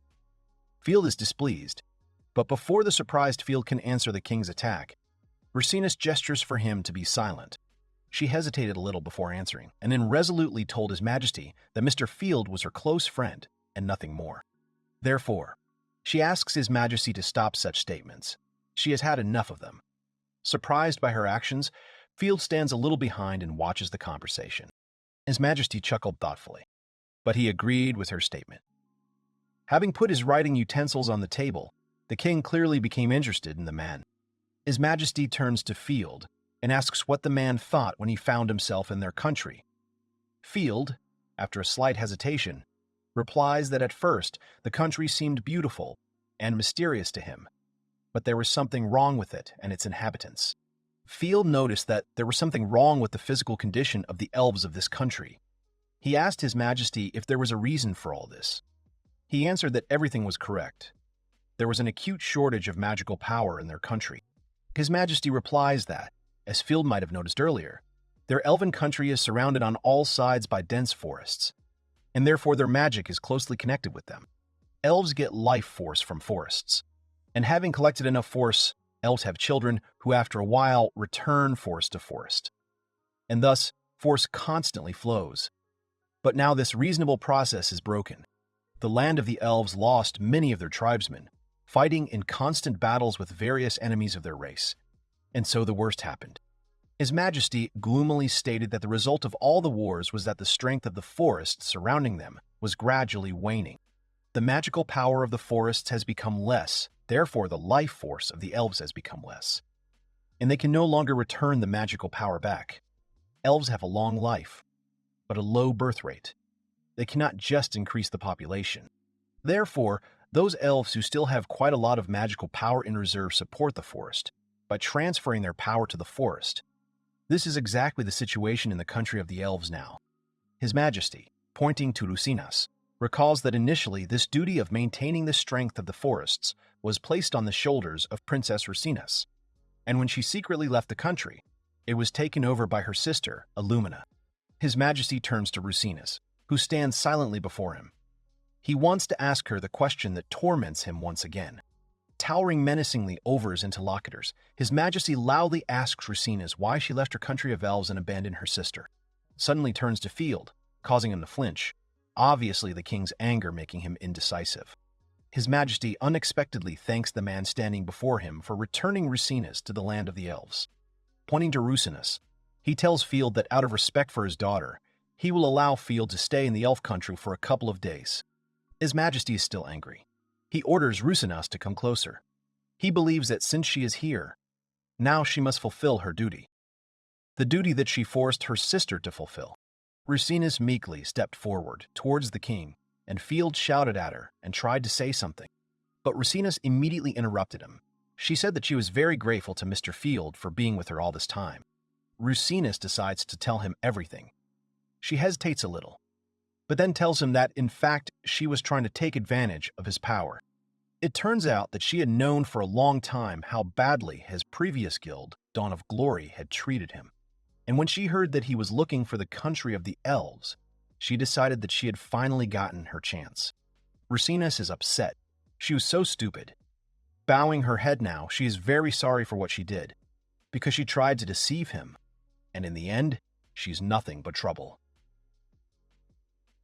Field is displeased, but before the surprised Field can answer the king's attack, Racines gestures for him to be silent. She hesitated a little before answering, and then resolutely told His Majesty that Mr. Field was her close friend and nothing more. Therefore, she asks His Majesty to stop such statements. She has had enough of them. Surprised by her actions, Field stands a little behind and watches the conversation. His Majesty chuckled thoughtfully, but he agreed with her statement. Having put his writing utensils on the table, the king clearly became interested in the man. His Majesty turns to Field and asks what the man thought when he found himself in their country. Field, after a slight hesitation, replies that at first the country seemed beautiful and mysterious to him, but there was something wrong with it and its inhabitants. Field noticed that there was something wrong with the physical condition of the elves of this country. He asked His Majesty if there was a reason for all this. He answered that everything was correct. There was an acute shortage of magical power in their country. His Majesty replies that, as Field might have noticed earlier, their elven country is surrounded on all sides by dense forests, and therefore their magic is closely connected with them. Elves get life force from forests, and having collected enough force, elves have children who after a while return force to forest. And thus, force constantly flows. But now this reasonable process is broken. The land of the elves lost many of their tribesmen, fighting in constant battles with various enemies of their race. And so the worst happened. His Majesty gloomily stated that the result of all the wars was that the strength of the forests surrounding them was gradually waning. The magical power of the forests has become less, therefore the life force of the elves has become less. And they can no longer return the magical power back. Elves have a long life, but a low birth rate. They cannot just increase the population. Therefore, those elves who still have quite a lot of magical power in reserve support the forest by transferring their power to the forest. This is exactly the situation in the country of the elves now. His Majesty, pointing to Racines, recalls that initially this duty of maintaining the strength of the forests was placed on the shoulders of Princess Racines, and when she secretly left the country, it was taken over by her sister, Illumina. His Majesty turns to Racines, who stands silently before him. He wants to ask her the question that torments him once again. Towering menacingly over his interlocutors, His Majesty loudly asks Racines why she left her country of elves and abandoned her sister. Suddenly turns to Field, causing him to flinch, obviously the king's anger making him indecisive. His Majesty unexpectedly thanks the man standing before him for returning Racines to the land of the elves. Pointing to Racines, he tells Field that out of respect for his daughter, he will allow Field to stay in the elf country for a couple of days. His Majesty is still angry. He orders Racines to come closer. He believes that since she is here, now she must fulfill her duty. The duty that she forced her sister to fulfill. Racines meekly stepped forward towards the king, and Field shouted at her and tried to say something. But Racines immediately interrupted him. She said that she was very grateful to Mr. Field for being with her all this time. Rusinus decides to tell him everything. She hesitates a little, but then tells him that, in fact, she was trying to take advantage of his power. It turns out that she had known for a long time how badly his previous guild, Dawn of Glory, had treated him. And when she heard that he was looking for the country of the elves, she decided that she had finally gotten her chance. Rusinus is upset. She was so stupid. Bowing her head now, she is very sorry for what she did, because she tried to deceive him, and in the end, she's nothing but trouble.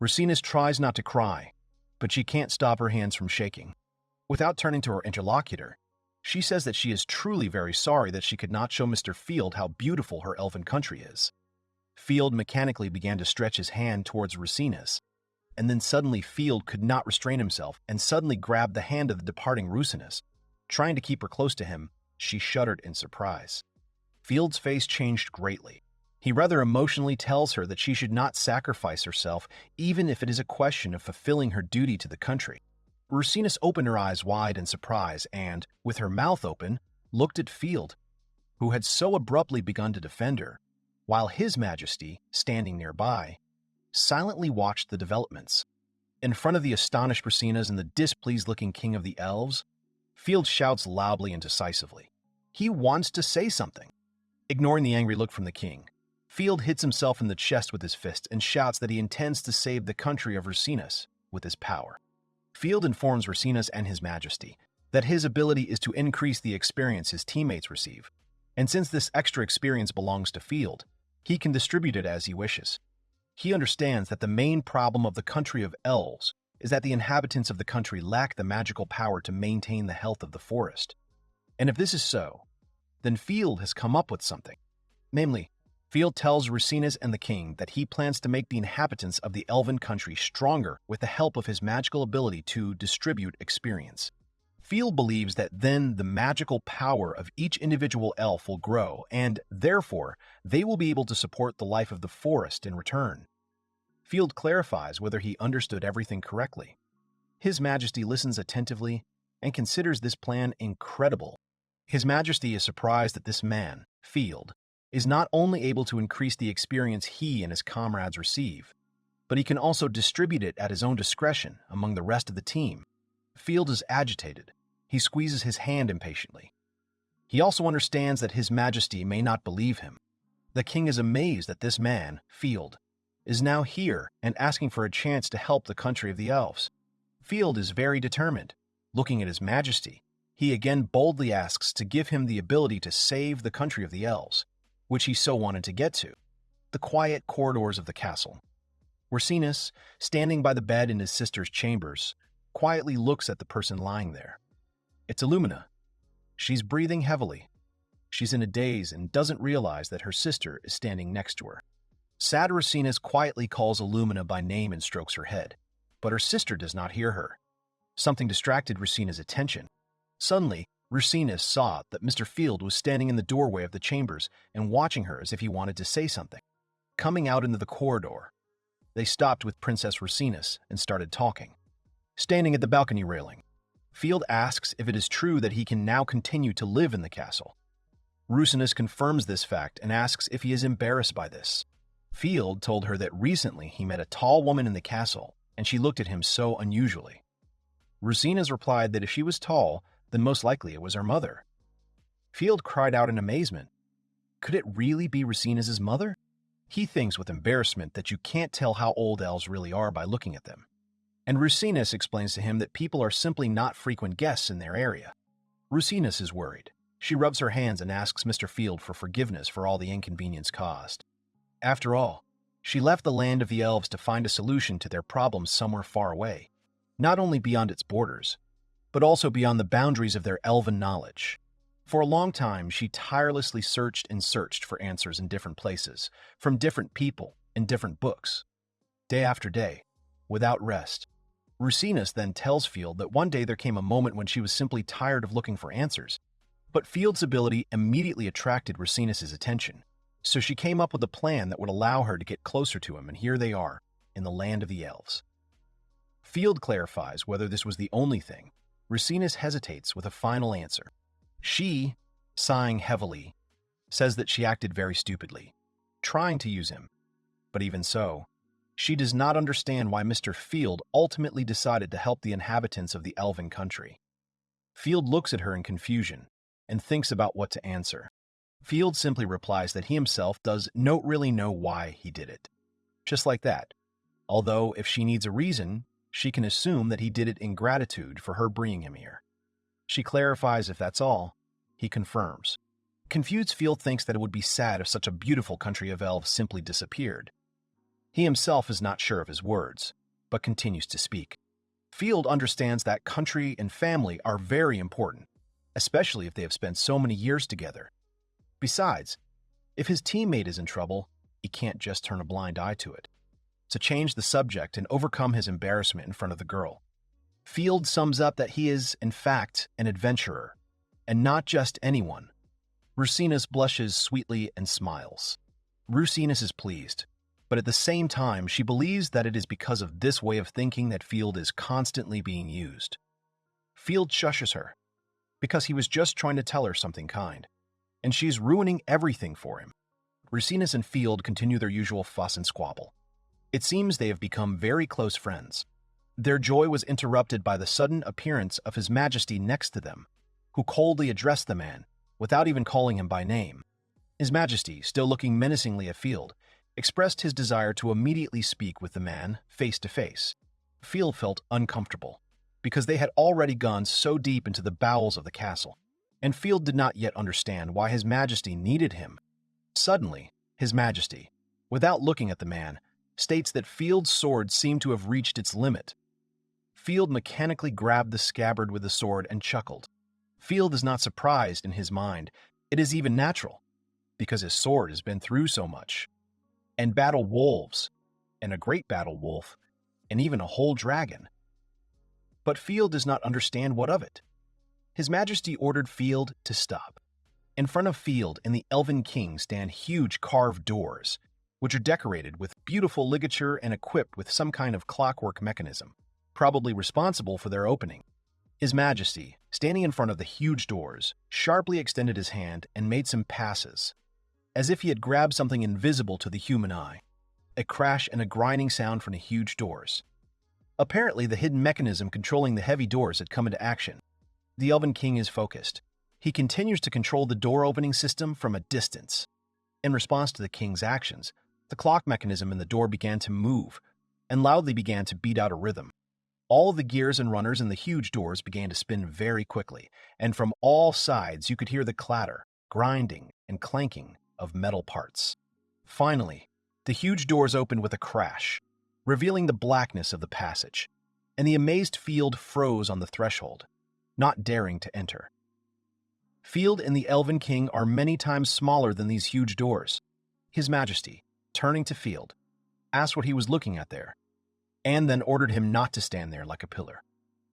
Rusinus tries not to cry, but she can't stop her hands from shaking. Without turning to her interlocutor, she says that she is truly very sorry that she could not show Mr. Field how beautiful her elven country is. Field mechanically began to stretch his hand towards Rusinus, and then suddenly Field could not restrain himself and suddenly grabbed the hand of the departing Rusinus. Trying to keep her close to him, she shuddered in surprise. Field's face changed greatly. He rather emotionally tells her that she should not sacrifice herself, even if it is a question of fulfilling her duty to the country. Rusinus opened her eyes wide in surprise and, with her mouth open, looked at Field, who had so abruptly begun to defend her, while His Majesty, standing nearby, silently watched the developments. In front of the astonished Rusinus and the displeased-looking king of the elves, Field shouts loudly and decisively. He wants to say something. Ignoring the angry look from the king, Field hits himself in the chest with his fist and shouts that he intends to save the country of Rusinus with his power. Field informs Rusinus and His Majesty that his ability is to increase the experience his teammates receive, and since this extra experience belongs to Field, he can distribute it as he wishes. He understands that the main problem of the country of elves is that the inhabitants of the country lack the magical power to maintain the health of the forest. And if this is so, then Field has come up with something. Namely, Field tells Rusinus and the king that he plans to make the inhabitants of the elven country stronger with the help of his magical ability to distribute experience. Field believes that then the magical power of each individual elf will grow, and therefore they will be able to support the life of the forest in return. Field clarifies whether he understood everything correctly. His Majesty listens attentively and considers this plan incredible. His Majesty is surprised that this man, Field, is not only able to increase the experience he and his comrades receive, but he can also distribute it at his own discretion among the rest of the team. Field is agitated. He squeezes his hand impatiently. He also understands that His Majesty may not believe him. The king is amazed that this man, Field, is now here and asking for a chance to help the country of the elves. Field is very determined. Looking at His Majesty, he again boldly asks to give him the ability to save the country of the elves, which he so wanted to get to, the quiet corridors of the castle. Rusinus, standing by the bed in his sister's chambers, quietly looks at the person lying there. It's Illumina. She's breathing heavily. She's in a daze and doesn't realize that her sister is standing next to her. Sad Rusinus quietly calls Illumina by name and strokes her head, but her sister does not hear her. Something distracted Rusinus' attention. Suddenly, Rusinus saw that Mr. Field was standing in the doorway of the chambers and watching her as if he wanted to say something. Coming out into the corridor, they stopped with Princess Rusinus and started talking. Standing at the balcony railing, Field asks if it is true that he can now continue to live in the castle. Rusinus confirms this fact and asks if he is embarrassed by this. Field told her that recently he met a tall woman in the castle, and she looked at him so unusually. Rusinus replied that if she was tall, then most likely it was her mother. Field cried out in amazement. Could it really be Rusinus' mother? He thinks with embarrassment that you can't tell how old elves really are by looking at them. And Rusinus explains to him that people are simply not frequent guests in their area. Rusinus is worried. She rubs her hands and asks Mr. Field for forgiveness for all the inconvenience caused. After all, she left the land of the elves to find a solution to their problems somewhere far away, not only beyond its borders, but also beyond the boundaries of their elven knowledge. For a long time, she tirelessly searched and searched for answers in different places, from different people, in different books. Day after day, without rest. Rusinus then tells Field that one day there came a moment when she was simply tired of looking for answers. But Field's ability immediately attracted Rusinus' attention, so she came up with a plan that would allow her to get closer to him, and here they are, in the land of the elves. Field clarifies whether this was the only thing. Rusinus hesitates with a final answer. She, sighing heavily, says that she acted very stupidly, trying to use him. But even so, she does not understand why Mr. Field ultimately decided to help the inhabitants of the elven country. Field looks at her in confusion and thinks about what to answer. Field simply replies that he himself does not really know why he did it. Just like that. Although, if she needs a reason, she can assume that he did it in gratitude for her bringing him here. She clarifies if that's all. He confirms. Confused, Field thinks that it would be sad if such a beautiful country of elves simply disappeared. He himself is not sure of his words, but continues to speak. Field understands that country and family are very important, especially if they have spent so many years together. Besides, if his teammate is in trouble, he can't just turn a blind eye to it. To change the subject and overcome his embarrassment in front of the girl, Field sums up that he is, in fact, an adventurer, and not just anyone. Rusinus blushes sweetly and smiles. Rusinus is pleased, but at the same time she believes that it is because of this way of thinking that Field is constantly being used. Field shushes her, because he was just trying to tell her something kind, and she's ruining everything for him. Rusinus and Field continue their usual fuss and squabble. It seems they have become very close friends. Their joy was interrupted by the sudden appearance of His Majesty next to them, who coldly addressed the man, without even calling him by name. His Majesty, still looking menacingly at Field, expressed his desire to immediately speak with the man face to face. Field felt uncomfortable, because they had already gone so deep into the bowels of the castle, and Field did not yet understand why His Majesty needed him. Suddenly, His Majesty, without looking at the man, states that Field's sword seemed to have reached its limit. Field mechanically grabbed the scabbard with the sword and chuckled. Field is not surprised in his mind. It is even natural, because his sword has been through so much, and battled wolves, and a great battle wolf, and even a whole dragon. But Field does not understand what of it. His Majesty ordered Field to stop. In front of Field and the Elven King stand huge carved doors, which are decorated with beautiful ligature and equipped with some kind of clockwork mechanism, probably responsible for their opening. His Majesty, standing in front of the huge doors, sharply extended his hand and made some passes, as if he had grabbed something invisible to the human eye. A crash and a grinding sound from the huge doors. Apparently, the hidden mechanism controlling the heavy doors had come into action. The Elven King is focused. He continues to control the door-opening system from a distance. In response to the king's actions, the clock mechanism in the door began to move, and loudly began to beat out a rhythm. All the gears and runners in the huge doors began to spin very quickly, and from all sides you could hear the clatter, grinding, and clanking of metal parts. Finally, the huge doors opened with a crash, revealing the blackness of the passage, and the amazed Field froze on the threshold, not daring to enter. Field and the Elven King are many times smaller than these huge doors. His Majesty, turning to Field, asked what he was looking at there, and then ordered him not to stand there like a pillar,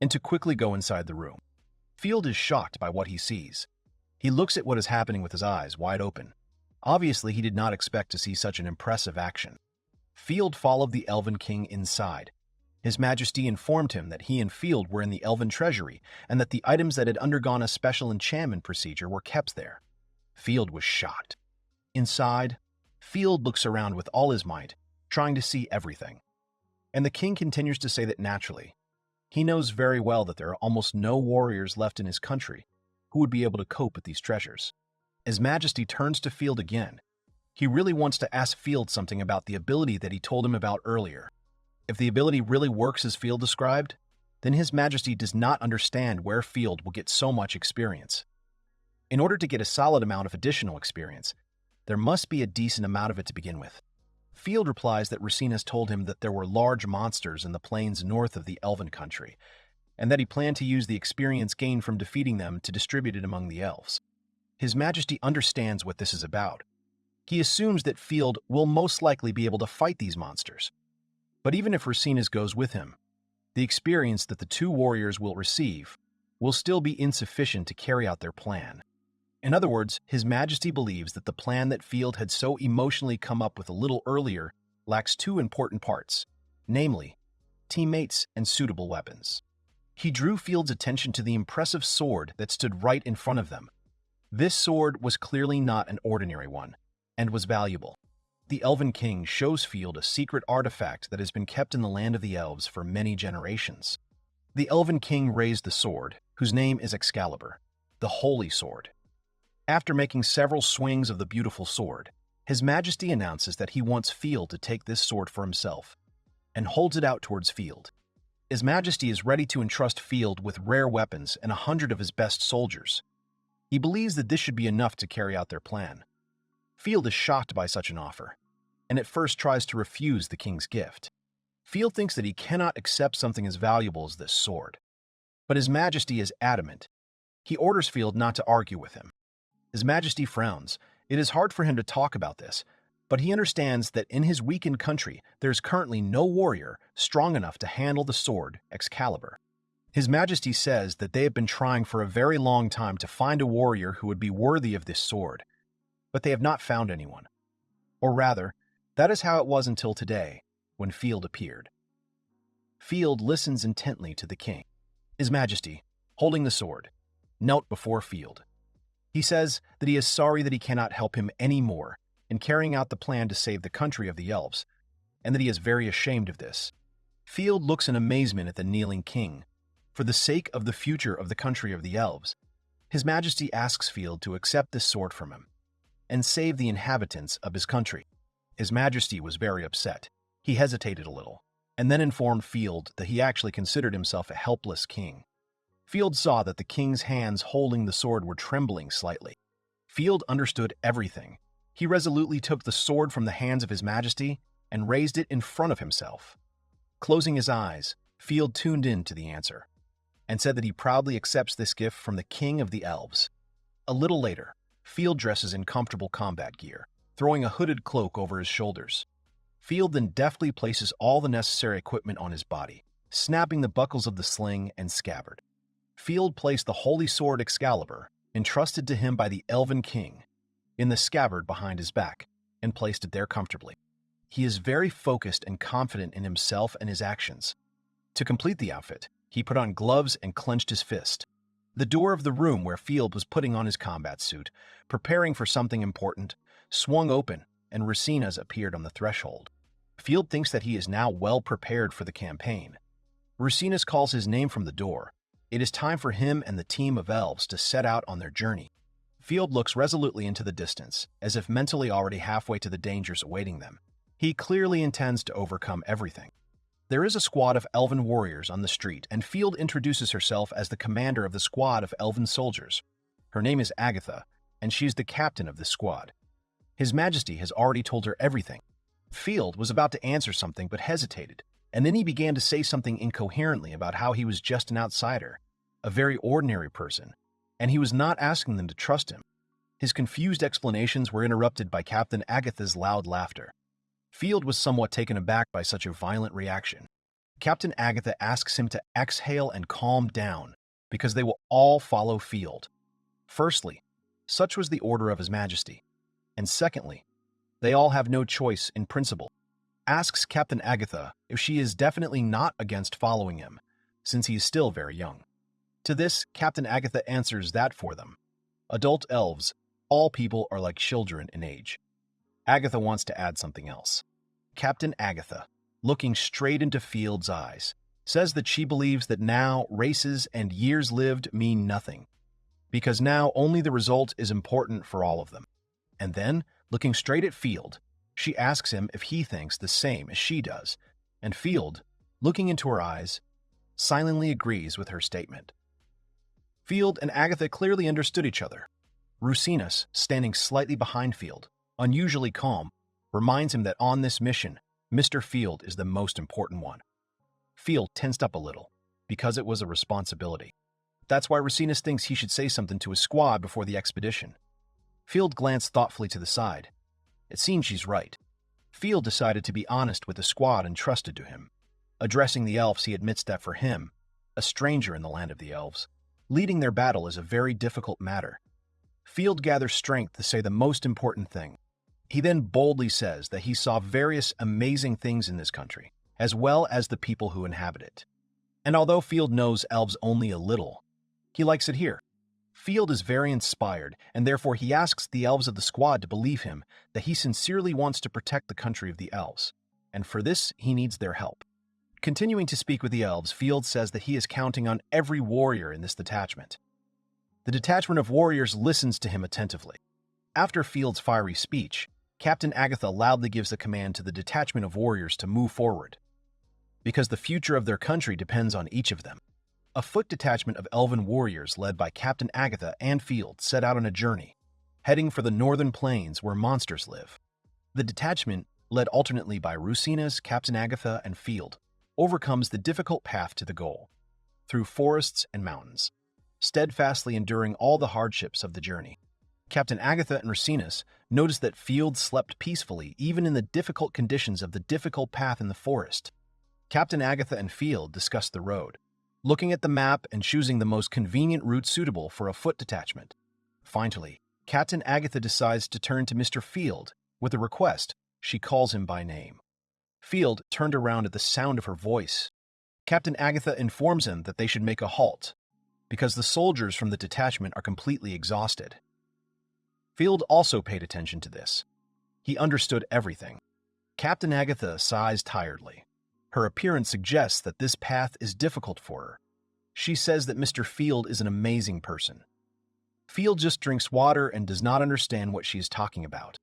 and to quickly go inside the room. Field is shocked by what he sees. He looks at what is happening with his eyes wide open. Obviously, he did not expect to see such an impressive action. Field followed the Elven King inside. His Majesty informed him that he and Field were in the Elven Treasury, and that the items that had undergone a special enchantment procedure were kept there. Field was shocked. Inside, Field looks around with all his might, trying to see everything. And the king continues to say that naturally, he knows very well that there are almost no warriors left in his country who would be able to cope with these treasures. His Majesty turns to Field again. He really wants to ask Field something about the ability that he told him about earlier. If the ability really works as Field described, then His Majesty does not understand where Field will get so much experience. In order to get a solid amount of additional experience, there must be a decent amount of it to begin with. Field replies that Rusinus told him that there were large monsters in the plains north of the Elven country, and that he planned to use the experience gained from defeating them to distribute it among the elves. His Majesty understands what this is about. He assumes that Field will most likely be able to fight these monsters. But even if Rusinus goes with him, the experience that the two warriors will receive will still be insufficient to carry out their plan. In other words, His Majesty believes that the plan that Field had so emotionally come up with a little earlier lacks two important parts, namely, teammates and suitable weapons. He drew Field's attention to the impressive sword that stood right in front of them, This sword was clearly not an ordinary one, and was valuable. The Elven King shows Field a secret artifact that has been kept in the land of the elves for many generations. The Elven King raised the sword, whose name is Excalibur, the Holy Sword. After making several swings of the beautiful sword, His Majesty announces that he wants Field to take this sword for himself, and holds it out towards Field. His Majesty is ready to entrust Field with rare weapons and 100 of his best soldiers. He believes that this should be enough to carry out their plan. Field is shocked by such an offer, and at first tries to refuse the king's gift. Field thinks that he cannot accept something as valuable as this sword. But His Majesty is adamant. He orders Field not to argue with him. His Majesty frowns. It is hard for him to talk about this, but he understands that in his weakened country there is currently no warrior strong enough to handle the sword Excalibur. His Majesty says that they have been trying for a very long time to find a warrior who would be worthy of this sword, but they have not found anyone. Or rather, that is how it was until today, when Field appeared. Field listens intently to the king. His Majesty, holding the sword, knelt before Field. He says that he is sorry that he cannot help him any more in carrying out the plan to save the country of the elves, and that he is very ashamed of this. Field looks in amazement at the kneeling king. For the sake of the future of the country of the elves, His Majesty asks Field to accept this sword from him and save the inhabitants of his country. His Majesty was very upset. He hesitated a little, and then informed Field that he actually considered himself a helpless king. Field saw that the king's hands holding the sword were trembling slightly. Field understood everything. He resolutely took the sword from the hands of His Majesty and raised it in front of himself. Closing his eyes, Field tuned in to the answer, and said that he proudly accepts this gift from the king of the elves. A little later, Field dresses in comfortable combat gear, throwing a hooded cloak over his shoulders. Field then deftly places all the necessary equipment on his body, snapping the buckles of the sling and scabbard. Field placed the holy sword Excalibur, entrusted to him by the Elven King, in the scabbard behind his back, and placed it there comfortably. He is very focused and confident in himself and his actions. To complete the outfit, he put on gloves and clenched his fist. The door of the room where Field was putting on his combat suit, preparing for something important, swung open, and Racina's appeared on the threshold. Field thinks that he is now well prepared for the campaign. Racina's calls his name from the door. It is time for him and the team of elves to set out on their journey. Field looks resolutely into the distance, as if mentally already halfway to the dangers awaiting them. He clearly intends to overcome everything. There is a squad of elven warriors on the street, and Field introduces herself as the commander of the squad of elven soldiers. Her name is Agatha, and she is the captain of this squad. His Majesty has already told her everything. Field was about to answer something but hesitated, and then he began to say something incoherently about how he was just an outsider, a very ordinary person, and he was not asking them to trust him. His confused explanations were interrupted by Captain Agatha's loud laughter. Field was somewhat taken aback by such a violent reaction. Captain Agatha asks him to exhale and calm down, because they will all follow Field. Firstly, such was the order of His Majesty, and secondly, they all have no choice in principle. Asks Captain Agatha if she is definitely not against following him, since he is still very young. To this, Captain Agatha answers that for them. Adult elves, all people are like children in age. Agatha wants to add something else. Captain Agatha, looking straight into Field's eyes, says that she believes that now races and years lived mean nothing, because now only the result is important for all of them. And then, looking straight at Field, she asks him if he thinks the same as she does, and Field, looking into her eyes, silently agrees with her statement. Field and Agatha clearly understood each other. Rucinus, standing slightly behind Field, unusually calm, reminds him that on this mission, Mr. Field is the most important one. Field tensed up a little, because it was a responsibility. That's why Rucinus thinks he should say something to his squad before the expedition. Field glanced thoughtfully to the side. It seems she's right. Field decided to be honest with the squad entrusted to him. Addressing the elves, he admits that for him, a stranger in the land of the elves, leading their battle is a very difficult matter. Field gathers strength to say the most important thing. He then boldly says that he saw various amazing things in this country, as well as the people who inhabit it. And although Field knows elves only a little, he likes it here. Field is very inspired, and therefore he asks the elves of the squad to believe him that he sincerely wants to protect the country of the elves, and for this he needs their help. Continuing to speak with the elves, Field says that he is counting on every warrior in this detachment. The detachment of warriors listens to him attentively. After Field's fiery speech, Captain Agatha loudly gives the command to the detachment of warriors to move forward, because the future of their country depends on each of them. A foot detachment of elven warriors led by Captain Agatha and Field set out on a journey, heading for the northern plains where monsters live. The detachment, led alternately by Rusinas, Captain Agatha, and Field, overcomes the difficult path to the goal, through forests and mountains, steadfastly enduring all the hardships of the journey. Captain Agatha and Rusinas noticed that Field slept peacefully even in the difficult conditions of the difficult path in the forest. Captain Agatha and Field discussed the road, looking at the map and choosing the most convenient route suitable for a foot detachment. Finally, Captain Agatha decides to turn to Mr. Field with a request. She calls him by name. Field turned around at the sound of her voice. Captain Agatha informs him that they should make a halt, because the soldiers from the detachment are completely exhausted. Field also paid attention to this. He understood everything. Captain Agatha sighs tiredly. Her appearance suggests that this path is difficult for her. She says that Mr. Field is an amazing person. Field just drinks water and does not understand what she is talking about.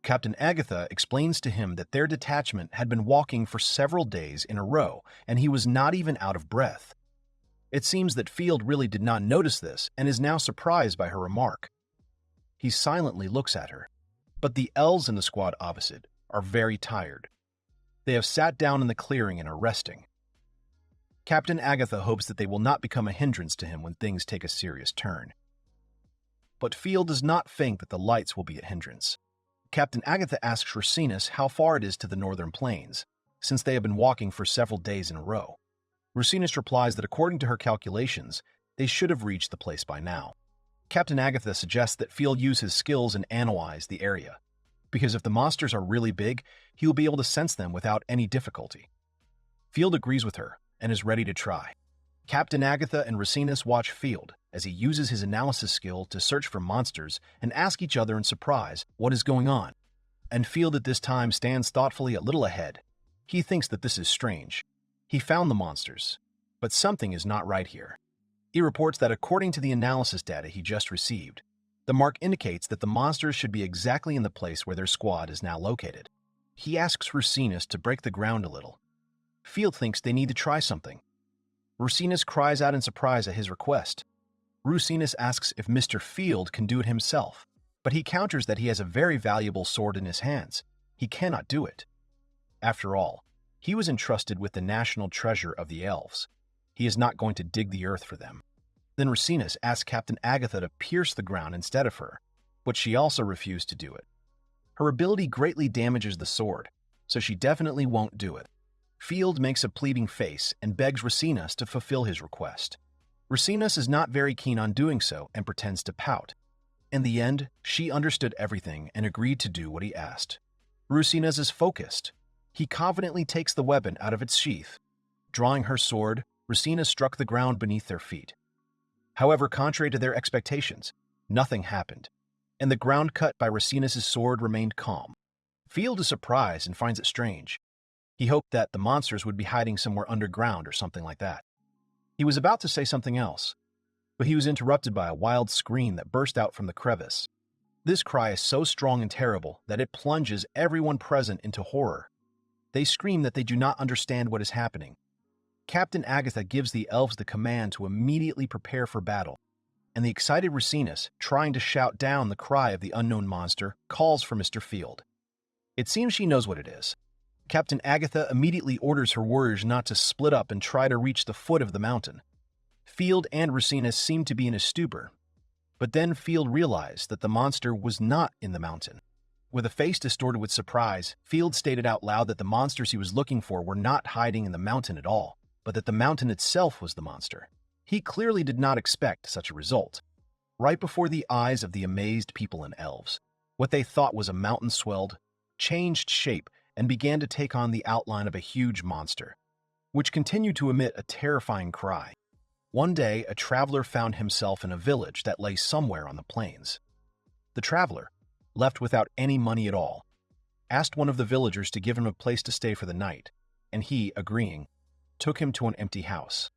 Captain Agatha explains to him that their detachment had been walking for several days in a row, and he was not even out of breath. It seems that Field really did not notice this and is now surprised by her remark. He silently looks at her. But the elves in the squad opposite are very tired. They have sat down in the clearing and are resting. Captain Agatha hopes that they will not become a hindrance to him when things take a serious turn. But Field does not think that the lights will be a hindrance. Captain Agatha asks Rusinas how far it is to the northern plains, since they have been walking for several days in a row. Rusinas replies that according to her calculations, they should have reached the place by now. Captain Agatha suggests that Field use his skills and analyze the area, because if the monsters are really big, he will be able to sense them without any difficulty. Field agrees with her and is ready to try. Captain Agatha and Rusinas watch Field as he uses his analysis skill to search for monsters and ask each other in surprise what is going on. And Field at this time stands thoughtfully a little ahead. He thinks that this is strange. He found the monsters, but something is not right here. He reports that according to the analysis data he just received, the mark indicates that the monsters should be exactly in the place where their squad is now located. He asks Rusinas to break the ground a little. Field thinks they need to try something. Rusinas cries out in surprise at his request. Rusinas asks if Mr. Field can do it himself, but he counters that he has a very valuable sword in his hands. He cannot do it. After all, he was entrusted with the national treasure of the elves. He is not going to dig the earth for them. Then Rusinas asks Captain Agatha to pierce the ground instead of her, but she also refused to do it. Her ability greatly damages the sword, so she definitely won't do it. Field makes a pleading face and begs Rusinas to fulfill his request. Rusinas is not very keen on doing so and pretends to pout. In the end, she understood everything and agreed to do what he asked. Rusinas is focused. He confidently takes the weapon out of its sheath. Drawing her sword, Rusinas struck the ground beneath their feet. However, contrary to their expectations, nothing happened, and the ground cut by Rusinas' sword remained calm. Field is surprised and finds it strange. He hoped that the monsters would be hiding somewhere underground or something like that. He was about to say something else, but he was interrupted by a wild scream that burst out from the crevice. This cry is so strong and terrible that it plunges everyone present into horror. They scream that they do not understand what is happening. Captain Agatha gives the elves the command to immediately prepare for battle, and the excited Rusinas, trying to shout down the cry of the unknown monster, calls for Mr. Field. It seems she knows what it is. Captain Agatha immediately orders her warriors not to split up and try to reach the foot of the mountain. Field and Rusinas seem to be in a stupor, but then Field realized that the monster was not in the mountain. With a face distorted with surprise, Field stated out loud that the monsters he was looking for were not hiding in the mountain at all, but that the mountain itself was the monster. He clearly did not expect such a result. Right before the eyes of the amazed people and elves, what they thought was a mountain swelled, changed shape, and began to take on the outline of a huge monster, which continued to emit a terrifying cry. One day, a traveler found himself in a village that lay somewhere on the plains. The traveler, left without any money at all, asked one of the villagers to give him a place to stay for the night, and he, agreeing, took him to an empty house.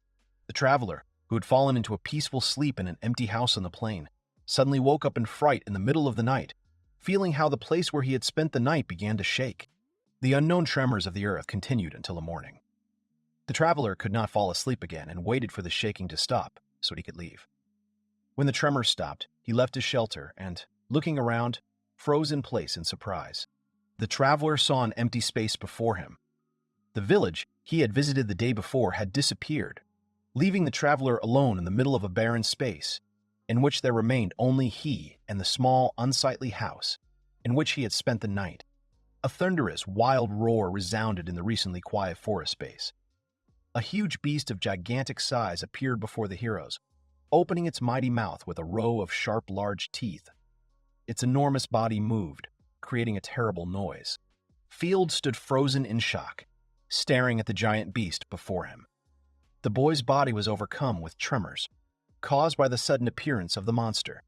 The traveler, who had fallen into a peaceful sleep in an empty house on the plain, suddenly woke up in fright in the middle of the night, feeling how the place where he had spent the night began to shake. The unknown tremors of the earth continued until the morning. The traveler could not fall asleep again and waited for the shaking to stop so he could leave. When the tremors stopped, he left his shelter and, looking around, froze in place in surprise. The traveler saw an empty space before him. The village he had visited the day before had disappeared, leaving the traveler alone in the middle of a barren space, in which there remained only he and the small, unsightly house in which he had spent the night. A thunderous, wild roar resounded in the recently quiet forest space. A huge beast of gigantic size appeared before the heroes, opening its mighty mouth with a row of sharp, large teeth. Its enormous body moved, creating a terrible noise. Field stood frozen in shock, staring at the giant beast before him. The boy's body was overcome with tremors, caused by the sudden appearance of the monster.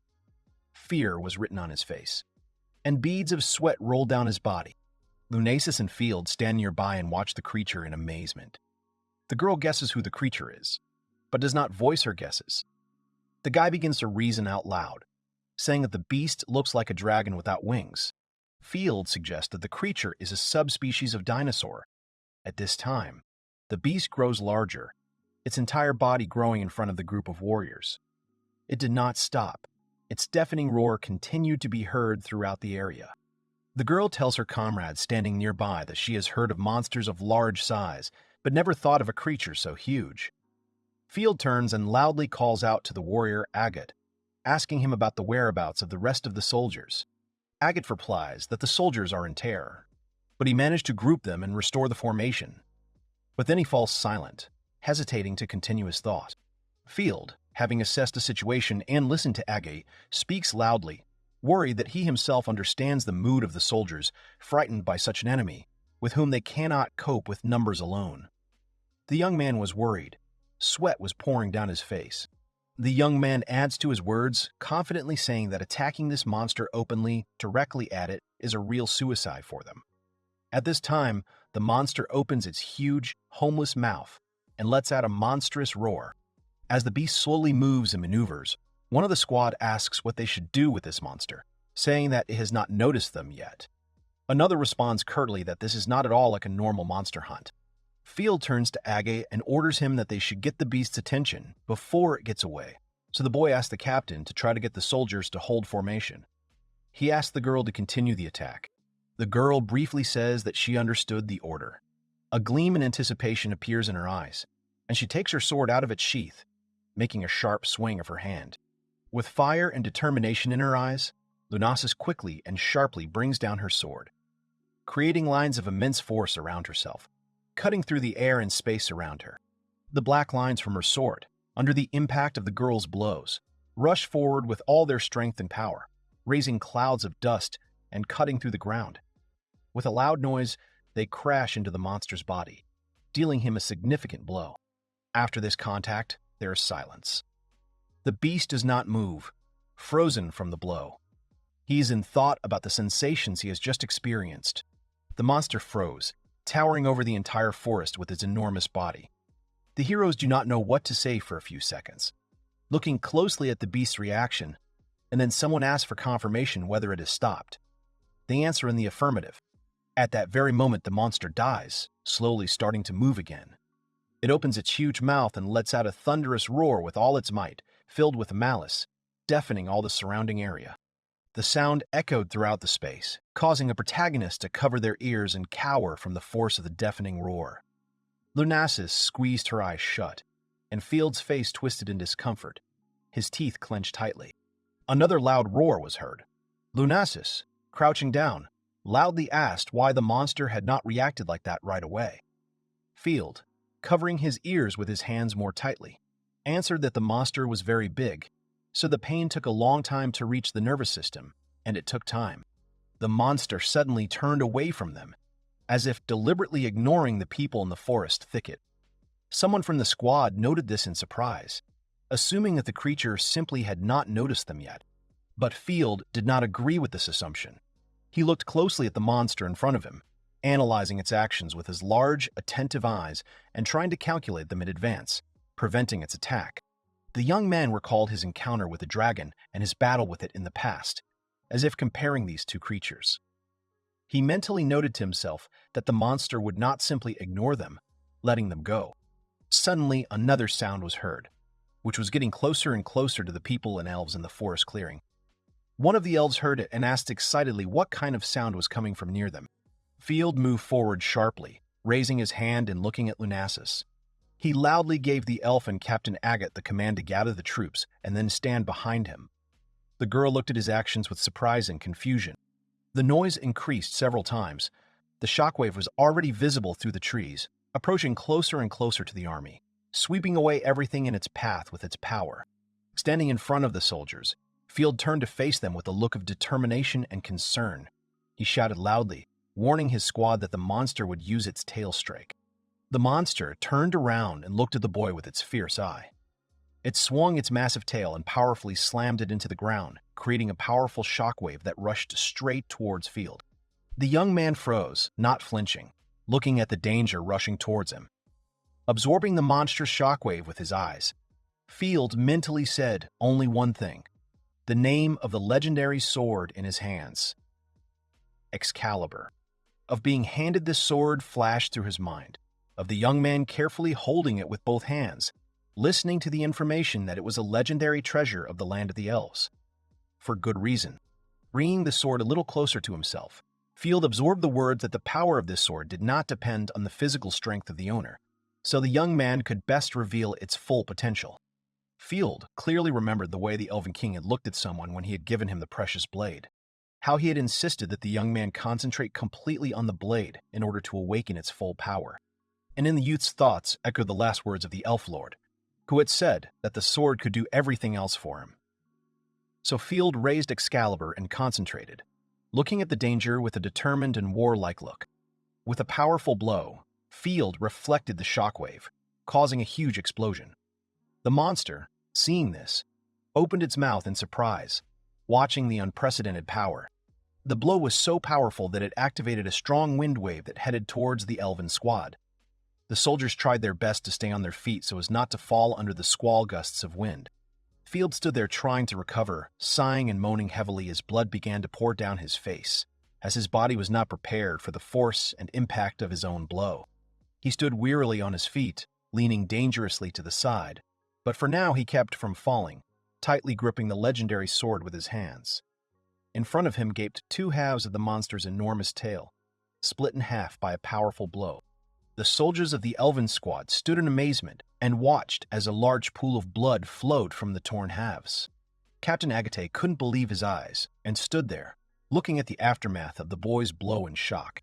Fear was written on his face, and beads of sweat rolled down his body. Lunasis and Field stand nearby and watch the creature in amazement. The girl guesses who the creature is, but does not voice her guesses. The guy begins to reason out loud, saying that the beast looks like a dragon without wings. Field suggests that the creature is a subspecies of dinosaur. At this time, the beast grows larger, its entire body growing in front of the group of warriors. It did not stop. Its deafening roar continued to be heard throughout the area. The girl tells her comrades standing nearby that she has heard of monsters of large size, but never thought of a creature so huge. Field turns and loudly calls out to the warrior Agate, asking him about the whereabouts of the rest of the soldiers. Agate replies that the soldiers are in terror, but he managed to group them and restore the formation. But then he falls silent, hesitating to continue his thought. Field, having assessed the situation and listened to Agate, speaks loudly, worried that he himself understands the mood of the soldiers, frightened by such an enemy, with whom they cannot cope with numbers alone. The young man was worried. Sweat was pouring down his face. The young man adds to his words, confidently saying that attacking this monster openly, directly at it, is a real suicide for them. At this time, the monster opens its huge, homeless mouth and lets out a monstrous roar. As the beast slowly moves and maneuvers, one of the squad asks what they should do with this monster, saying that it has not noticed them yet. Another responds curtly that this is not at all like a normal monster hunt. Field turns to Agate and orders him that they should get the beast's attention before it gets away, so the boy asks the captain to try to get the soldiers to hold formation. He asks the girl to continue the attack. The girl briefly says that she understood the order. A gleam in anticipation appears in her eyes, and she takes her sword out of its sheath, making a sharp swing of her hand. With fire and determination in her eyes, Lunasis quickly and sharply brings down her sword, creating lines of immense force around herself, cutting through the air and space around her. The black lines from her sword, under the impact of the girl's blows, rush forward with all their strength and power, raising clouds of dust and cutting through the ground. With a loud noise, they crash into the monster's body, dealing him a significant blow. After this contact, there is silence. The beast does not move, frozen from the blow. He is in thought about the sensations he has just experienced. The monster froze, towering over the entire forest with its enormous body. The heroes do not know what to say for a few seconds, looking closely at the beast's reaction, and then someone asks for confirmation whether it has stopped. They answer in the affirmative. At that very moment, the monster dies, slowly starting to move again. It opens its huge mouth and lets out a thunderous roar with all its might, filled with malice, deafening all the surrounding area. The sound echoed throughout the space, causing a protagonist to cover their ears and cower from the force of the deafening roar. Lunasis squeezed her eyes shut, and Field's face twisted in discomfort, his teeth clenched tightly. Another loud roar was heard. Lunasis, crouching down, loudly asked why the monster had not reacted like that right away. Field, covering his ears with his hands more tightly, answered that the monster was very big, so the pain took a long time to reach the nervous system, and it took time. The monster suddenly turned away from them, as if deliberately ignoring the people in the forest thicket. Someone from the squad noted this in surprise, assuming that the creature simply had not noticed them yet. But Field did not agree with this assumption. He looked closely at the monster in front of him, analyzing its actions with his large, attentive eyes and trying to calculate them in advance, preventing its attack. The young man recalled his encounter with the dragon and his battle with it in the past, as if comparing these two creatures. He mentally noted to himself that the monster would not simply ignore them, letting them go. Suddenly, another sound was heard, which was getting closer and closer to the people and elves in the forest clearing. One of the elves heard it and asked excitedly what kind of sound was coming from near them. Field moved forward sharply, raising his hand and looking at Lunasis. He loudly gave the elf and Captain Agate the command to gather the troops and then stand behind him. The girl looked at his actions with surprise and confusion. The noise increased several times. The shockwave was already visible through the trees, approaching closer and closer to the army, sweeping away everything in its path with its power. Standing in front of the soldiers, Field turned to face them with a look of determination and concern. He shouted loudly, warning his squad that the monster would use its tail strike. The monster turned around and looked at the boy with its fierce eye. It swung its massive tail and powerfully slammed it into the ground, creating a powerful shockwave that rushed straight towards Field. The young man froze, not flinching, looking at the danger rushing towards him. Absorbing the monster's shockwave with his eyes, Field mentally said only one thing: the name of the legendary sword in his hands. Excalibur. Of being handed this sword flashed through his mind, of the young man carefully holding it with both hands, listening to the information that it was a legendary treasure of the land of the elves. For good reason. Bringing the sword a little closer to himself, Field absorbed the words that the power of this sword did not depend on the physical strength of the owner, so the young man could best reveal its full potential. Field clearly remembered the way the Elven King had looked at someone when he had given him the precious blade, how he had insisted that the young man concentrate completely on the blade in order to awaken its full power. And in the youth's thoughts echoed the last words of the Elf Lord, who had said that the sword could do everything else for him. So Field raised Excalibur and concentrated, looking at the danger with a determined and warlike look. With a powerful blow, Field reflected the shockwave, causing a huge explosion. The monster, seeing this, opened its mouth in surprise, watching the unprecedented power. The blow was so powerful that it activated a strong wind wave that headed towards the elven squad. The soldiers tried their best to stay on their feet so as not to fall under the squall gusts of wind. Field stood there trying to recover, sighing and moaning heavily as blood began to pour down his face, as his body was not prepared for the force and impact of his own blow. He stood wearily on his feet, leaning dangerously to the side, but for now he kept from falling, tightly gripping the legendary sword with his hands. In front of him gaped two halves of the monster's enormous tail, split in half by a powerful blow. The soldiers of the Elven squad stood in amazement and watched as a large pool of blood flowed from the torn halves. Captain Agate couldn't believe his eyes and stood there, looking at the aftermath of the boy's blow in shock.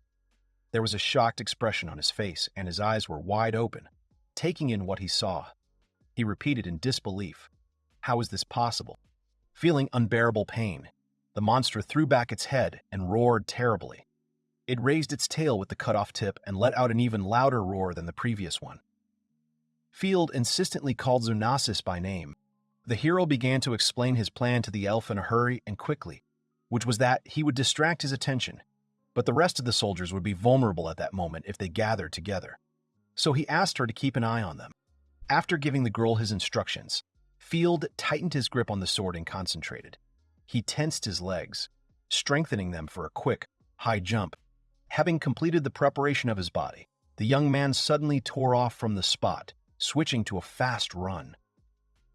There was a shocked expression on his face and his eyes were wide open, taking in what he saw. He repeated in disbelief, "How is this possible?" Feeling unbearable pain, the monster threw back its head and roared terribly. It raised its tail with the cut-off tip and let out an even louder roar than the previous one. Field insistently called Zunasis by name. The hero began to explain his plan to the elf in a hurry and quickly, which was that he would distract his attention, but the rest of the soldiers would be vulnerable at that moment if they gathered together. So he asked her to keep an eye on them. After giving the girl his instructions, Field tightened his grip on the sword and concentrated. He tensed his legs, strengthening them for a quick, high jump. Having completed the preparation of his body, the young man suddenly tore off from the spot, switching to a fast run.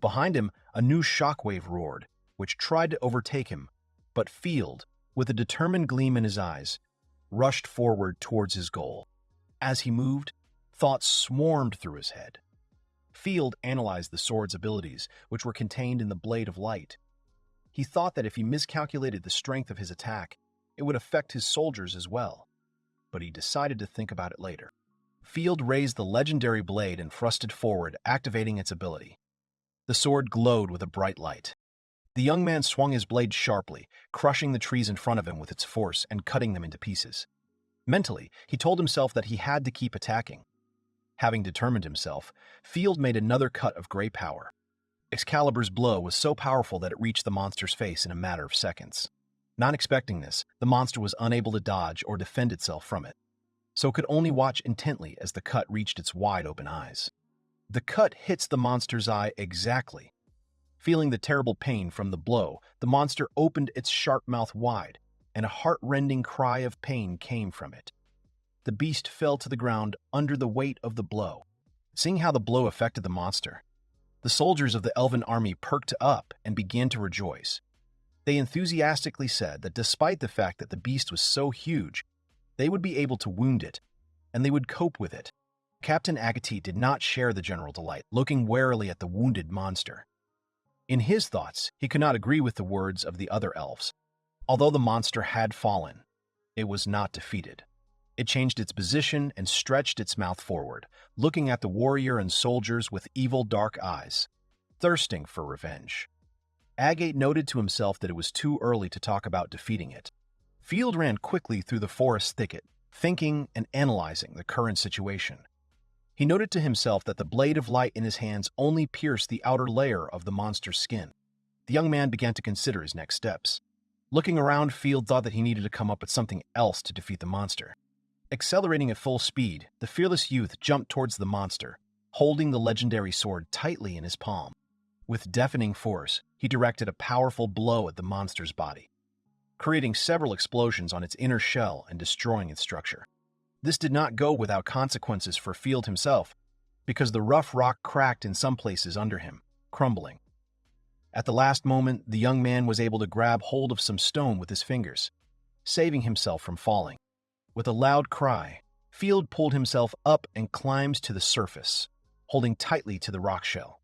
Behind him, a new shockwave roared, which tried to overtake him, but Field, with a determined gleam in his eyes, rushed forward towards his goal. As he moved, thoughts swarmed through his head. Field analyzed the sword's abilities, which were contained in the Blade of Light. He thought that if he miscalculated the strength of his attack, it would affect his soldiers as well. But he decided to think about it later. Field raised the legendary blade and thrusted forward, activating its ability. The sword glowed with a bright light. The young man swung his blade sharply, crushing the trees in front of him with its force and cutting them into pieces. Mentally, he told himself that he had to keep attacking. Having determined himself, Field made another cut of gray power. Excalibur's blow was so powerful that it reached the monster's face in a matter of seconds. Not expecting this, the monster was unable to dodge or defend itself from it, so it could only watch intently as the cut reached its wide-open eyes. The cut hits the monster's eye exactly. Feeling the terrible pain from the blow, the monster opened its sharp mouth wide, and a heart-rending cry of pain came from it. The beast fell to the ground under the weight of the blow. Seeing how the blow affected the monster, the soldiers of the elven army perked up and began to rejoice. They enthusiastically said that despite the fact that the beast was so huge, they would be able to wound it, and they would cope with it. Captain Agati did not share the general delight, looking warily at the wounded monster. In his thoughts, he could not agree with the words of the other elves. Although the monster had fallen, it was not defeated. It changed its position and stretched its mouth forward, looking at the warrior and soldiers with evil dark eyes, thirsting for revenge. Agate noted to himself that it was too early to talk about defeating it. Field ran quickly through the forest thicket, thinking and analyzing the current situation. He noted to himself that the blade of light in his hands only pierced the outer layer of the monster's skin. The young man began to consider his next steps. Looking around, Field thought that he needed to come up with something else to defeat the monster. Accelerating at full speed, the fearless youth jumped towards the monster, holding the legendary sword tightly in his palm. With deafening force, he directed a powerful blow at the monster's body, creating several explosions on its inner shell and destroying its structure. This did not go without consequences for Field himself, because the rough rock cracked in some places under him, crumbling. At the last moment, the young man was able to grab hold of some stone with his fingers, saving himself from falling. With a loud cry, Field pulled himself up and climbed to the surface, holding tightly to the rock shell.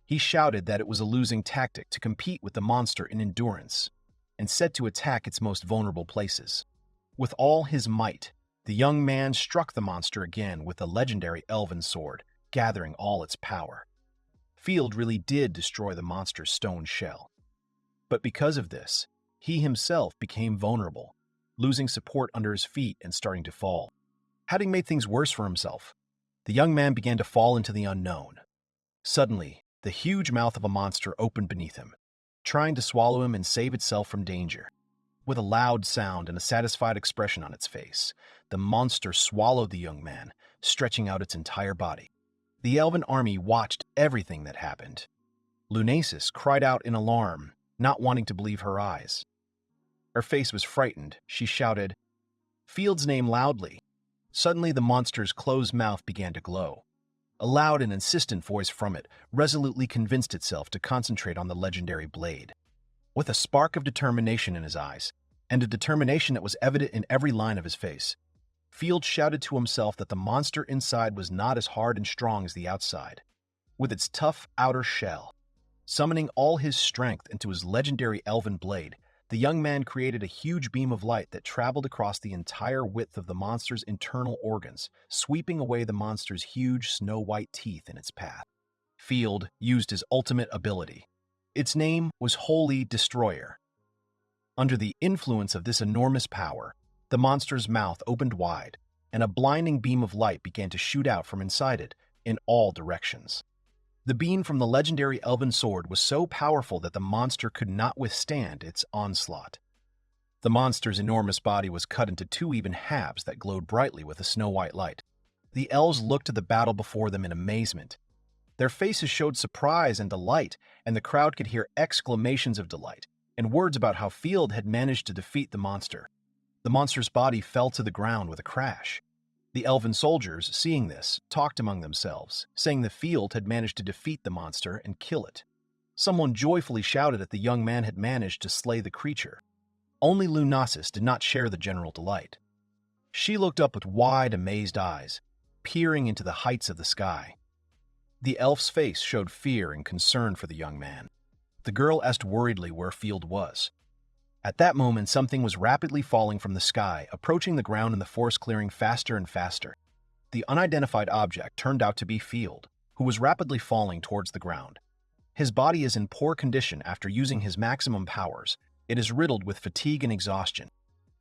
He shouted that it was a losing tactic to compete with the monster in endurance, and set to attack its most vulnerable places. With all his might, the young man struck the monster again with the legendary elven sword, gathering all its power. Field really did destroy the monster's stone shell. But because of this, he himself became vulnerable, losing support under his feet and starting to fall. Having made things worse for himself, the young man began to fall into the unknown. Suddenly, the huge mouth of a monster opened beneath him, trying to swallow him and save itself from danger. With a loud sound and a satisfied expression on its face, the monster swallowed the young man, stretching out its entire body. The elven army watched everything that happened. Lunasis cried out in alarm, not wanting to believe her eyes. Her face was frightened. She shouted Field's name loudly. Suddenly, the monster's closed mouth began to glow. A loud and insistent voice from it resolutely convinced itself to concentrate on the legendary blade. With a spark of determination in his eyes, and a determination that was evident in every line of his face, Field shouted to himself that the monster inside was not as hard and strong as the outside. With its tough outer shell, summoning all his strength into his legendary elven blade, the young man created a huge beam of light that traveled across the entire width of the monster's internal organs, sweeping away the monster's huge snow-white teeth in its path. Field used his ultimate ability. Its name was Holy Destroyer. Under the influence of this enormous power, the monster's mouth opened wide, and a blinding beam of light began to shoot out from inside it in all directions. The beam from the legendary elven sword was so powerful that the monster could not withstand its onslaught. The monster's enormous body was cut into two even halves that glowed brightly with a snow-white light. The elves looked at the battle before them in amazement. Their faces showed surprise and delight, and the crowd could hear exclamations of delight and words about how Field had managed to defeat the monster. The monster's body fell to the ground with a crash. The elven soldiers, seeing this, talked among themselves, saying the Field had managed to defeat the monster and kill it. Someone joyfully shouted that the young man had managed to slay the creature. Only Lunasis did not share the general delight. She looked up with wide, amazed eyes, peering into the heights of the sky. The elf's face showed fear and concern for the young man. The girl asked worriedly where Field was. At that moment, something was rapidly falling from the sky, approaching the ground in the forest clearing faster and faster. The unidentified object turned out to be Field, who was rapidly falling towards the ground. His body is in poor condition after using his maximum powers. It is riddled with fatigue and exhaustion.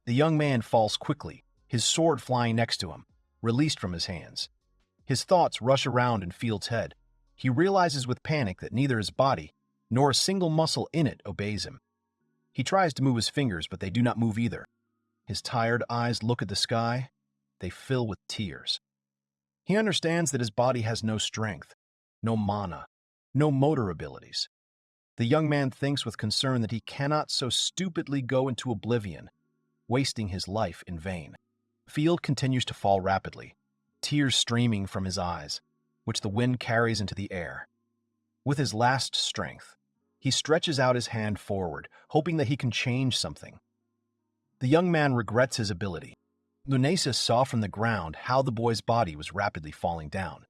The young man falls quickly, his sword flying next to him, released from his hands. His thoughts rush around in Field's head. He realizes with panic that neither his body nor a single muscle in it obeys him. He tries to move his fingers, but they do not move either. His tired eyes look at the sky. They fill with tears. He understands that his body has no strength, no mana, no motor abilities. The young man thinks with concern that he cannot so stupidly go into oblivion, wasting his life in vain. Field continues to fall rapidly, tears streaming from his eyes, which the wind carries into the air. With his last strength, he stretches out his hand forward, hoping that he can change something. The young man regrets his ability. Lunasis saw from the ground how the boy's body was rapidly falling down.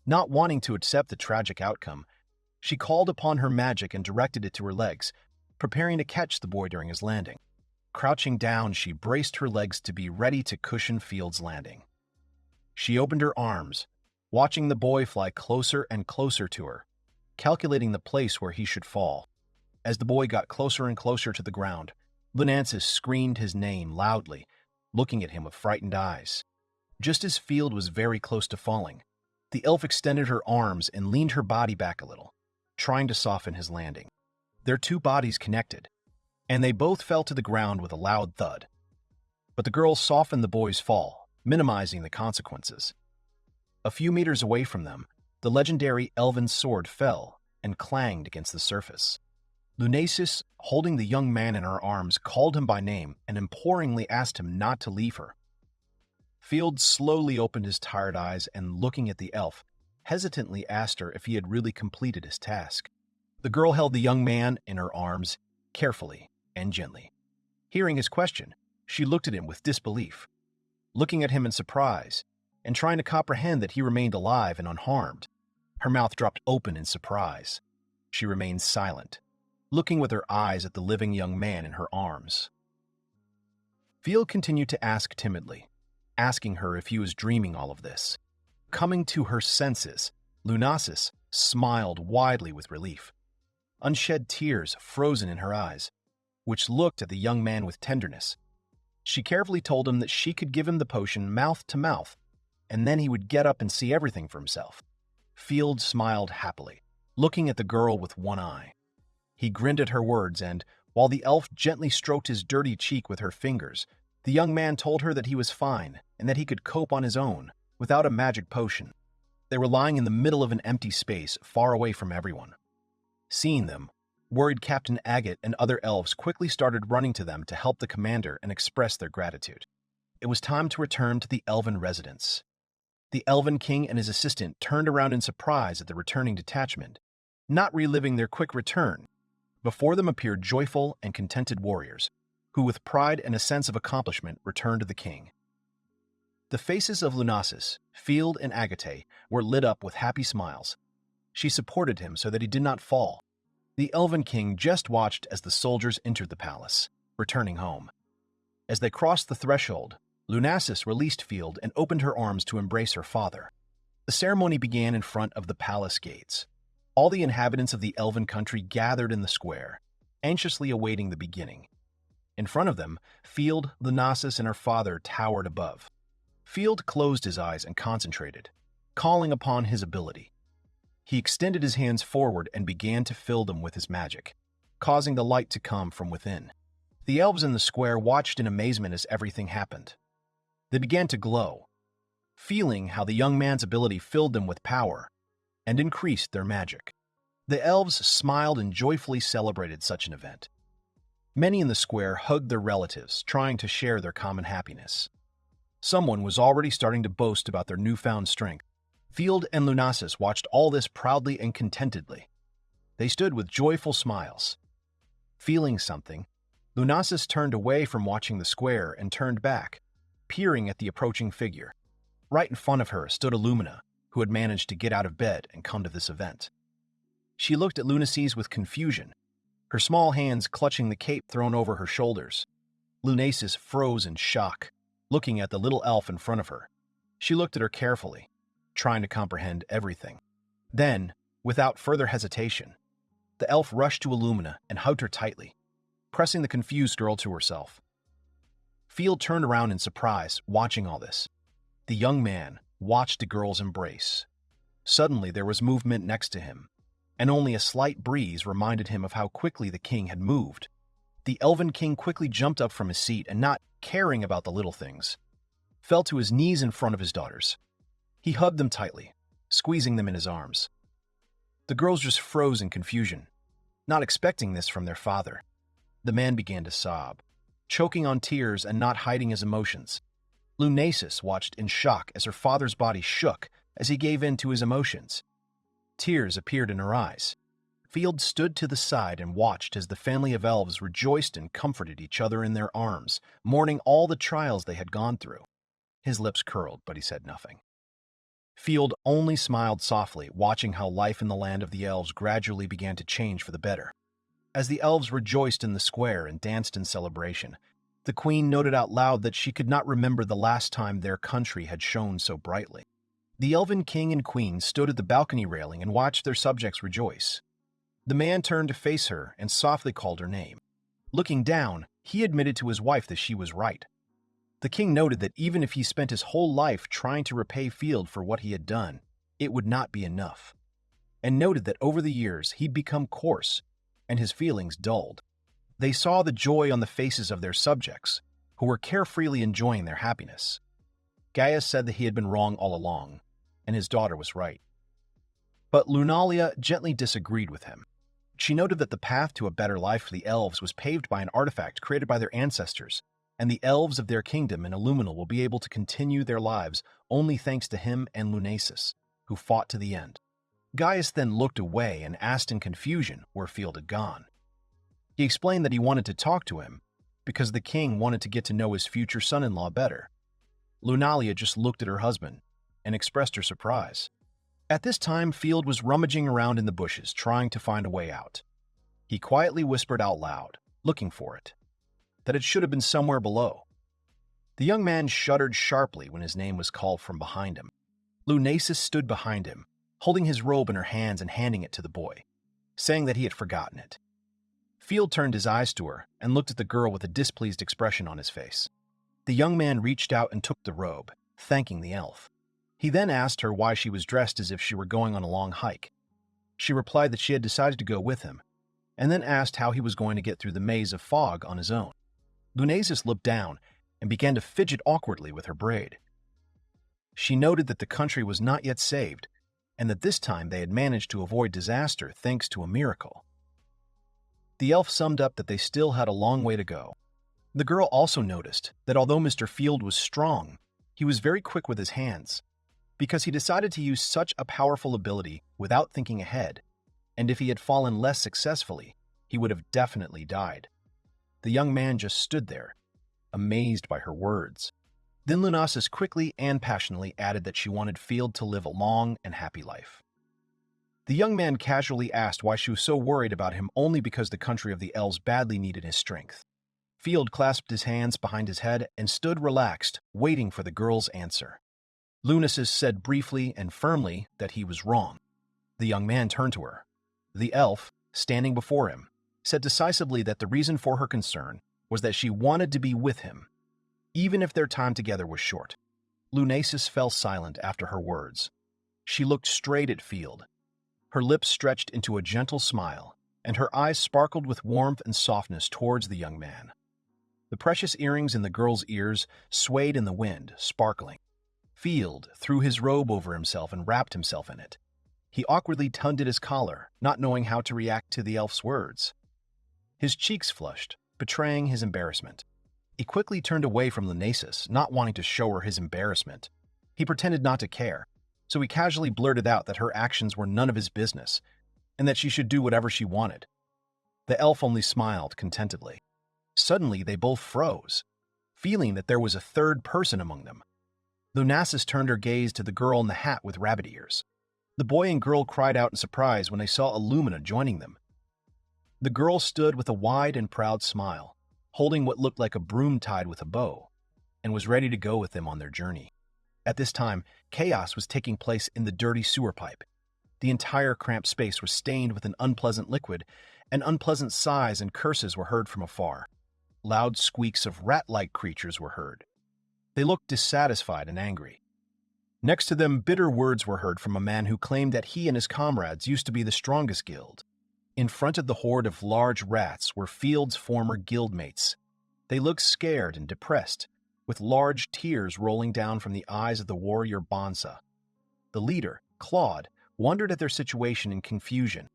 Not wanting to accept the tragic outcome, she called upon her magic and directed it to her legs, preparing to catch the boy during his landing. Crouching down, she braced her legs to be ready to cushion Field's landing. She opened her arms, watching the boy fly closer and closer to her, calculating the place where he should fall. As the boy got closer and closer to the ground, Lunasis screamed his name loudly, looking at him with frightened eyes. Just as Field was very close to falling, the elf extended her arms and leaned her body back a little, trying to soften his landing. Their two bodies connected, and they both fell to the ground with a loud thud. But the girl softened the boy's fall, minimizing the consequences. A few meters away from them, the legendary elven sword fell and clanged against the surface. Lunasis, holding the young man in her arms, called him by name and imploringly asked him not to leave her. Field slowly opened his tired eyes and, looking at the elf, hesitantly asked her if he had really completed his task. The girl held the young man in her arms, carefully and gently. Hearing his question, she looked at him with disbelief, looking at him in surprise and trying to comprehend that he remained alive and unharmed. Her mouth dropped open in surprise. She remained silent, looking with her eyes at the living young man in her arms. Field continued to ask timidly, asking her if he was dreaming all of this. Coming to her senses, Lunasis smiled widely with relief. Unshed tears frozen in her eyes, which looked at the young man with tenderness. She carefully told him that she could give him the potion mouth to mouth, and then he would get up and see everything for himself. Field smiled happily, looking at the girl with one eye. He grinned at her words, and, while the elf gently stroked his dirty cheek with her fingers, the young man told her that he was fine and that he could cope on his own, without a magic potion. They were lying in the middle of an empty space, far away from everyone. Seeing them, worried Captain Agate and other elves quickly started running to them to help the commander and express their gratitude. It was time to return to the elven residence. The elven king and his assistant turned around in surprise at the returning detachment, not reliving their quick return. Before them appeared joyful and contented warriors, who with pride and a sense of accomplishment returned to the king. The faces of Lunasis, Field, and Agate were lit up with happy smiles. She supported him so that he did not fall. The elven king just watched as the soldiers entered the palace, returning home. As they crossed the threshold, Lunasis released Field and opened her arms to embrace her father. The ceremony began in front of the palace gates. All the inhabitants of the elven country gathered in the square, anxiously awaiting the beginning. In front of them, Field, Lunasis, and her father towered above. Field closed his eyes and concentrated, calling upon his ability. He extended his hands forward and began to fill them with his magic, causing the light to come from within. The elves in the square watched in amazement as everything happened. They began to glow, feeling how the young man's ability filled them with power and increased their magic. The elves smiled and joyfully celebrated such an event. Many in the square hugged their relatives, trying to share their common happiness. Someone was already starting to boast about their newfound strength. Field and Lunasis watched all this proudly and contentedly. They stood with joyful smiles. Feeling something, Lunasis turned away from watching the square and turned back, peering at the approaching figure. Right in front of her stood Illumina, who had managed to get out of bed and come to this event. She looked at Lunasis with confusion, her small hands clutching the cape thrown over her shoulders. Lunasis froze in shock, looking at the little elf in front of her. She looked at her carefully, trying to comprehend everything. Then, without further hesitation, the elf rushed to Illumina and hugged her tightly, pressing the confused girl to herself. Field turned around in surprise, watching all this. The young man watched the girl's embrace. Suddenly there was movement next to him, and only a slight breeze reminded him of how quickly the king had moved. The elven king quickly jumped up from his seat and, not caring about the little things, fell to his knees in front of his daughters. He hugged them tightly, squeezing them in his arms. The girls just froze in confusion, not expecting this from their father. The man began to sob, choking on tears and not hiding his emotions. Lunasis watched in shock as her father's body shook as he gave in to his emotions. Tears appeared in her eyes. Field stood to the side and watched as the family of elves rejoiced and comforted each other in their arms, mourning all the trials they had gone through. His lips curled, but he said nothing. Field only smiled softly, watching how life in the land of the elves gradually began to change for the better. As the elves rejoiced in the square and danced in celebration, the queen noted out loud that she could not remember the last time their country had shone so brightly. The elven king and queen stood at the balcony railing and watched their subjects rejoice. The man turned to face her and softly called her name. Looking down, he admitted to his wife that she was right. The king noted that even if he spent his whole life trying to repay Field for what he had done, it would not be enough, and noted that over the years he'd become coarse and his feelings dulled. They saw the joy on the faces of their subjects, who were carefreely enjoying their happiness. Gaius said that he had been wrong all along, and his daughter was right. But Lunalia gently disagreed with him. She noted that the path to a better life for the elves was paved by an artifact created by their ancestors, and the elves of their kingdom in Illuminal will be able to continue their lives only thanks to him and Lunasis, who fought to the end. Gaius then looked away and asked in confusion where Field had gone. He explained that he wanted to talk to him because the king wanted to get to know his future son-in-law better. Lunalia just looked at her husband and expressed her surprise. At this time, Field was rummaging around in the bushes, trying to find a way out. He quietly whispered out loud, looking for it, that it should have been somewhere below. The young man shuddered sharply when his name was called from behind him. Lunasis stood behind him, holding his robe in her hands and handing it to the boy, saying that he had forgotten it. Field turned his eyes to her and looked at the girl with a displeased expression on his face. The young man reached out and took the robe, thanking the elf. He then asked her why she was dressed as if she were going on a long hike. She replied that she had decided to go with him, and then asked how he was going to get through the maze of fog on his own. Lunasis looked down and began to fidget awkwardly with her braid. She noted that the country was not yet saved, and that this time they had managed to avoid disaster thanks to a miracle. The elf summed up that they still had a long way to go. The girl also noticed that although Mr. Field was strong, he was very quick with his hands, because he decided to use such a powerful ability without thinking ahead, and if he had fallen less successfully, he would have definitely died. The young man just stood there, amazed by her words. Then Lunasis quickly and passionately added that she wanted Field to live a long and happy life. The young man casually asked why she was so worried about him only because the country of the elves badly needed his strength. Field clasped his hands behind his head and stood relaxed, waiting for the girl's answer. Lunasis said briefly and firmly that he was wrong. The young man turned to her. The elf, standing before him, said decisively that the reason for her concern was that she wanted to be with him, even if their time together was short. Lunasis fell silent after her words. She looked straight at Field. Her lips stretched into a gentle smile, and her eyes sparkled with warmth and softness towards the young man. The precious earrings in the girl's ears swayed in the wind, sparkling. Field threw his robe over himself and wrapped himself in it. He awkwardly tugged at his collar, not knowing how to react to the elf's words. His cheeks flushed, betraying his embarrassment. He quickly turned away from Lunasis, not wanting to show her his embarrassment. He pretended not to care, so he casually blurted out that her actions were none of his business, and that she should do whatever she wanted. The elf only smiled contentedly. Suddenly, they both froze, feeling that there was a third person among them. Lunasis turned her gaze to the girl in the hat with rabbit ears. The boy and girl cried out in surprise when they saw Illumina joining them. The girl stood with a wide and proud smile, holding what looked like a broom tied with a bow, and was ready to go with them on their journey. At this time, chaos was taking place in the dirty sewer pipe. The entire cramped space was stained with an unpleasant liquid, and unpleasant sighs and curses were heard from afar. Loud squeaks of rat-like creatures were heard. They looked dissatisfied and angry. Next to them, bitter words were heard from a man who claimed that he and his comrades used to be the strongest guild. In front of the horde of large rats were Field's former guildmates. They looked scared and depressed, with large tears rolling down from the eyes of the warrior Bonsa. The leader, Claude, wondered at their situation in confusion.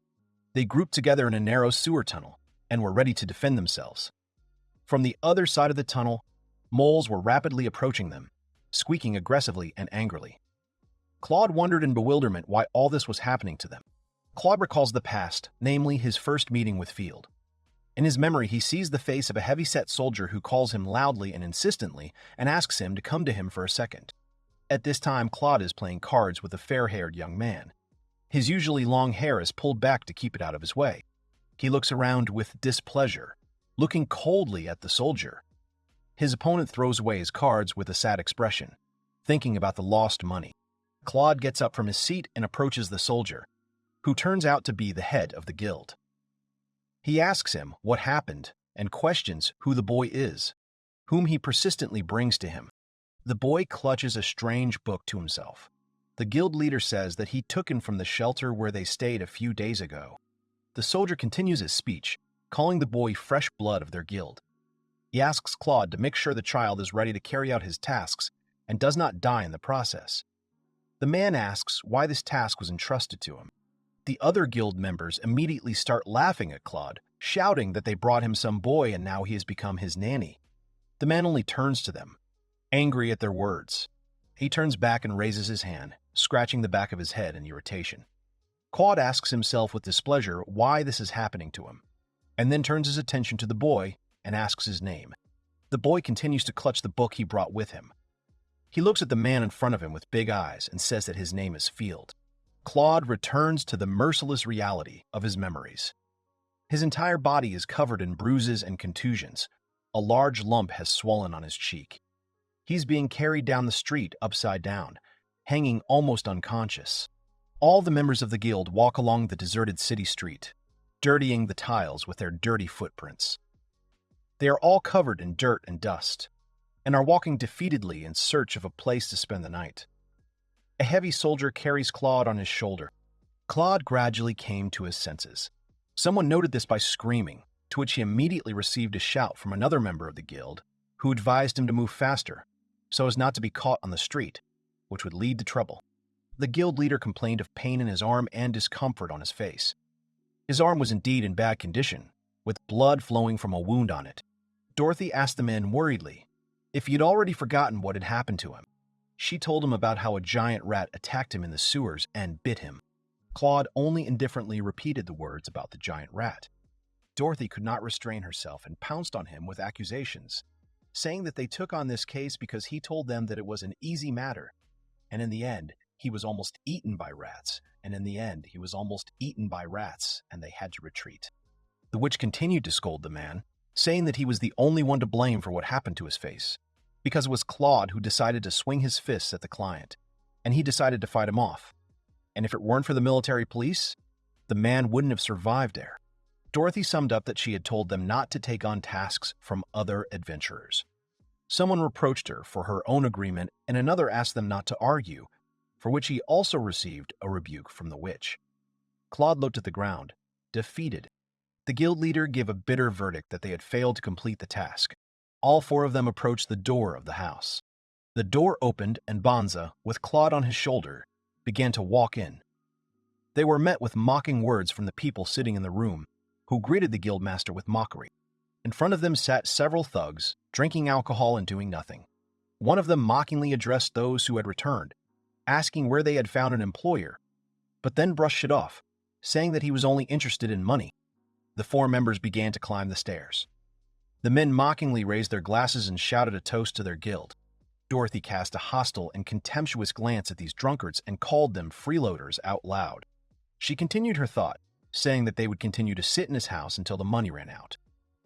They grouped together in a narrow sewer tunnel and were ready to defend themselves. From the other side of the tunnel, moles were rapidly approaching them, squeaking aggressively and angrily. Claude wondered in bewilderment why all this was happening to them. Claude recalls the past, namely his first meeting with Field. In his memory, he sees the face of a heavy-set soldier who calls him loudly and insistently and asks him to come to him for a second. At this time, Claude is playing cards with a fair-haired young man. His usually long hair is pulled back to keep it out of his way. He looks around with displeasure, looking coldly at the soldier. His opponent throws away his cards with a sad expression, thinking about the lost money. Claude gets up from his seat and approaches the soldier, who turns out to be the head of the guild. He asks him what happened and questions who the boy is, whom he persistently brings to him. The boy clutches a strange book to himself. The guild leader says that he took him from the shelter where they stayed a few days ago. The soldier continues his speech, calling the boy fresh blood of their guild. He asks Claude to make sure the child is ready to carry out his tasks and does not die in the process. The man asks why this task was entrusted to him. The other guild members immediately start laughing at Claude, shouting that they brought him some boy and now he has become his nanny. The man only turns to them, angry at their words. He turns back and raises his hand, scratching the back of his head in irritation. Claude asks himself with displeasure why this is happening to him, and then turns his attention to the boy and asks his name. The boy continues to clutch the book he brought with him. He looks at the man in front of him with big eyes and says that his name is Field. Claude returns to the merciless reality of his memories. His entire body is covered in bruises and contusions. A large lump has swollen on his cheek. He's being carried down the street upside down, hanging almost unconscious. All the members of the guild walk along the deserted city street, dirtying the tiles with their dirty footprints. They are all covered in dirt and dust, and are walking defeatedly in search of a place to spend the night. A heavy soldier carries Claude on his shoulder. Claude gradually came to his senses. Someone noted this by screaming, to which he immediately received a shout from another member of the guild, who advised him to move faster, so as not to be caught on the street, which would lead to trouble. The guild leader complained of pain in his arm and discomfort on his face. His arm was indeed in bad condition, with blood flowing from a wound on it. Dorothy asked the man worriedly if he had already forgotten what had happened to him. She told him about how a giant rat attacked him in the sewers and bit him. Claude only indifferently repeated the words about the giant rat. Dorothy could not restrain herself and pounced on him with accusations, saying that they took on this case because he told them that it was an easy matter, and in the end, he was almost eaten by rats, and they had to retreat. The witch continued to scold the man, saying that he was the only one to blame for what happened to his face, because it was Claude who decided to swing his fists at the client, and he decided to fight him off. And if it weren't for the military police, the man wouldn't have survived there. Dorothy summed up that she had told them not to take on tasks from other adventurers. Someone reproached her for her own agreement, and another asked them not to argue, for which he also received a rebuke from the witch. Claude looked at the ground, defeated. The guild leader gave a bitter verdict that they had failed to complete the task. All four of them approached the door of the house. The door opened, and Bonza, with Claude on his shoulder, began to walk in. They were met with mocking words from the people sitting in the room, who greeted the guildmaster with mockery. In front of them sat several thugs, drinking alcohol and doing nothing. One of them mockingly addressed those who had returned, asking where they had found an employer, but then brushed it off, saying that he was only interested in money. The four members began to climb the stairs. The men mockingly raised their glasses and shouted a toast to their guild. Dorothy cast a hostile and contemptuous glance at these drunkards and called them freeloaders out loud. She continued her thought, saying that they would continue to sit in his house until the money ran out.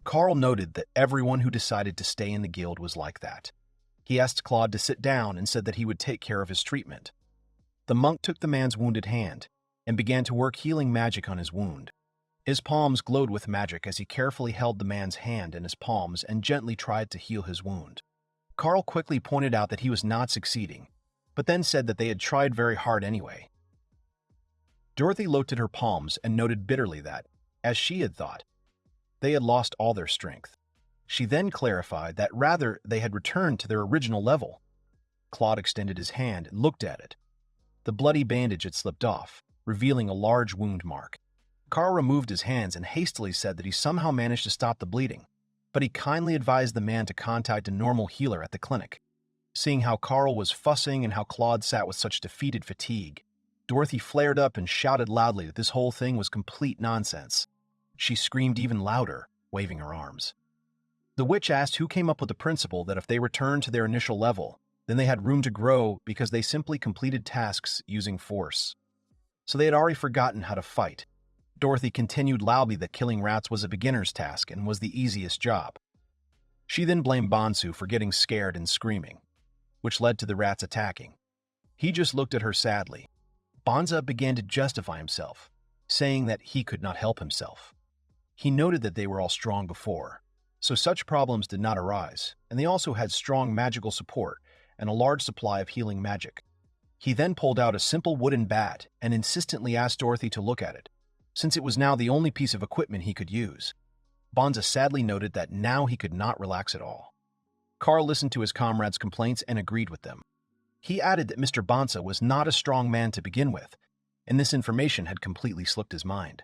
Carl noted that everyone who decided to stay in the guild was like that. He asked Claude to sit down and said that he would take care of his treatment. The monk took the man's wounded hand and began to work healing magic on his wound. His palms glowed with magic as he carefully held the man's hand in his palms and gently tried to heal his wound. Carl quickly pointed out that he was not succeeding, but then said that they had tried very hard anyway. Dorothy looked at her palms and noted bitterly that, as she had thought, they had lost all their strength. She then clarified that rather they had returned to their original level. Claude extended his hand and looked at it. The bloody bandage had slipped off, revealing a large wound mark. Carl removed his hands and hastily said that he somehow managed to stop the bleeding, but he kindly advised the man to contact a normal healer at the clinic. Seeing how Carl was fussing and how Claude sat with such defeated fatigue, Dorothy flared up and shouted loudly that this whole thing was complete nonsense. She screamed even louder, waving her arms. The witch asked who came up with the principle that if they returned to their initial level, then they had room to grow because they simply completed tasks using force. So they had already forgotten how to fight. Dorothy continued loudly that killing rats was a beginner's task and was the easiest job. She then blamed Bonsu for getting scared and screaming, which led to the rats attacking. He just looked at her sadly. Bonza began to justify himself, saying that he could not help himself. He noted that they were all strong before, so such problems did not arise, and they also had strong magical support and a large supply of healing magic. He then pulled out a simple wooden bat and insistently asked Dorothy to look at it, since it was now the only piece of equipment he could use. Bonza sadly noted that now he could not relax at all. Carl listened to his comrades' complaints and agreed with them. He added that Mr. Bonza was not a strong man to begin with, and this information had completely slipped his mind.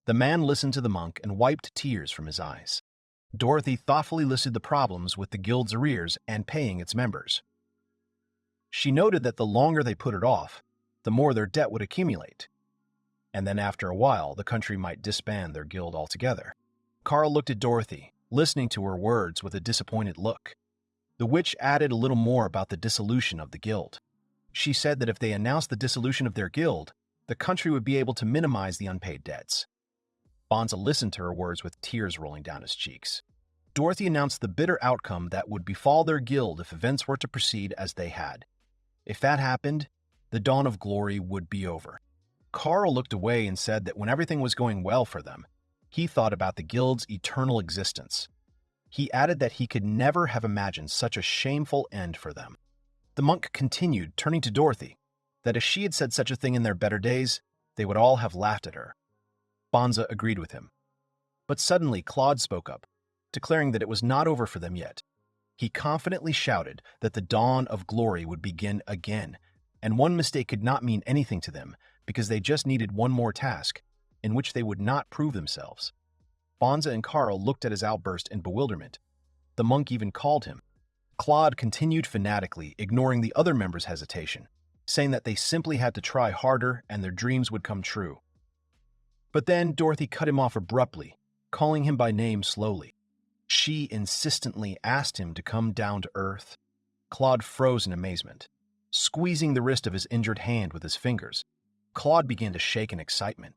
The man listened to the monk and wiped tears from his eyes. Dorothy thoughtfully listed the problems with the guild's arrears and paying its members. She noted that the longer they put it off, the more their debt would accumulate, and then after a while the country might disband their guild altogether. Carl looked at Dorothy, listening to her words with a disappointed look. The witch added a little more about the dissolution of the guild. She said that if they announced the dissolution of their guild, the country would be able to minimize the unpaid debts. Bonza listened to her words with tears rolling down his cheeks. Dorothy announced the bitter outcome that would befall their guild if events were to proceed as they had. If that happened, the dawn of glory would be over. Carl looked away and said that when everything was going well for them, he thought about the guild's eternal existence. He added that he could never have imagined such a shameful end for them. The monk continued, turning to Dorothy, that if she had said such a thing in their better days, they would all have laughed at her. Bonza agreed with him. But suddenly Claude spoke up, declaring that it was not over for them yet. He confidently shouted that the dawn of glory would begin again, and one mistake could not mean anything to them because they just needed one more task, in which they would not prove themselves. Bonza and Carl looked at his outburst in bewilderment. The monk even called him. Claude continued fanatically, ignoring the other members' hesitation, saying that they simply had to try harder and their dreams would come true. But then Dorothy cut him off abruptly, calling him by name slowly. She insistently asked him to come down to earth. Claude froze in amazement, squeezing the wrist of his injured hand with his fingers. Claude began to shake in excitement.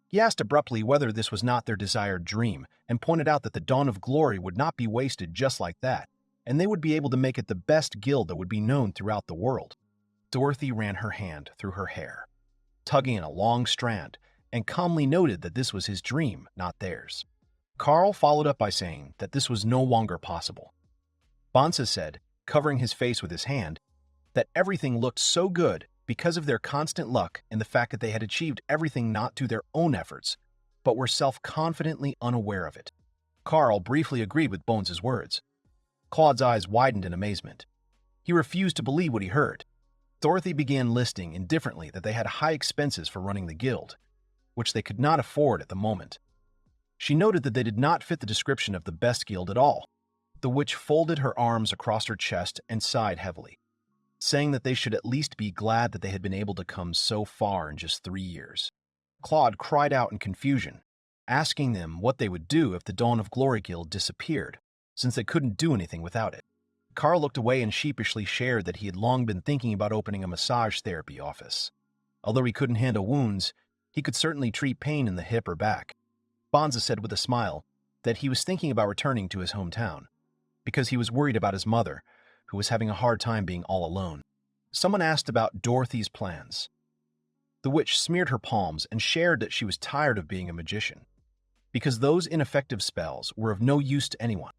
He asked abruptly whether this was not their desired dream and pointed out that the dawn of glory would not be wasted just like that, and they would be able to make it the best guild that would be known throughout the world. Dorothy ran her hand through her hair, tugging in a long strand, and calmly noted that this was his dream, not theirs. Carl followed up by saying that this was no longer possible. Bonza said, covering his face with his hand, that everything looked so good because of their constant luck and the fact that they had achieved everything not through their own efforts, but were self-confidently unaware of it. Carl briefly agreed with Bones' words. Claude's eyes widened in amazement. He refused to believe what he heard. Dorothy began listing indifferently that they had high expenses for running the guild, which they could not afford at the moment. She noted that they did not fit the description of the best guild at all. The witch folded her arms across her chest and sighed heavily, saying that they should at least be glad that they had been able to come so far in just 3 years. Claude cried out in confusion, asking them what they would do if the Dawn of Glory Guild disappeared, since they couldn't do anything without it. Carl looked away and sheepishly shared that he had long been thinking about opening a massage therapy office. Although he couldn't handle wounds, he could certainly treat pain in the hip or back. Bonza said with a smile that he was thinking about returning to his hometown, because he was worried about his mother, who was having a hard time being all alone. Someone asked about Dorothy's plans. The witch smeared her palms and shared that she was tired of being a magician, because those ineffective spells were of no use to anyone.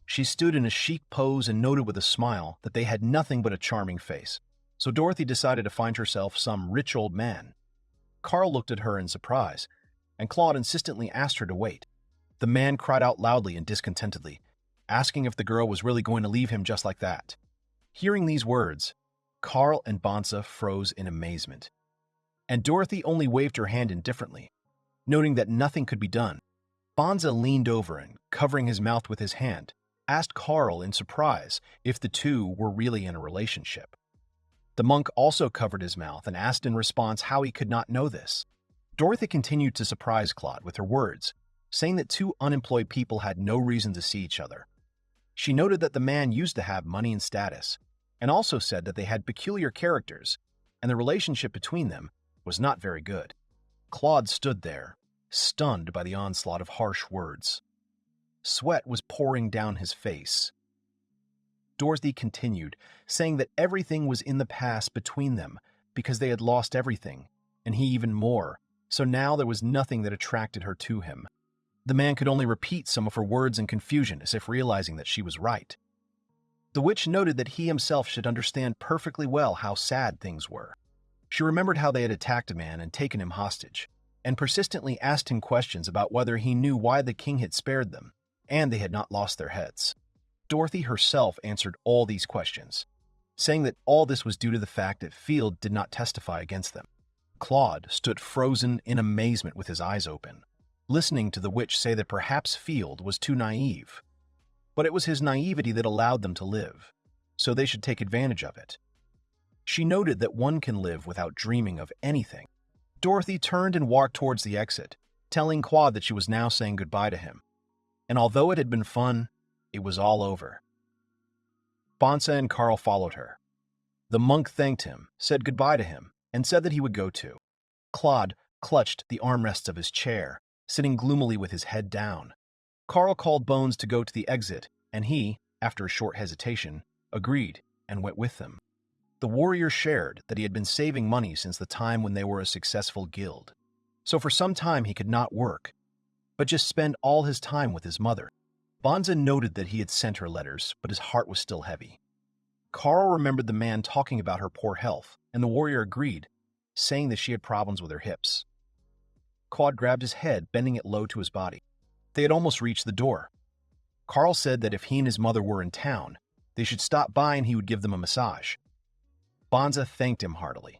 She stood in a chic pose and noted with a smile that they had nothing but a charming face, so Dorothy decided to find herself some rich old man. Carl looked at her in surprise, and Claude insistently asked her to wait. The man cried out loudly and discontentedly, asking if the girl was really going to leave him just like that. Hearing these words, Carl and Bonza froze in amazement, and Dorothy only waved her hand indifferently. Noting that nothing could be done, Bonza leaned over and, covering his mouth with his hand, asked Carl in surprise if the two were really in a relationship. The monk also covered his mouth and asked in response how he could not know this. Dorothy continued to surprise Claude with her words, saying that two unemployed people had no reason to see each other. She noted that the man used to have money and status, and also said that they had peculiar characters, and the relationship between them was not very good. Claude stood there, stunned by the onslaught of harsh words. Sweat was pouring down his face. Dorothy continued, saying that everything was in the past between them because they had lost everything, and he even more, so now there was nothing that attracted her to him. The man could only repeat some of her words in confusion as if realizing that she was right. The witch noted that he himself should understand perfectly well how sad things were. She remembered how they had attacked a man and taken him hostage, and persistently asked him questions about whether he knew why the king had spared them, and they had not lost their heads. Dorothy herself answered all these questions, saying that all this was due to the fact that Field did not testify against them. Claude stood frozen in amazement with his eyes open, listening to the witch say that perhaps Field was too naive. But it was his naivety that allowed them to live, so they should take advantage of it. She noted that one can live without dreaming of anything. Dorothy turned and walked towards the exit, telling Claude that she was now saying goodbye to him. And although it had been fun, it was all over. Bonza and Carl followed her. The monk thanked him, said goodbye to him, and said that he would go too. Claude clutched the armrests of his chair, sitting gloomily with his head down. Carl called Bones to go to the exit, and he, after a short hesitation, agreed and went with them. The warrior shared that he had been saving money since the time when they were a successful guild. So for some time he could not work, but just spend all his time with his mother. Bonza noted that he had sent her letters, but his heart was still heavy. Carl remembered the man talking about her poor health, and the warrior agreed, saying that she had problems with her hips. Claude grabbed his head, bending it low to his body. They had almost reached the door. Carl said that if he and his mother were in town, they should stop by and he would give them a massage. Bonza thanked him heartily.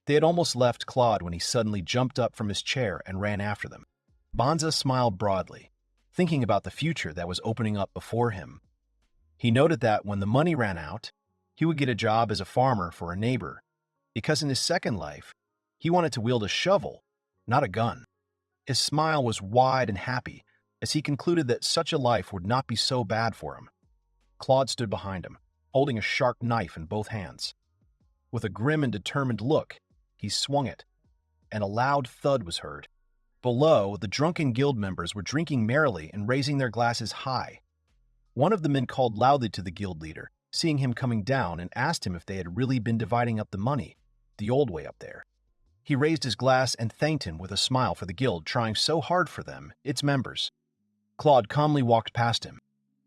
They had almost left Claude when he suddenly jumped up from his chair and ran after them. Bonza smiled broadly, thinking about the future that was opening up before him. He noted that when the money ran out, he would get a job as a farmer for a neighbor, because in his second life, he wanted to wield a shovel, not a gun. His smile was wide and happy as he concluded that such a life would not be so bad for him. Claude stood behind him, holding a sharp knife in both hands. With a grim and determined look, he swung it, and a loud thud was heard. Below, the drunken guild members were drinking merrily and raising their glasses high. One of the men called loudly to the guild leader, seeing him coming down, and asked him if they had really been dividing up the money, the old way up there. He raised his glass and thanked him with a smile for the guild trying so hard for them, its members. Claude calmly walked past him.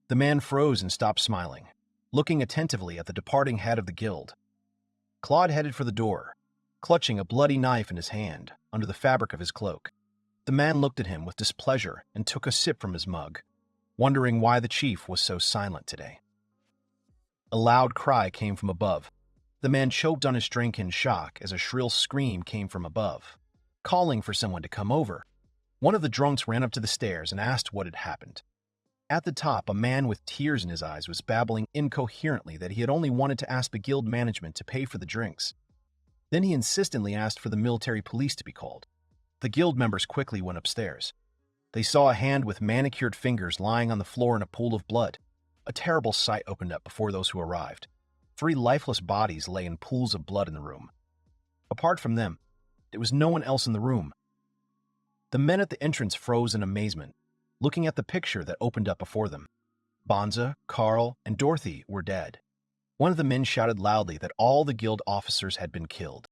The man froze and stopped smiling, looking attentively at the departing head of the guild. Claude headed for the door, clutching a bloody knife in his hand under the fabric of his cloak. The man looked at him with displeasure and took a sip from his mug, wondering why the chief was so silent today. A loud cry came from above. The man choked on his drink in shock as a shrill scream came from above, calling for someone to come over. One of the drunks ran up to the stairs and asked what had happened. At the top, a man with tears in his eyes was babbling incoherently that he had only wanted to ask the guild management to pay for the drinks. Then he insistently asked for the military police to be called. The guild members quickly went upstairs. They saw a hand with manicured fingers lying on the floor in a pool of blood. A terrible sight opened up before those who arrived. 3 lifeless bodies lay in pools of blood in the room. Apart from them, there was no one else in the room. The men at the entrance froze in amazement, looking at the picture that opened up before them. Bonza, Carl, and Dorothy were dead. One of the men shouted loudly that all the guild officers had been killed.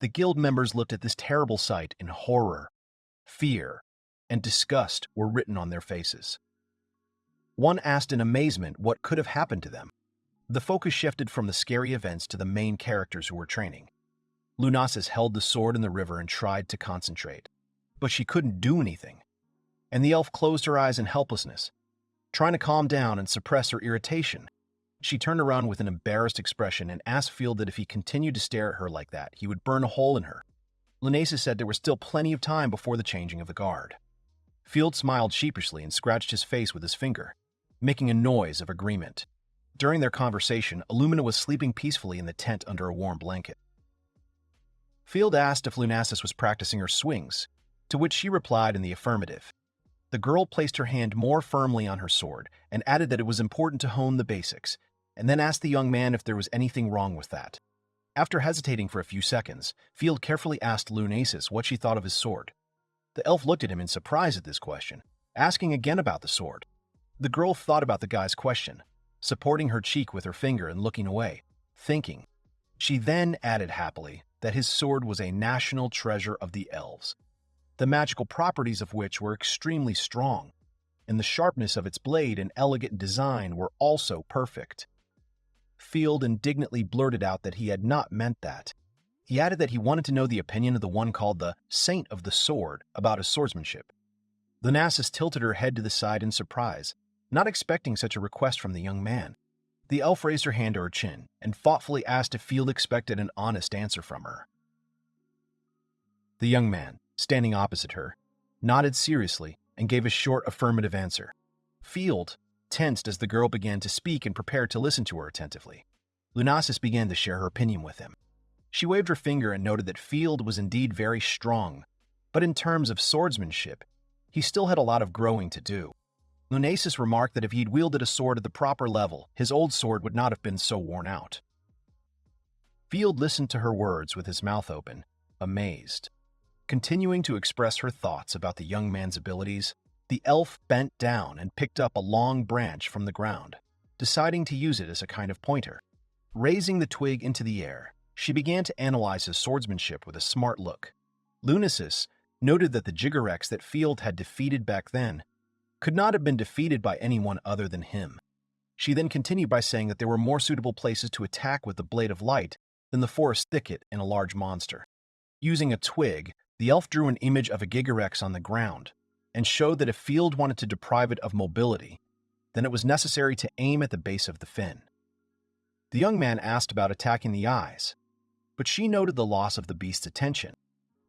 The guild members looked at this terrible sight in horror, fear, and disgust were written on their faces. One asked in amazement what could have happened to them. The focus shifted from the scary events to the main characters who were training. Lunasis held the sword in the river and tried to concentrate, but she couldn't do anything. And the elf closed her eyes in helplessness, trying to calm down and suppress her irritation. She turned around with an embarrassed expression and asked Field that if he continued to stare at her like that, he would burn a hole in her. Lunasis said there was still plenty of time before the changing of the guard. Field smiled sheepishly and scratched his face with his finger, making a noise of agreement. During their conversation, Illumina was sleeping peacefully in the tent under a warm blanket. Field asked if Lunasis was practicing her swings, to which she replied in the affirmative. The girl placed her hand more firmly on her sword and added that it was important to hone the basics, and then asked the young man if there was anything wrong with that. After hesitating for a few seconds, Field carefully asked Lunasis what she thought of his sword. The elf looked at him in surprise at this question, asking again about the sword. The girl thought about the guy's question, supporting her cheek with her finger and looking away, thinking. She then added happily that his sword was a national treasure of the elves, the magical properties of which were extremely strong, and the sharpness of its blade and elegant design were also perfect. Field indignantly blurted out that he had not meant that. He added that he wanted to know the opinion of the one called the Saint of the Sword about his swordsmanship. Lunasis tilted her head to the side in surprise, not expecting such a request from the young man. The elf raised her hand to her chin and thoughtfully asked if Field expected an honest answer from her. The young man, standing opposite her, nodded seriously and gave a short affirmative answer. Field tensed as the girl began to speak and prepared to listen to her attentively. Lunasis began to share her opinion with him. She waved her finger and noted that Field was indeed very strong, but in terms of swordsmanship, he still had a lot of growing to do. Lunasis remarked that if he'd wielded a sword at the proper level, his old sword would not have been so worn out. Field listened to her words with his mouth open, amazed. Continuing to express her thoughts about the young man's abilities, the elf bent down and picked up a long branch from the ground, deciding to use it as a kind of pointer. Raising the twig into the air, she began to analyze his swordsmanship with a smart look. Lunasis noted that the Jigarex that Field had defeated back then could not have been defeated by anyone other than him. She then continued by saying that there were more suitable places to attack with the Blade of Light than the forest thicket in a large monster. Using a twig, the elf drew an image of a Gigarex on the ground and showed that if Field wanted to deprive it of mobility, then it was necessary to aim at the base of the fin. The young man asked about attacking the eyes, but she noted the loss of the beast's attention.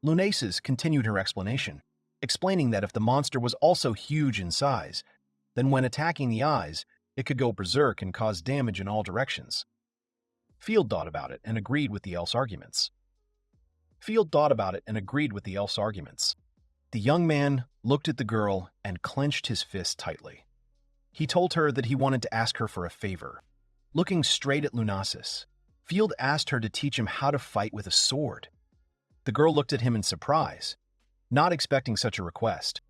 Lunasis continued her explanation, explaining that if the monster was also huge in size, then when attacking the eyes, it could go berserk and cause damage in all directions. Field thought about it and agreed with the elf's arguments. The young man looked at the girl and clenched his fist tightly. He told her that he wanted to ask her for a favor. Looking straight at Lunasis, Field asked her to teach him how to fight with a sword. The girl looked at him in surprise, not expecting such a request.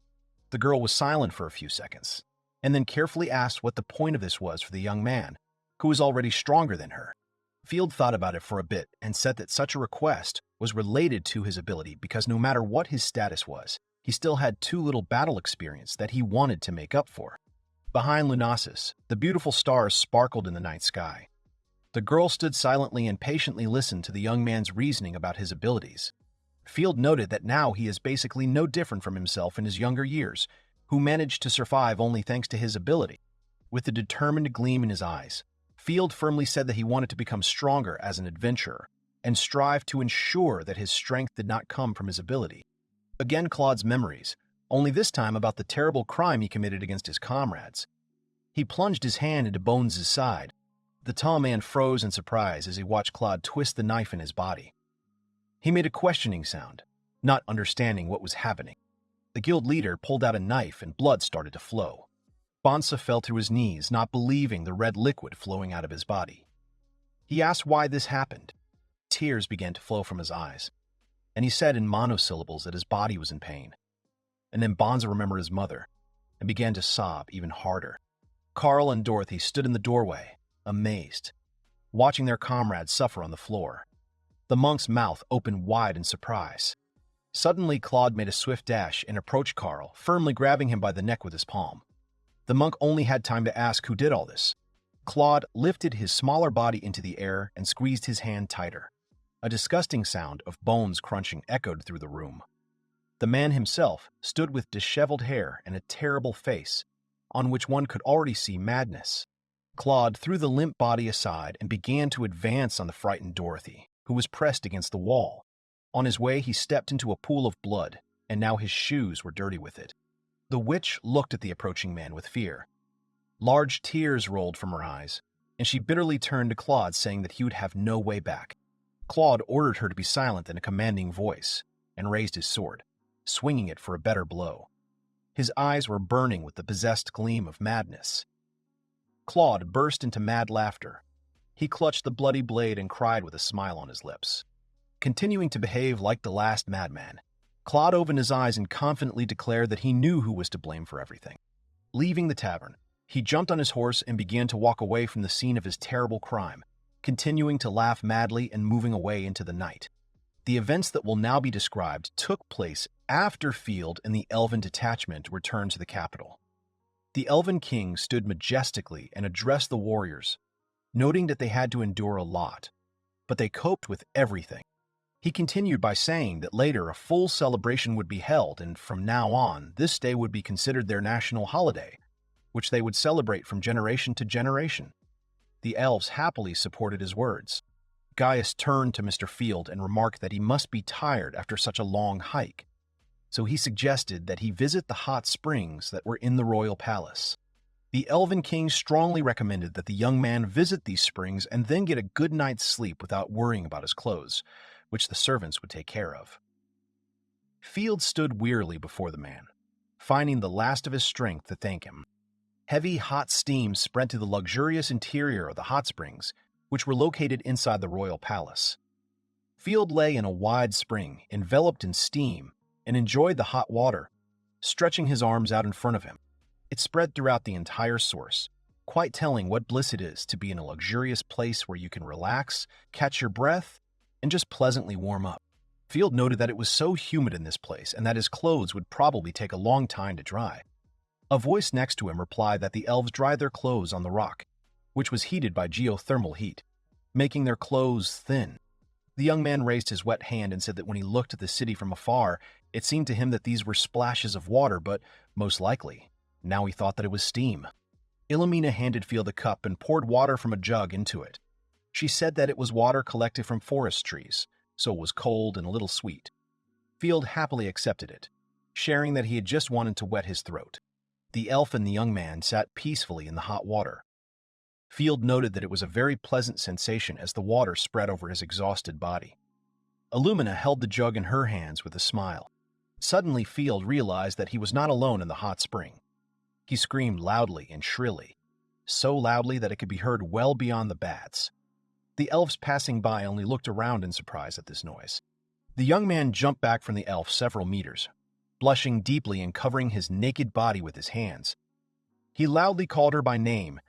The girl was silent for a few seconds, and then carefully asked what the point of this was for the young man, who was already stronger than her. Field thought about it for a bit and said that such a request was related to his ability because no matter what his status was, he still had too little battle experience that he wanted to make up for. Behind Lunasis, the beautiful stars sparkled in the night sky. The girl stood silently and patiently listened to the young man's reasoning about his abilities. Field noted that now he is basically no different from himself in his younger years, who managed to survive only thanks to his ability. With a determined gleam in his eyes, Field firmly said that he wanted to become stronger as an adventurer and strive to ensure that his strength did not come from his ability. Again Claude's memories, only this time about the terrible crime he committed against his comrades. He plunged his hand into Bones' side. The tall man froze in surprise as he watched Claude twist the knife in his body. He made a questioning sound, not understanding what was happening. The guild leader pulled out a knife and blood started to flow. Bonsa fell to his knees, not believing the red liquid flowing out of his body. He asked why this happened. Tears began to flow from his eyes, and he said in monosyllables that his body was in pain. And then Bonza remembered his mother and began to sob even harder. Carl and Dorothy stood in the doorway, amazed, watching their comrades suffer on the floor. The monk's mouth opened wide in surprise. Suddenly, Claude made a swift dash and approached Carl, firmly grabbing him by the neck with his palm. The monk only had time to ask who did all this. Claude lifted his smaller body into the air and squeezed his hand tighter. A disgusting sound of bones crunching echoed through the room. The man himself stood with disheveled hair and a terrible face, on which one could already see madness. Claude threw the limp body aside and began to advance on the frightened Dorothy, who was pressed against the wall. On his way, he stepped into a pool of blood, and now his shoes were dirty with it. The witch looked at the approaching man with fear. Large tears rolled from her eyes, and she bitterly turned to Claude, saying that he would have no way back. Claude ordered her to be silent in a commanding voice, and raised his sword, swinging it for a better blow. His eyes were burning with the possessed gleam of madness. Claude burst into mad laughter. He clutched the bloody blade and cried with a smile on his lips. Continuing to behave like the last madman, Claude opened his eyes and confidently declared that he knew who was to blame for everything. Leaving the tavern, he jumped on his horse and began to walk away from the scene of his terrible crime, continuing to laugh madly and moving away into the night. The events that will now be described took place after Field and the Elven detachment returned to the capital. The Elven King stood majestically and addressed the warriors, noting that they had to endure a lot, but they coped with everything. He continued by saying that later a full celebration would be held, and from now on, this day would be considered their national holiday, which they would celebrate from generation to generation. The elves happily supported his words. Gaius turned to Mr. Field and remarked that he must be tired after such a long hike, so he suggested that he visit the hot springs that were in the royal palace. The Elven King strongly recommended that the young man visit these springs and then get a good night's sleep without worrying about his clothes, which the servants would take care of. Field stood wearily before the man, finding the last of his strength to thank him. Heavy, hot steam spread to the luxurious interior of the hot springs, which were located inside the royal palace. Field lay in a wide spring, enveloped in steam, and enjoyed the hot water, stretching his arms out in front of him. It spread throughout the entire source, quite telling what bliss it is to be in a luxurious place where you can relax, catch your breath, and just pleasantly warm up. Field noted that it was so humid in this place and that his clothes would probably take a long time to dry. A voice next to him replied that the elves dried their clothes on the rock, which was heated by geothermal heat, making their clothes thin. The young man raised his wet hand and said that when he looked at the city from afar, it seemed to him that these were splashes of water, but most likely, now he thought that it was steam. Ilomena handed Field a cup and poured water from a jug into it. She said that it was water collected from forest trees, so it was cold and a little sweet. Field happily accepted it, sharing that he had just wanted to wet his throat. The elf and the young man sat peacefully in the hot water. Field noted that it was a very pleasant sensation as the water spread over his exhausted body. Illumina held the jug in her hands with a smile. Suddenly, Field realized that he was not alone in the hot spring. He screamed loudly and shrilly, so loudly that it could be heard well beyond the bats. The elves passing by only looked around in surprise at this noise. The young man jumped back from the elf several meters, blushing deeply and covering his naked body with his hands. He loudly called her by name,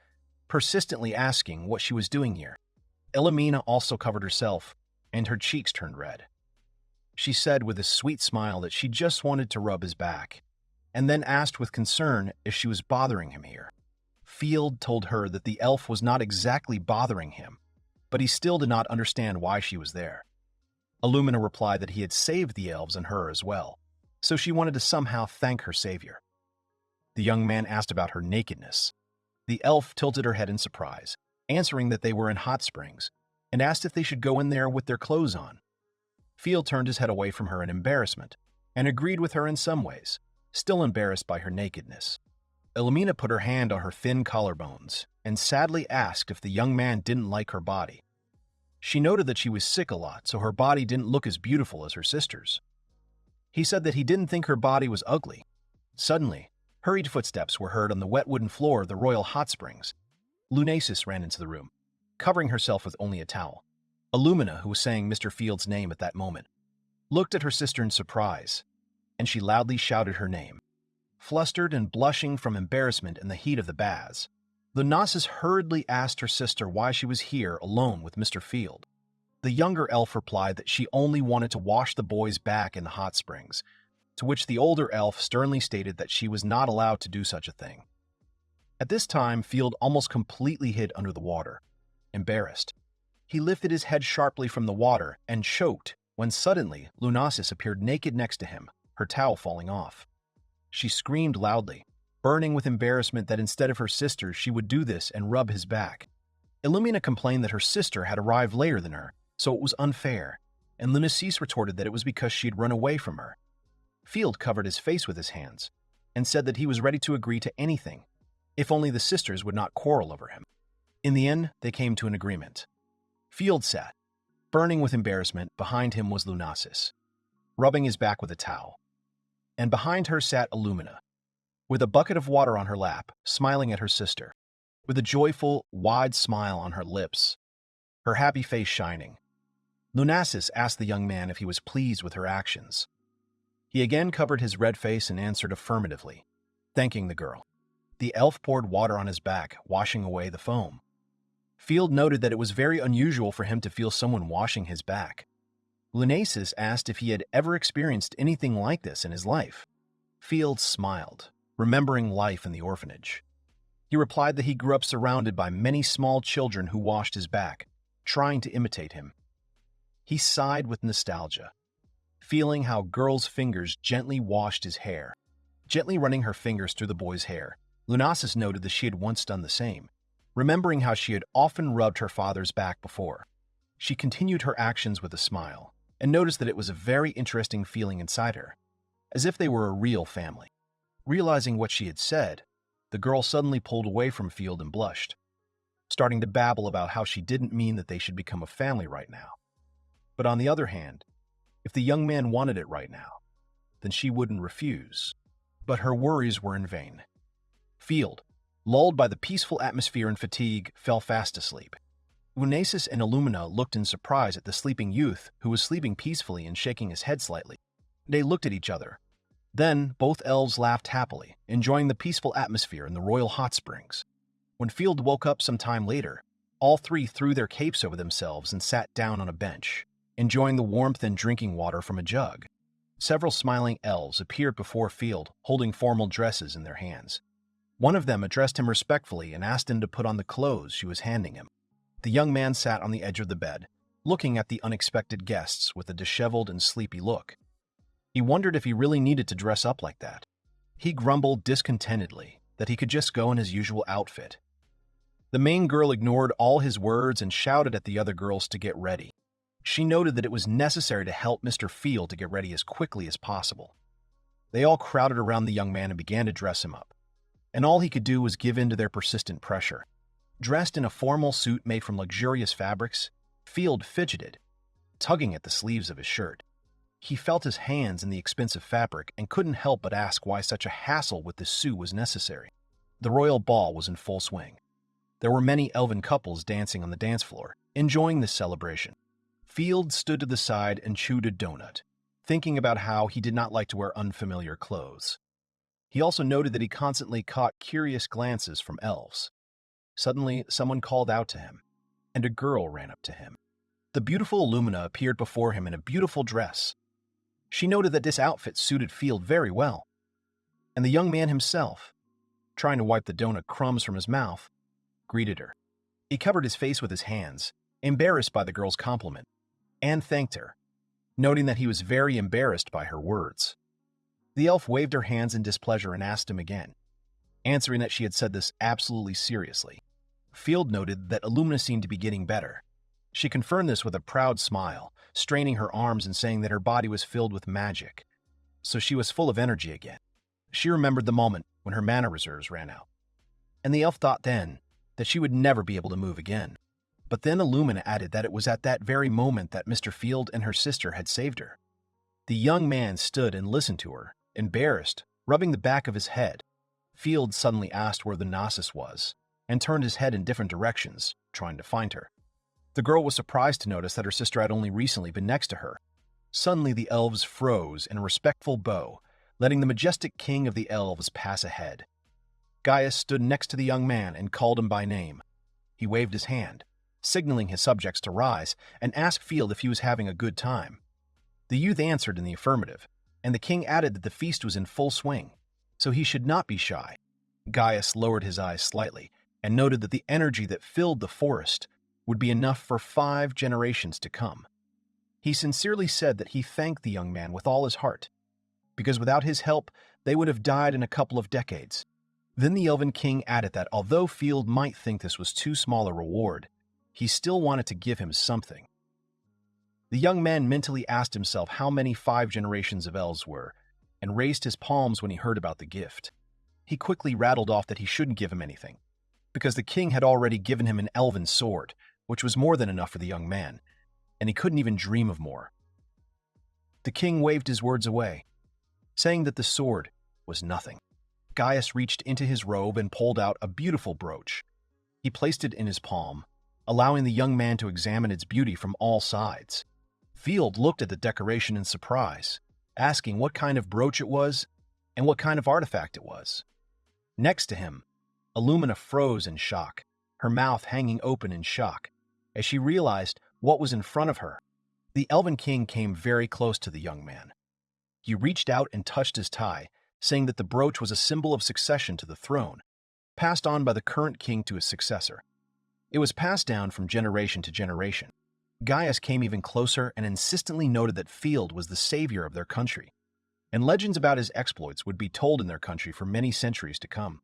persistently asking what she was doing here. Ilomena also covered herself, and her cheeks turned red. She said with a sweet smile that she just wanted to rub his back, and then asked with concern if she was bothering him here. Field told her that the elf was not exactly bothering him, but he still did not understand why she was there. Illumina replied that he had saved the elves and her as well, so she wanted to somehow thank her savior. The young man asked about her nakedness. The elf tilted her head in surprise, answering that they were in hot springs, and asked if they should go in there with their clothes on. Field turned his head away from her in embarrassment, and agreed with her in some ways, still embarrassed by her nakedness. Ilomena put her hand on her thin collarbones, and sadly asked if the young man didn't like her body. She noted that she was sick a lot, so her body didn't look as beautiful as her sister's. He said that he didn't think her body was ugly. Suddenly, hurried footsteps were heard on the wet wooden floor of the royal hot springs. Lunasis ran into the room, covering herself with only a towel. Illumina, who was saying Mr. Field's name at that moment, looked at her sister in surprise, and she loudly shouted her name. Flustered and blushing from embarrassment and the heat of the baths, Lunasis hurriedly asked her sister why she was here alone with Mr. Field. The younger elf replied that she only wanted to wash the boys back in the hot springs, to which the older elf sternly stated that she was not allowed to do such a thing. At this time, Field almost completely hid under the water, embarrassed. He lifted his head sharply from the water and choked when suddenly Lunasis appeared naked next to him, her towel falling off. She screamed loudly, burning with embarrassment that instead of her sister, she would do this and rub his back. Illumina complained that her sister had arrived later than her, so it was unfair, and Lunasis retorted that it was because she had run away from her. Field covered his face with his hands and said that he was ready to agree to anything, if only the sisters would not quarrel over him. In the end, they came to an agreement. Field sat, burning with embarrassment. Behind him was Lunasis, rubbing his back with a towel. And behind her sat Illumina, with a bucket of water on her lap, smiling at her sister, with a joyful, wide smile on her lips, her happy face shining. Lunasis asked the young man if he was pleased with her actions. He again covered his red face and answered affirmatively, thanking the girl. The elf poured water on his back, washing away the foam. Field noted that it was very unusual for him to feel someone washing his back. Lunasis asked if he had ever experienced anything like this in his life. Field smiled, remembering life in the orphanage. He replied that he grew up surrounded by many small children who washed his back, trying to imitate him. He sighed with nostalgia, feeling how girls' fingers gently washed his hair. Gently running her fingers through the boy's hair, Lunasis noted that she had once done the same, remembering how she had often rubbed her father's back before. She continued her actions with a smile, and noticed that it was a very interesting feeling inside her, as if they were a real family. Realizing what she had said, the girl suddenly pulled away from Field and blushed, starting to babble about how she didn't mean that they should become a family right now. But on the other hand, if the young man wanted it right now, then she wouldn't refuse. But her worries were in vain. Field, lulled by the peaceful atmosphere and fatigue, fell fast asleep. Lunasis and Illumina looked in surprise at the sleeping youth who was sleeping peacefully and shaking his head slightly. They looked at each other. Then both elves laughed happily, enjoying the peaceful atmosphere in the royal hot springs. When Field woke up some time later, all three threw their capes over themselves and sat down on a bench, enjoying the warmth and drinking water from a jug. Several smiling elves appeared before Field, holding formal dresses in their hands. One of them addressed him respectfully and asked him to put on the clothes she was handing him. The young man sat on the edge of the bed, looking at the unexpected guests with a disheveled and sleepy look. He wondered if he really needed to dress up like that. He grumbled discontentedly that he could just go in his usual outfit. The main girl ignored all his words and shouted at the other girls to get ready. She noted that it was necessary to help Mr. Field to get ready as quickly as possible. They all crowded around the young man and began to dress him up, and all he could do was give in to their persistent pressure. Dressed in a formal suit made from luxurious fabrics, Field fidgeted, tugging at the sleeves of his shirt. He felt his hands in the expensive fabric and couldn't help but ask why such a hassle with the suit was necessary. The royal ball was in full swing. There were many elven couples dancing on the dance floor, enjoying this celebration. Field stood to the side and chewed a donut, thinking about how he did not like to wear unfamiliar clothes. He also noted that he constantly caught curious glances from elves. Suddenly, someone called out to him, and a girl ran up to him. The beautiful Illumina appeared before him in a beautiful dress. She noted that this outfit suited Field very well. And the young man himself, trying to wipe the donut crumbs from his mouth, greeted her. He covered his face with his hands, embarrassed by the girl's compliment, and thanked her, noting that he was very embarrassed by her words. The elf waved her hands in displeasure and asked him again, answering that she had said this absolutely seriously. Field noted that Illumina seemed to be getting better. She confirmed this with a proud smile, straining her arms and saying that her body was filled with magic, so she was full of energy again. She remembered the moment when her mana reserves ran out, and the elf thought then that she would never be able to move again. But then Illumina added that it was at that very moment that Mr. Field and her sister had saved her. The young man stood and listened to her, embarrassed, rubbing the back of his head. Field suddenly asked where the Gnosis was, and turned his head in different directions, trying to find her. The girl was surprised to notice that her sister had only recently been next to her. Suddenly the elves froze in a respectful bow, letting the majestic king of the elves pass ahead. Gaius stood next to the young man and called him by name. He waved his hand, signaling his subjects to rise, and asked Field if he was having a good time. The youth answered in the affirmative, and the king added that the feast was in full swing, so he should not be shy. Gaius lowered his eyes slightly and noted that the energy that filled the forest would be enough for 5 generations to come. He sincerely said that he thanked the young man with all his heart, because without his help, they would have died in a couple of decades. Then the Elven King added that although Field might think this was too small a reward, he still wanted to give him something. The young man mentally asked himself how many 5 generations of elves were, and raised his palms when he heard about the gift. He quickly rattled off that he shouldn't give him anything, because the king had already given him an elven sword, which was more than enough for the young man, and he couldn't even dream of more. The king waved his words away, saying that the sword was nothing. Gaius reached into his robe and pulled out a beautiful brooch. He placed it in his palm, allowing the young man to examine its beauty from all sides. Field looked at the decoration in surprise, asking what kind of brooch it was and what kind of artifact it was. Next to him, Illumina froze in shock, her mouth hanging open in shock, as she realized what was in front of her. The Elven King came very close to the young man. He reached out and touched his tie, saying that the brooch was a symbol of succession to the throne, passed on by the current king to his successor. It was passed down from generation to generation. Gaius came even closer and insistently noted that Field was the savior of their country, and legends about his exploits would be told in their country for many centuries to come.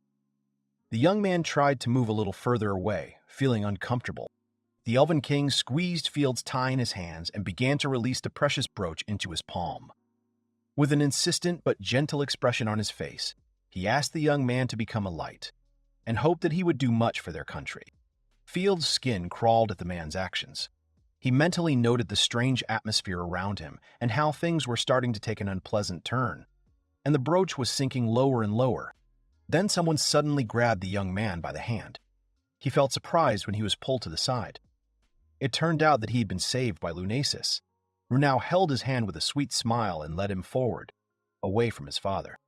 The young man tried to move a little further away, feeling uncomfortable. The Elven King squeezed Field's tie in his hands and began to release the precious brooch into his palm. With an insistent but gentle expression on his face, he asked the young man to become a light, and hoped that he would do much for their country. Field's skin crawled at the man's actions. He mentally noted the strange atmosphere around him and how things were starting to take an unpleasant turn, and the brooch was sinking lower and lower. Then someone suddenly grabbed the young man by the hand. He felt surprised when he was pulled to the side. It turned out that he had been saved by Lunasis, who now held his hand with a sweet smile and led him forward, away from his father.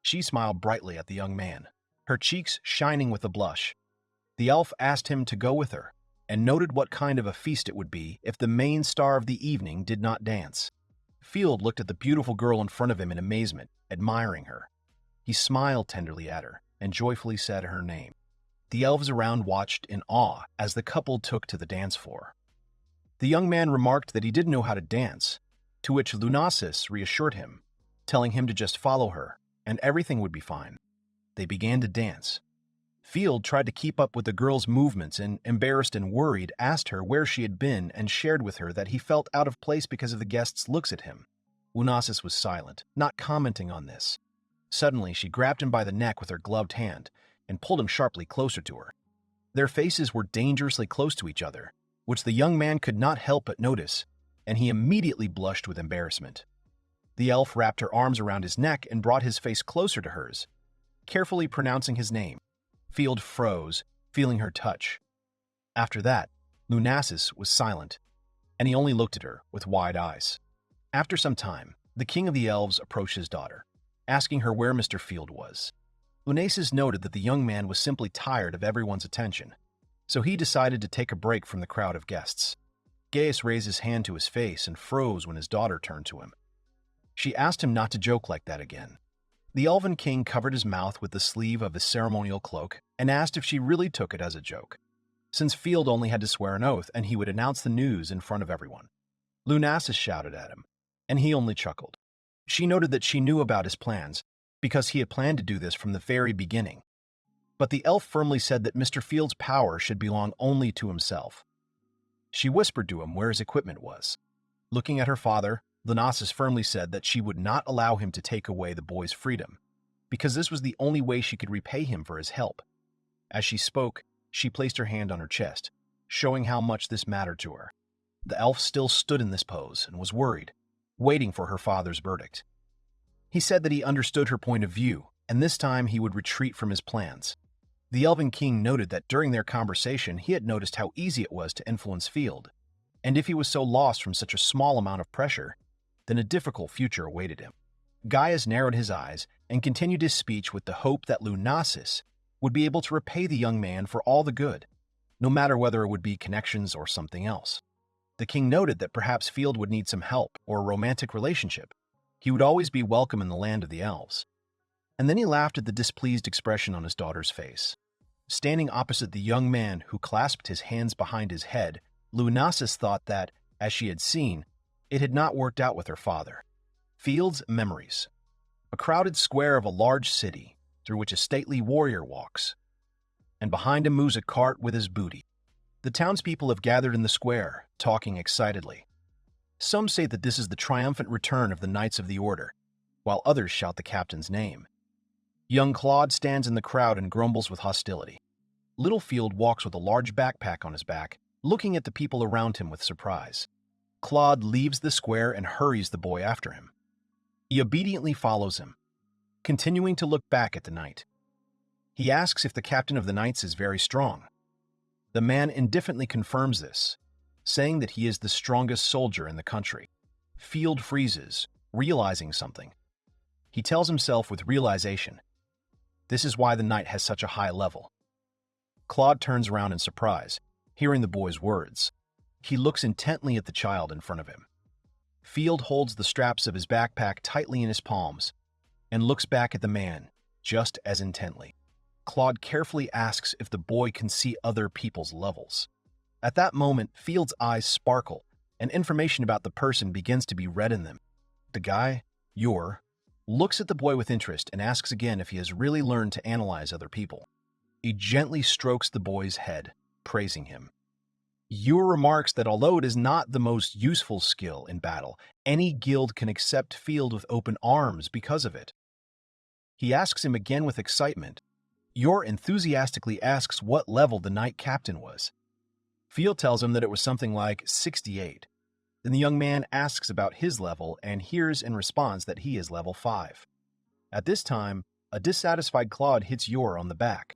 She smiled brightly at the young man, her cheeks shining with a blush. The elf asked him to go with her, and noted what kind of a feast it would be if the main star of the evening did not dance. Field looked at the beautiful girl in front of him in amazement, admiring her. He smiled tenderly at her and joyfully said her name. The elves around watched in awe as the couple took to the dance floor. The young man remarked that he didn't know how to dance, to which Lunasis reassured him, telling him to just follow her, and everything would be fine. They began to dance. Field tried to keep up with the girl's movements and, embarrassed and worried, asked her where she had been and shared with her that he felt out of place because of the guests' looks at him. Lunasis was silent, not commenting on this. Suddenly, she grabbed him by the neck with her gloved hand and pulled him sharply closer to her. Their faces were dangerously close to each other, which the young man could not help but notice, and he immediately blushed with embarrassment. The elf wrapped her arms around his neck and brought his face closer to hers, carefully pronouncing his name. Field froze, feeling her touch. After that, Lunasis was silent, and he only looked at her with wide eyes. After some time, the king of the elves approached his daughter, asking her where Mr. Field was. Lunasis noted that the young man was simply tired of everyone's attention, so he decided to take a break from the crowd of guests. Gaius raised his hand to his face and froze when his daughter turned to him. She asked him not to joke like that again. The Elven King covered his mouth with the sleeve of his ceremonial cloak and asked if she really took it as a joke, since Field only had to swear an oath and he would announce the news in front of everyone. Lunasis shouted at him, and he only chuckled. She noted that she knew about his plans, because he had planned to do this from the very beginning. But the elf firmly said that Mr. Field's power should belong only to himself. She whispered to him where his equipment was. Looking at her father, Lunasis firmly said that she would not allow him to take away the boy's freedom, because this was the only way she could repay him for his help. As she spoke, she placed her hand on her chest, showing how much this mattered to her. The elf still stood in this pose and was worried, waiting for her father's verdict. He said that he understood her point of view, and this time he would retreat from his plans. The Elven King noted that during their conversation he had noticed how easy it was to influence Field, and if he was so lost from such a small amount of pressure, then a difficult future awaited him. Gaius narrowed his eyes and continued his speech with the hope that Lunasis would be able to repay the young man for all the good, no matter whether it would be connections or something else. The king noted that perhaps Field would need some help or a romantic relationship. He would always be welcome in the land of the elves. And then he laughed at the displeased expression on his daughter's face. Standing opposite the young man who clasped his hands behind his head, Lunasis thought that, as she had seen, it had not worked out with her father. Field's memories. A crowded square of a large city, through which a stately warrior walks, and behind him moves a cart with his booty. The townspeople have gathered in the square, talking excitedly. Some say that this is the triumphant return of the Knights of the Order, while others shout the captain's name. Young Claude stands in the crowd and grumbles with hostility. Littlefield walks with a large backpack on his back, looking at the people around him with surprise. Claude leaves the square and hurries the boy after him. He obediently follows him, continuing to look back at the knight. He asks if the captain of the knights is very strong. The man indifferently confirms this, saying that he is the strongest soldier in the country. Field freezes, realizing something. He tells himself with realization, this is why the knight has such a high level. Claude turns around in surprise, hearing the boy's words. He looks intently at the child in front of him. Field holds the straps of his backpack tightly in his palms and looks back at the man just as intently. Claude carefully asks if the boy can see other people's levels. At that moment, Field's eyes sparkle, and information about the person begins to be read in them. The guy, Yor, looks at the boy with interest and asks again if he has really learned to analyze other people. He gently strokes the boy's head, praising him. Yor remarks that although it is not the most useful skill in battle, any guild can accept Field with open arms because of it. He asks him again with excitement. Yor enthusiastically asks what level the knight captain was. Field tells him that it was something like 68. Then the young man asks about his level and hears in response that he is level 5. At this time, a dissatisfied Claude hits Yor on the back.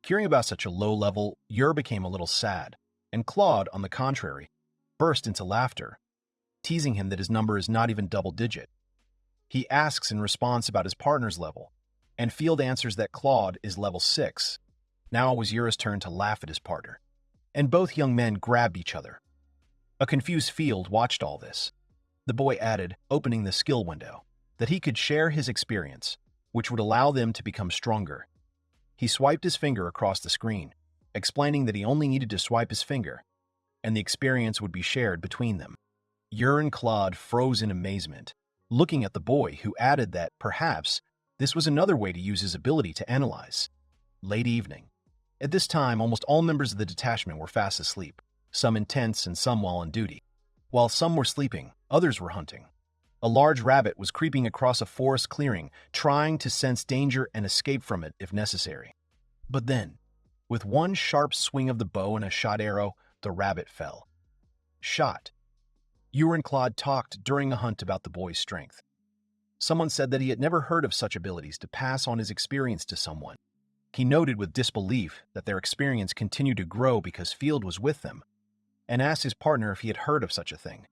Hearing about such a low level, Yor became a little sad, and Claude, on the contrary, burst into laughter, teasing him that his number is not even double-digit. He asks in response about his partner's level, and Field answers that Claude is level 6. Now it was Yura's turn to laugh at his partner, and both young men grabbed each other. A confused Field watched all this. The boy added, opening the skill window, that he could share his experience, which would allow them to become stronger. He swiped his finger across the screen, explaining that he only needed to swipe his finger, and the experience would be shared between them. Yura and Claude froze in amazement, looking at the boy, who added that, perhaps, this was another way to use his ability to analyze. Late evening. At this time, almost all members of the detachment were fast asleep, some in tents and some while on duty. While some were sleeping, others were hunting. A large rabbit was creeping across a forest clearing, trying to sense danger and escape from it if necessary. But then, with one sharp swing of the bow and a shot arrow, the rabbit fell. Shot. Yor and Claude talked during a hunt about the boy's strength. Someone said that he had never heard of such abilities to pass on his experience to someone. He noted with disbelief that their experience continued to grow because Field was with them, and asked his partner if he had heard of such a thing.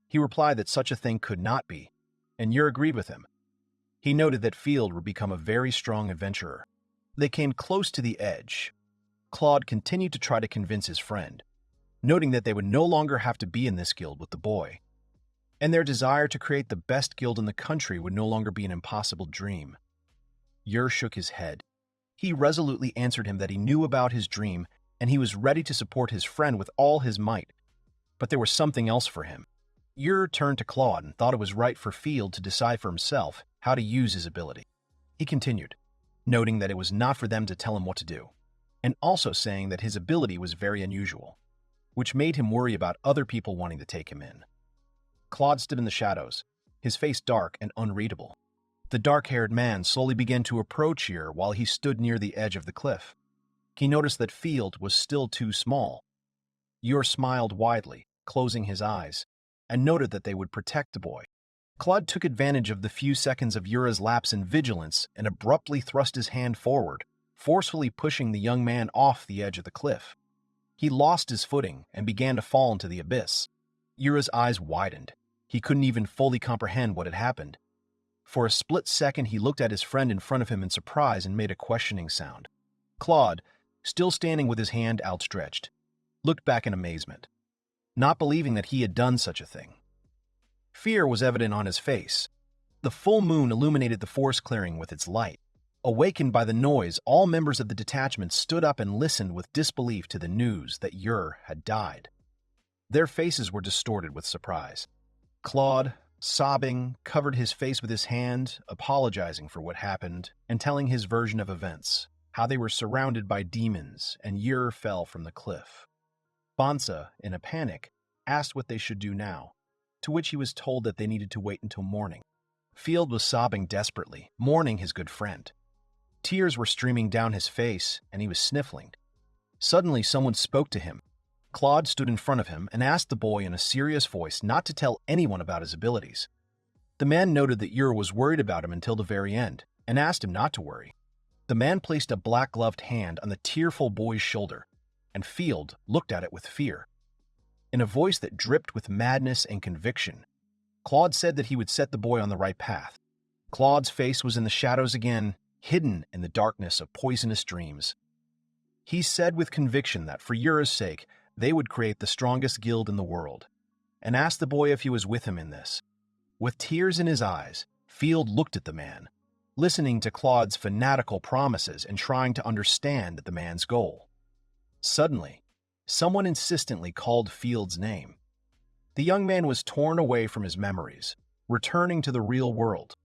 He replied that such a thing could not be, and Yor agreed with him. He noted that Field would become a very strong adventurer. They came close to the edge. Claude continued to try to convince his friend, noting that they would no longer have to be in this guild with the boy, and their desire to create the best guild in the country would no longer be an impossible dream. Yor shook his head. He resolutely answered him that he knew about his dream and he was ready to support his friend with all his might, but there was something else for him. Yor turned to Claude and thought it was right for Field to decide for himself how to use his ability. He continued, noting that it was not for them to tell him what to do, and also saying that his ability was very unusual, which made him worry about other people wanting to take him in. Claude stood in the shadows, his face dark and unreadable. The dark-haired man slowly began to approach Yor while he stood near the edge of the cliff. He noticed that Field was still too small. Yor smiled widely, closing his eyes, and noted that they would protect the boy. Claude took advantage of the few seconds of Yura's lapse in vigilance and abruptly thrust his hand forward, forcefully pushing the young man off the edge of the cliff. He lost his footing and began to fall into the abyss. Yura's eyes widened. He couldn't even fully comprehend what had happened. For a split second, he looked at his friend in front of him in surprise and made a questioning sound. Claude, still standing with his hand outstretched, looked back in amazement, not believing that he had done such a thing. Fear was evident on his face. The full moon illuminated the forest clearing with its light, Awakened by the noise, all members of the detachment stood up and listened with disbelief to the news that Ur had died. Their faces were distorted with surprise. Claude, sobbing, covered his face with his hand, apologizing for what happened and telling his version of events, how they were surrounded by demons and Ur fell from the cliff. Bansa, in a panic, asked what they should do now, to which he was told that they needed to wait until morning. Field was sobbing desperately, mourning his good friend. Tears were streaming down his face, and he was sniffling. Suddenly, someone spoke to him. Claude stood in front of him and asked the boy in a serious voice not to tell anyone about his abilities. The man noted that Ur was worried about him until the very end, and asked him not to worry. The man placed a black-gloved hand on the tearful boy's shoulder, and Field looked at it with fear. In a voice that dripped with madness and conviction, Claude said that he would set the boy on the right path. Claude's face was in the shadows again, hidden in the darkness of poisonous dreams. He said with conviction that for Ura's sake, they would create the strongest guild in the world, and asked the boy if he was with him in this. With tears in his eyes, Field looked at the man, listening to Claude's fanatical promises and trying to understand the man's goal. Suddenly, someone insistently called Field's name. The young man was torn away from his memories, returning to the real world.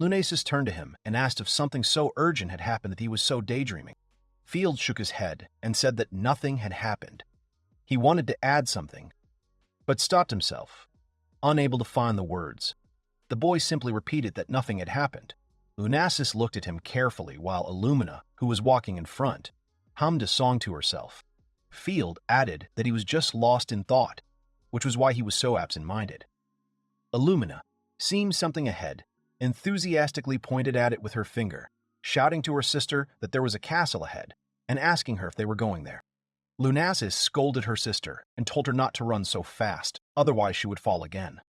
Lunasis turned to him and asked if something so urgent had happened that he was so daydreaming. Field shook his head and said that nothing had happened. He wanted to add something, but stopped himself, unable to find the words. The boy simply repeated that nothing had happened. Lunasis looked at him carefully while Illumina, who was walking in front, hummed a song to herself. Field added that he was just lost in thought, which was why he was so absent-minded. Illumina, seeing something ahead, enthusiastically pointed at it with her finger, shouting to her sister that there was a castle ahead and asking her if they were going there. Lunasis scolded her sister and told her not to run so fast, otherwise she would fall again.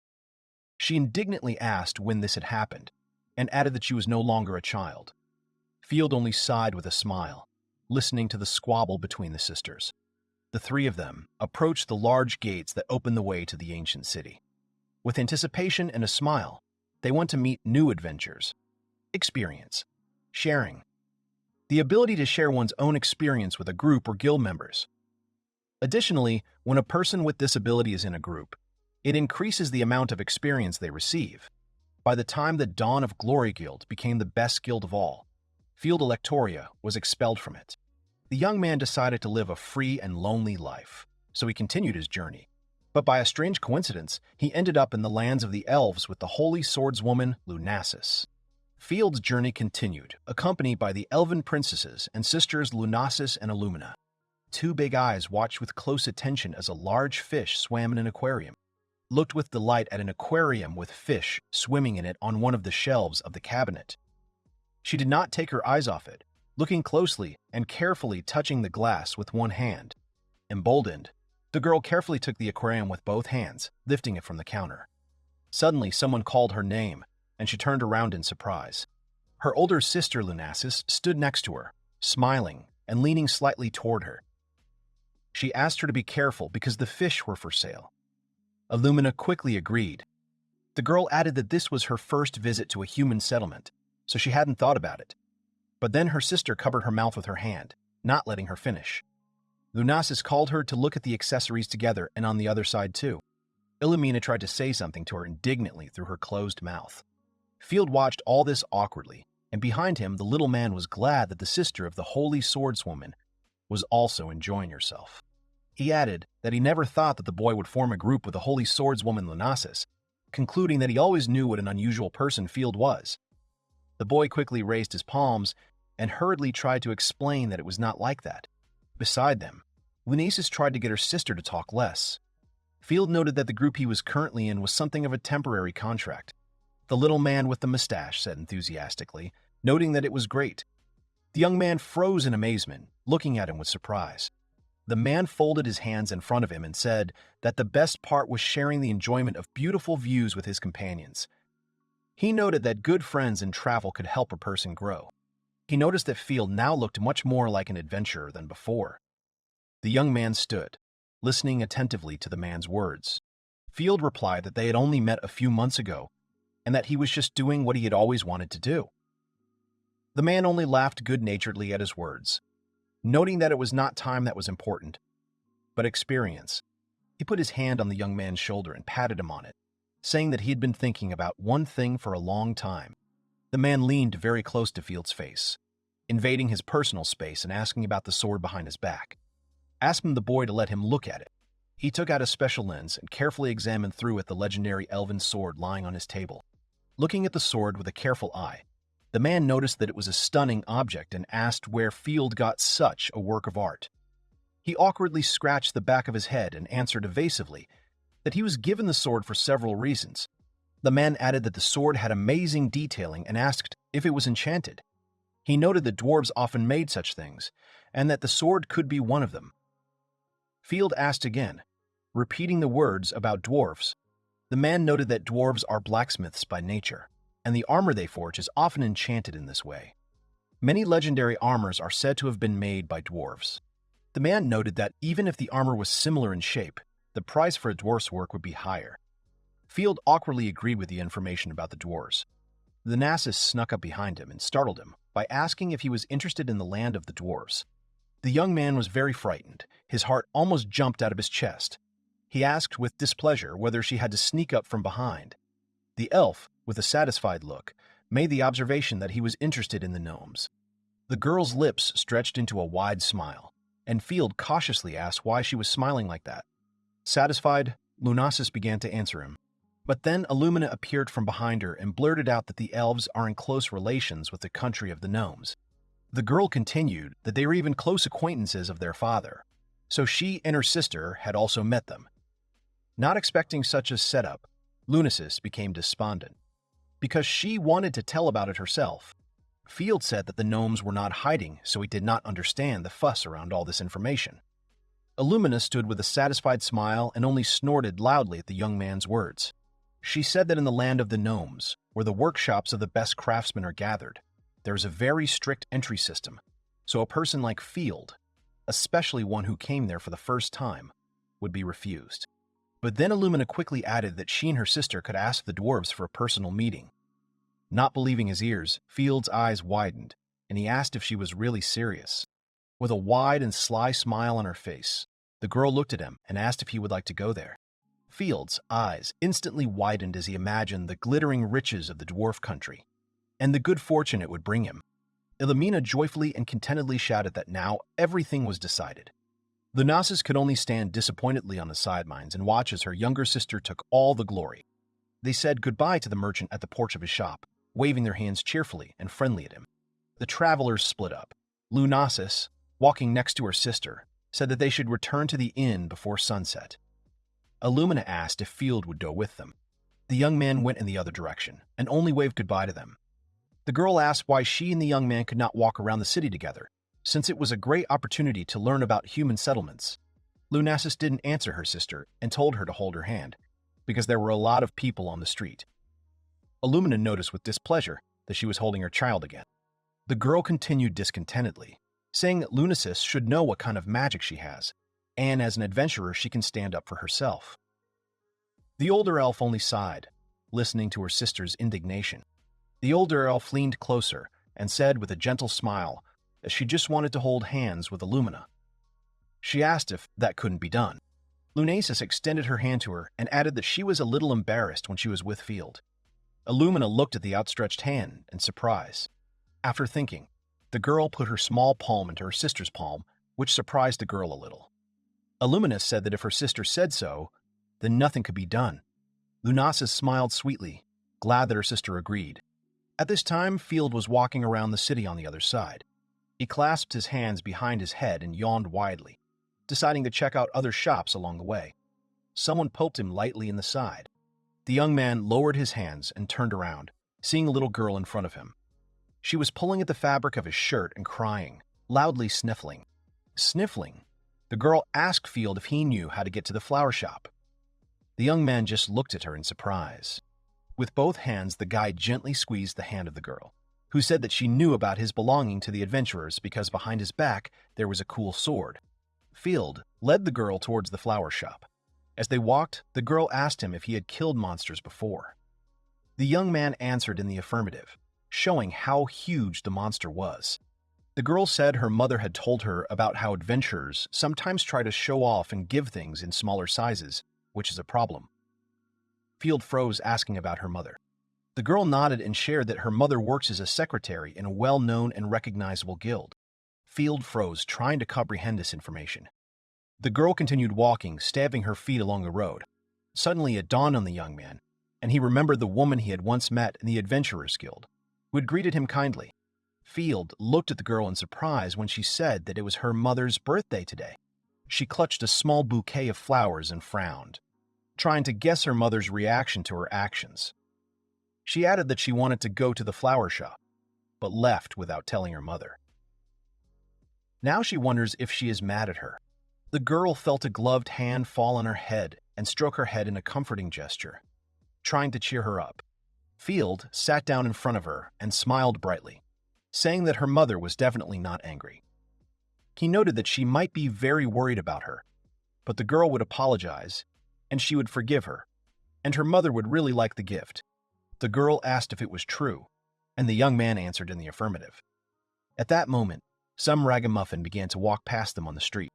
She indignantly asked when this had happened and added that she was no longer a child. Field only sighed with a smile, listening to the squabble between the sisters. The three of them approached the large gates that opened the way to the ancient city. With anticipation and a smile, they went to meet new adventures. Experience. Sharing. The ability to share one's own experience with a group or guild members. Additionally, when a person with this ability is in a group, it increases the amount of experience they receive. By the time the Dawn of Glory Guild became the best guild of all, Field Electoria was expelled from it. The young man decided to live a free and lonely life, so he continued his journey. But by a strange coincidence, he ended up in the lands of the elves with the holy swordswoman Lunasis. Field's journey continued, accompanied by the elven princesses and sisters Lunasis and Illumina. Two big eyes watched with close attention as a large fish swam in an aquarium, looked with delight at an aquarium with fish swimming in it on one of the shelves of the cabinet. She did not take her eyes off it, looking closely and carefully touching the glass with one hand. Emboldened, the girl carefully took the aquarium with both hands, lifting it from the counter. Suddenly, someone called her name, and she turned around in surprise. Her older sister, Lunasis, stood next to her, smiling and leaning slightly toward her. She asked her to be careful because the fish were for sale. Illumina quickly agreed. The girl added that this was her first visit to a human settlement, so she hadn't thought about it. But then her sister covered her mouth with her hand, not letting her finish. Lunasis called her to look at the accessories together and on the other side too. Illumina tried to say something to her indignantly through her closed mouth. Field watched all this awkwardly, and behind him the little man was glad that the sister of the holy swordswoman was also enjoying herself. He added that he never thought that the boy would form a group with the holy swordswoman Lunasis, concluding that he always knew what an unusual person Field was. The boy quickly raised his palms and hurriedly tried to explain that it was not like that. Beside them, Lunasis tried to get her sister to talk less. Field noted that the group he was currently in was something of a temporary contract. The little man with the mustache said enthusiastically, noting that it was great. The young man froze in amazement, looking at him with surprise. The man folded his hands in front of him and said that the best part was sharing the enjoyment of beautiful views with his companions. He noted that good friends and travel could help a person grow. He noticed that Field now looked much more like an adventurer than before. The young man stood, listening attentively to the man's words. Field replied that they had only met a few months ago and that he was just doing what he had always wanted to do. The man only laughed good-naturedly at his words, noting that it was not time that was important, but experience. He put his hand on the young man's shoulder and patted him on it, saying that he had been thinking about one thing for a long time. The man leaned very close to Field's face, invading his personal space and asking about the sword behind his back. Asking the boy to let him look at it. He took out a special lens and carefully examined through it the legendary elven sword lying on his table. Looking at the sword with a careful eye, the man noticed that it was a stunning object and asked where Field got such a work of art. He awkwardly scratched the back of his head and answered evasively that he was given the sword for several reasons. The man added that the sword had amazing detailing and asked if it was enchanted. He noted that dwarves often made such things, and that the sword could be one of them. Field asked again, repeating the words about dwarves. The man noted that dwarves are blacksmiths by nature, and the armor they forge is often enchanted in this way. Many legendary armors are said to have been made by dwarves. The man noted that even if the armor was similar in shape, the price for a dwarf's work would be higher. Field awkwardly agreed with the information about the dwarves. The Nasus snuck up behind him and startled him by asking if he was interested in the land of the dwarves. The young man was very frightened. His heart almost jumped out of his chest. He asked with displeasure whether she had to sneak up from behind. The elf, with a satisfied look, made the observation that he was interested in the gnomes. The girl's lips stretched into a wide smile, and Field cautiously asked why she was smiling like that. Satisfied, Lunasis began to answer him. But then Illumina appeared from behind her and blurted out that the elves are in close relations with the country of the gnomes. The girl continued that they were even close acquaintances of their father, so she and her sister had also met them. Not expecting such a setup, Lunasis became despondent. Because she wanted to tell about it herself. Field said that the gnomes were not hiding, so he did not understand the fuss around all this information. Illumina stood with a satisfied smile and only snorted loudly at the young man's words. She said that in the land of the gnomes, where the workshops of the best craftsmen are gathered, there is a very strict entry system, so a person like Field, especially one who came there for the first time, would be refused. But then Illumina quickly added that she and her sister could ask the dwarves for a personal meeting. Not believing his ears, Field's eyes widened, and he asked if she was really serious. With a wide and sly smile on her face, the girl looked at him and asked if he would like to go there. Field's eyes instantly widened as he imagined the glittering riches of the dwarf country, and the good fortune it would bring him. Illumina joyfully and contentedly shouted that now everything was decided. The Nasus could only stand disappointedly on the sidelines and watch as her younger sister took all the glory. They said goodbye to the merchant at the porch of his shop, waving their hands cheerfully and friendly at him. The travelers split up. Lunasis, walking next to her sister, said that they should return to the inn before sunset. Illumina asked if Field would go with them. The young man went in the other direction and only waved goodbye to them. The girl asked why she and the young man could not walk around the city together, since it was a great opportunity to learn about human settlements. Lunasis didn't answer her sister and told her to hold her hand, because there were a lot of people on the street. Illumina noticed with displeasure that she was holding her child again. The girl continued discontentedly, saying that Lunasis should know what kind of magic she has, and as an adventurer she can stand up for herself. The older elf only sighed, listening to her sister's indignation. The older elf leaned closer and said with a gentle smile that she just wanted to hold hands with Illumina. She asked if that couldn't be done. Lunasis extended her hand to her and added that she was a little embarrassed when she was with Field. Illumina looked at the outstretched hand in surprise. After thinking, the girl put her small palm into her sister's palm, which surprised the girl a little. Illumina said that if her sister said so, then nothing could be done. Lunasis smiled sweetly, glad that her sister agreed. At this time, Field was walking around the city on the other side. He clasped his hands behind his head and yawned widely, deciding to check out other shops along the way. Someone poked him lightly in the side. The young man lowered his hands and turned around, seeing a little girl in front of him. She was pulling at the fabric of his shirt and crying, loudly sniffling. Sniffling? The girl asked Field if he knew how to get to the flower shop. The young man just looked at her in surprise. With both hands, the guide gently squeezed the hand of the girl, who said that she knew about his belonging to the adventurers because behind his back there was a cool sword. Field led the girl towards the flower shop. As they walked, the girl asked him if he had killed monsters before. The young man answered in the affirmative. showing how huge the monster was. The girl said her mother had told her about how adventurers sometimes try to show off and give things in smaller sizes, which is a problem. Field froze, asking about her mother. The girl nodded and shared that her mother works as a secretary in a well-known and recognizable guild. Field froze, trying to comprehend this information. The girl continued walking, stamping her feet along the road. Suddenly it dawned on the young man, and he remembered the woman he had once met in the Adventurers Guild, who had greeted him kindly. Field looked at the girl in surprise when she said that it was her mother's birthday today. She clutched a small bouquet of flowers and frowned, trying to guess her mother's reaction to her actions. She added that she wanted to go to the flower shop, but left without telling her mother. Now she wonders if she is mad at her. The girl felt a gloved hand fall on her head and stroke her head in a comforting gesture, trying to cheer her up. Field sat down in front of her and smiled brightly, saying that her mother was definitely not angry. He noted that she might be very worried about her, but the girl would apologize, and she would forgive her, and her mother would really like the gift. The girl asked if it was true, and the young man answered in the affirmative. At that moment, some ragamuffin began to walk past them on the street.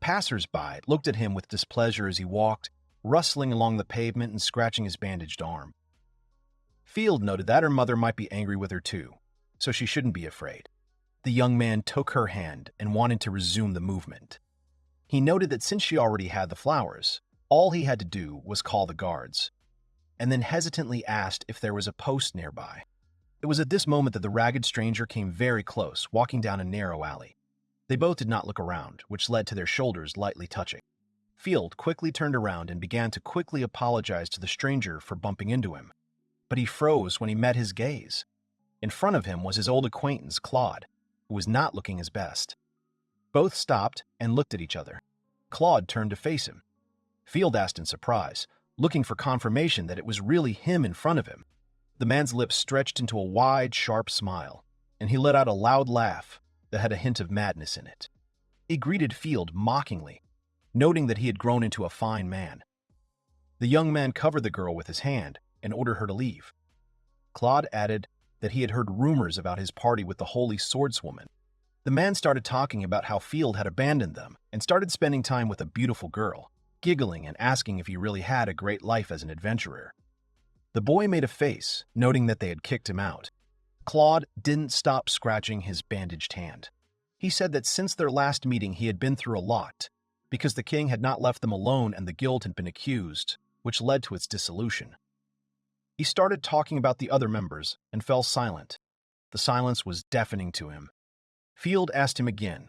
Passers-by looked at him with displeasure as he walked, rustling along the pavement and scratching his bandaged arm. Field noted that her mother might be angry with her too, so she shouldn't be afraid. The young man took her hand and wanted to resume the movement. He noted that since she already had the flowers, all he had to do was call the guards, and then hesitantly asked if there was a post nearby. It was at this moment that the ragged stranger came very close, walking down a narrow alley. They both did not look around, which led to their shoulders lightly touching. Field quickly turned around and began to quickly apologize to the stranger for bumping into him. But he froze when he met his gaze. In front of him was his old acquaintance, Claude, who was not looking his best. Both stopped and looked at each other. Claude turned to face him. Field asked in surprise, looking for confirmation that it was really him in front of him. The man's lips stretched into a wide, sharp smile, and he let out a loud laugh that had a hint of madness in it. He greeted Field mockingly, noting that he had grown into a fine man. The young man covered the girl with his hand and ordered her to leave. Claude added that he had heard rumors about his party with the holy swordswoman. The man started talking about how Field had abandoned them and started spending time with a beautiful girl, giggling and asking if he really had a great life as an adventurer. The boy made a face, noting that they had kicked him out. Claude didn't stop scratching his bandaged hand. He said that since their last meeting he had been through a lot, because the king had not left them alone and the guild had been accused, which led to its dissolution. He started talking about the other members and fell silent. The silence was deafening to him. Field asked him again,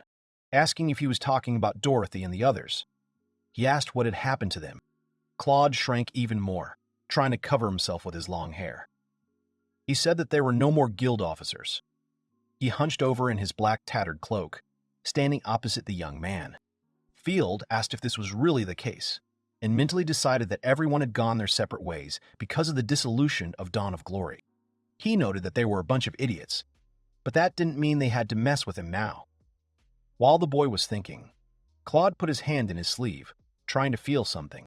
asking if he was talking about Dorothy and the others. He asked what had happened to them. Claude shrank even more, trying to cover himself with his long hair. He said that there were no more guild officers. He hunched over in his black tattered cloak, standing opposite the young man. Field asked if this was really the case, and mentally decided that everyone had gone their separate ways because of the dissolution of Dawn of Glory. He noted that they were a bunch of idiots, but that didn't mean they had to mess with him now. While the boy was thinking, Claude put his hand in his sleeve, trying to feel something.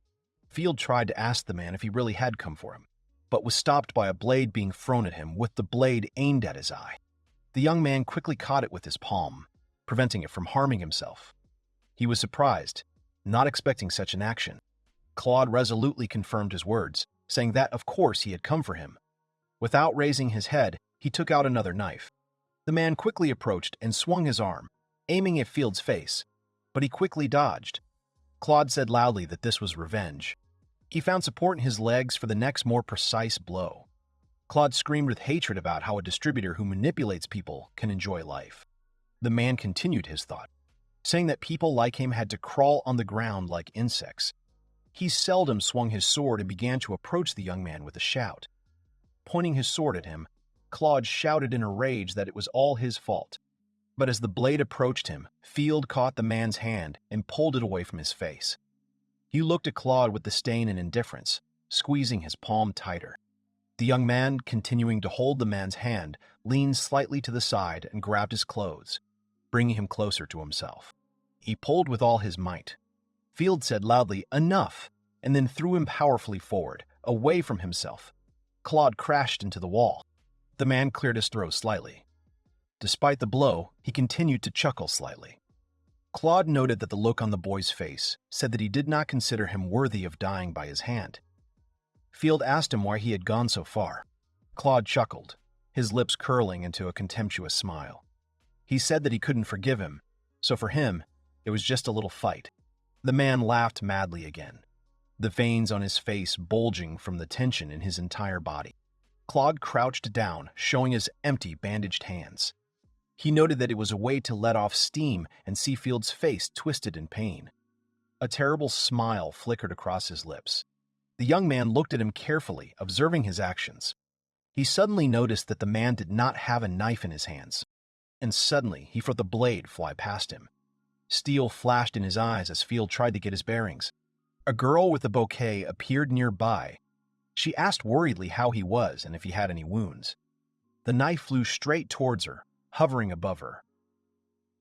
Field tried to ask the man if he really had come for him, but was stopped by a blade being thrown at him with the blade aimed at his eye. The young man quickly caught it with his palm, preventing it from harming himself. He was surprised, not expecting such an action. Claude resolutely confirmed his words, saying that of course he had come for him. Without raising his head, he took out another knife. The man quickly approached and swung his arm, aiming at Field's face, but he quickly dodged. Claude said loudly that this was revenge. He found support in his legs for the next more precise blow. Claude screamed with hatred about how a distributor who manipulates people can enjoy life. The man continued his thought, saying that people like him had to crawl on the ground like insects. He seldom swung his sword and began to approach the young man with a shout. Pointing his sword at him, Claude shouted in a rage that it was all his fault. But as the blade approached him, Field caught the man's hand and pulled it away from his face. He looked at Claude with disdain and indifference, squeezing his palm tighter. The young man, continuing to hold the man's hand, leaned slightly to the side and grabbed his clothes, bringing him closer to himself. He pulled with all his might. Field said loudly, "Enough," and then threw him powerfully forward, away from himself. Claude crashed into the wall. The man cleared his throat slightly. Despite the blow, he continued to chuckle slightly. Claude noted that the look on the boy's face said that he did not consider him worthy of dying by his hand. Field asked him why he had gone so far. Claude chuckled, his lips curling into a contemptuous smile. He said that he couldn't forgive him, so for him, it was just a little fight. The man laughed madly again, the veins on his face bulging from the tension in his entire body. Claude crouched down, showing his empty, bandaged hands. He noted that it was a way to let off steam and see Field's face twisted in pain. A terrible smile flickered across his lips. The young man looked at him carefully, observing his actions. He suddenly noticed that the man did not have a knife in his hands, and suddenly he felt the blade fly past him. Steel flashed in his eyes as Field tried to get his bearings. A girl with a bouquet appeared nearby. She asked worriedly how he was and if he had any wounds. The knife flew straight towards her, hovering above her.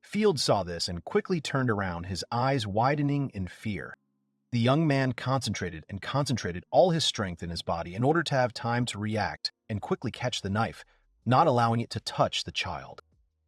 Field saw this and quickly turned around, his eyes widening in fear. The young man concentrated all his strength in his body in order to have time to react and quickly catch the knife, not allowing it to touch the child.